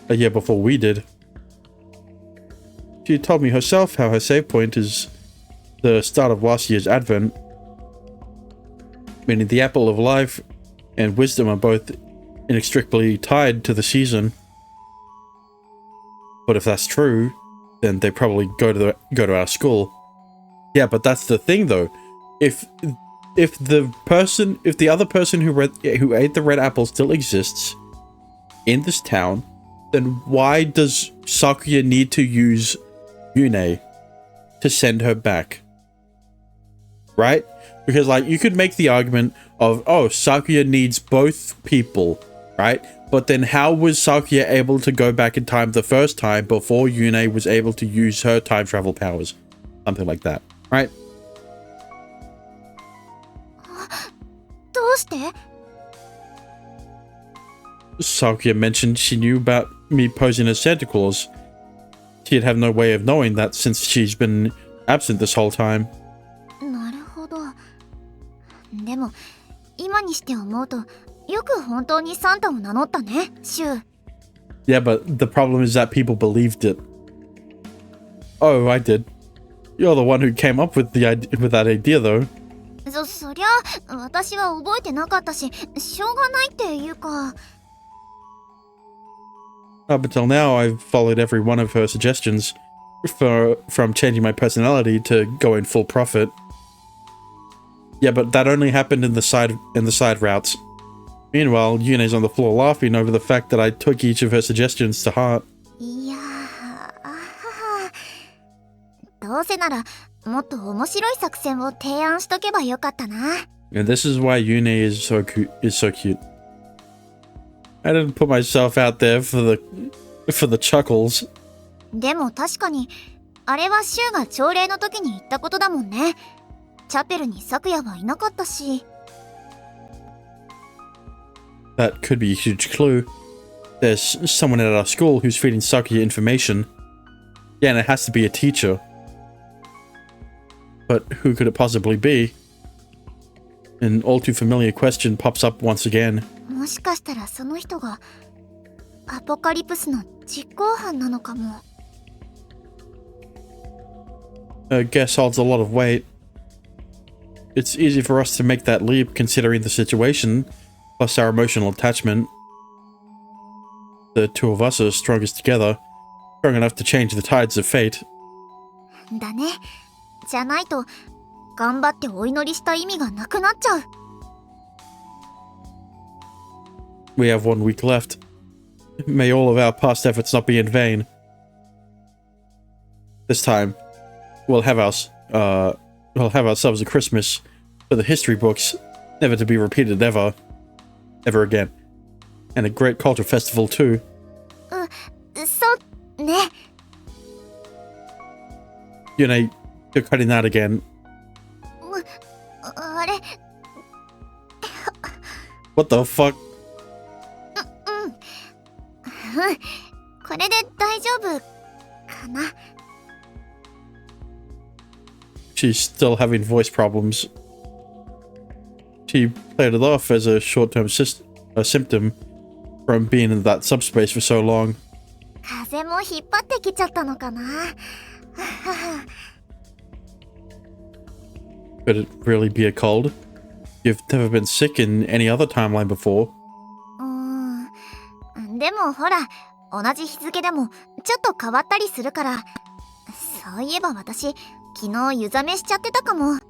a year before we did. She told me herself how her save point is the start of last year's Advent, meaning the apple of life and wisdom are both inextricably tied to the season. But if that's true, then they probably go to our school. Yeah, but that's the thing though. If the other person who ate the red apple still exists in this town, then why does Sakuya need to use Yune to send her back? Right? Because like you could make the argument of, oh, Sakuya needs both people right? But then how was Sakuya able to go back in time the first time before Yune was able to use her time travel powers? Something like that, right? どうして？ Sakuya mentioned she knew about me posing as Santa Claus. She'd have no way of knowing that since she's been absent this whole time. なるほど。でも今にして思うとよく本当にサンタを名乗ったね、シュウ。 Yeah, but the problem is that people believed it. Oh, I did. You're the one who came up with that idea, though. そりゃ私は覚えてなかったし、しょうがないっていうか。 Up until now, I've followed every one of her suggestions, from changing my personality to going full profit. Yeah, but that only happened in the side routes. Meanwhile, Yune's on the floor laughing over the fact that I took each of her suggestions to heart. いやどうせならもっと面白い作戦を提案しとけばよかったな。 And this is why Yune is so cute. I didn't put myself out there for the chuckles. でも確かにあれはシュウが朝礼の時に言ったことだもんね。チャペルに咲夜はいなかったし。 That could be a huge clue. There's someone at our school who's feeding Sakuya information. Yeah, and it has to be a teacher. But who could it possibly be? An all too familiar question pops up once again. もしかしたらその人がアポカリプスの実行犯なのかも。 Her guess holds a lot of weight. It's easy for us to make that leap considering the situation, plus our emotional attachment. The two of us are strongest together, strong enough to change the tides of fate. だね。じゃないと頑張ってお祈りした意味がなくなっちゃう。 We have 1 week left. May all of our past efforts not be in vain. This time, we'll have ourselves a Christmas for the history books, never to be repeated ever again. And a great culture festival too. そうね。 Yune, you're cutting that again. あれ What the fuck? これで大丈夫かな。 She's still having voice problems. She played it off as a short-term symptom from being in that subspace for so long. 風も引っ張ってきちゃったのかな。 Could it really be a cold? You've never been sick in any other timeline before. でもほら同じ日付でもちょっと変わったりするから。そういえば私昨日湯冷めしちゃってたかも。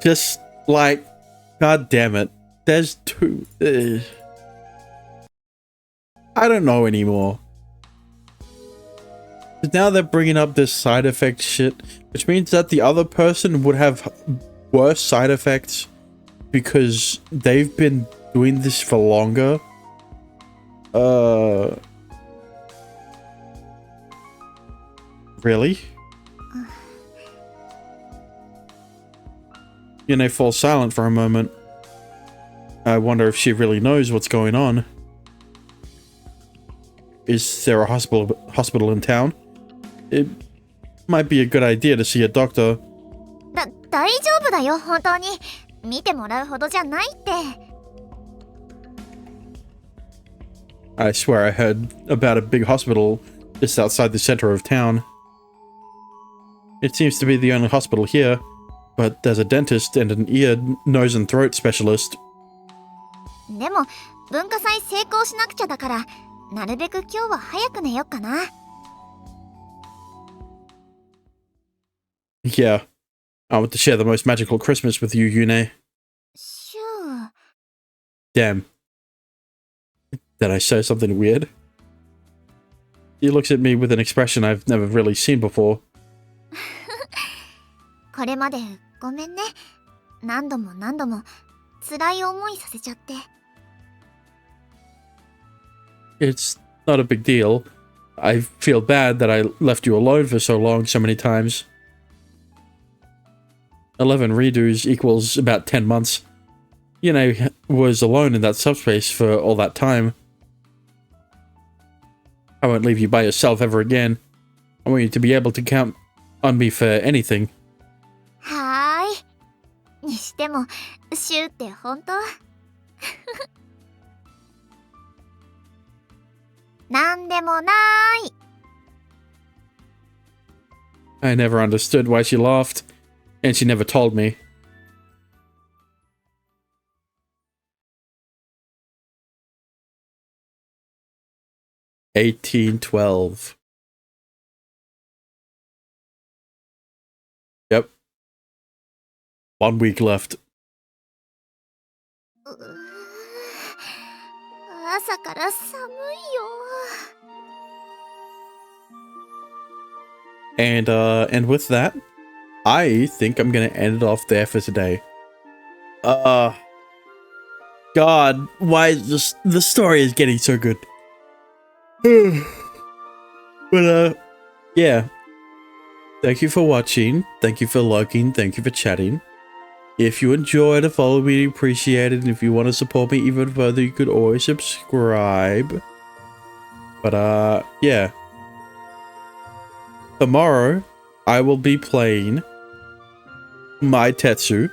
Just like, god damn it. There's two. I don't know anymore. 'Cause now they're bringing up this side effect shit, which means that the other person would have worse side effects because they've been doing this for longer. Really? Yune falls silent for a moment. I wonder if she really knows what's going on. Is there a hospital in town? It might be a good idea to see a doctor. 大丈夫だよ本当に。見てもらうほどじゃないって。 I swear I heard about a big hospital just outside the center of town. It seems to be the only hospital here, but there's a dentist and an ear, nose and throat specialist. でも文化祭成功しなくちゃだからなるべく今日は早く寝よっかな。 Yeah, I want to share the most magical Christmas with you, Yune. シュウ。 Damn. Did I say something weird? He looks at me with an expression I've never really seen before. これまでごめんね。何度も何度も辛い思いさせちゃって。 It's not a big deal. I feel bad that I left you alone for so long, so many times. 11 redos equals about 10 months. You know, was alone in that subspace for all that time. I won't leave you by yourself ever again. I want you to be able to count on me for anything. はーい。にしても、シュウって本当なんでもない。 I never understood why she laughed, and she never told me. $18.12. Yep. 1 week left. 朝から寒いよ。 And with that, I think I'm gonna end it off there for today. God, why is this, the story is getting so good. But yeah. Thank you for watching, thank you for liking, thank you for chatting. If you enjoyed it, follow me, appreciate it, and if you want to support me even further, you could always subscribe. But yeah. Tomorrow, I will be playing Mai Tetsu,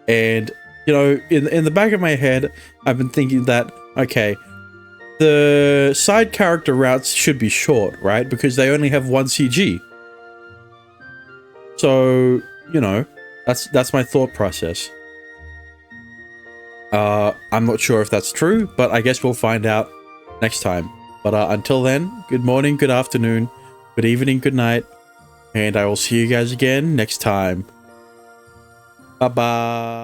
and you know, in the back of my head, I've been thinking that, okay, the side character routes should be short, right? Because they only have 1 CG. So, you know, that's my thought process. I'm not sure if that's true, but I guess we'll find out next time. But until then, good morning, good afternoon, good evening, good night, and I will see you guys again next time. Bye-bye.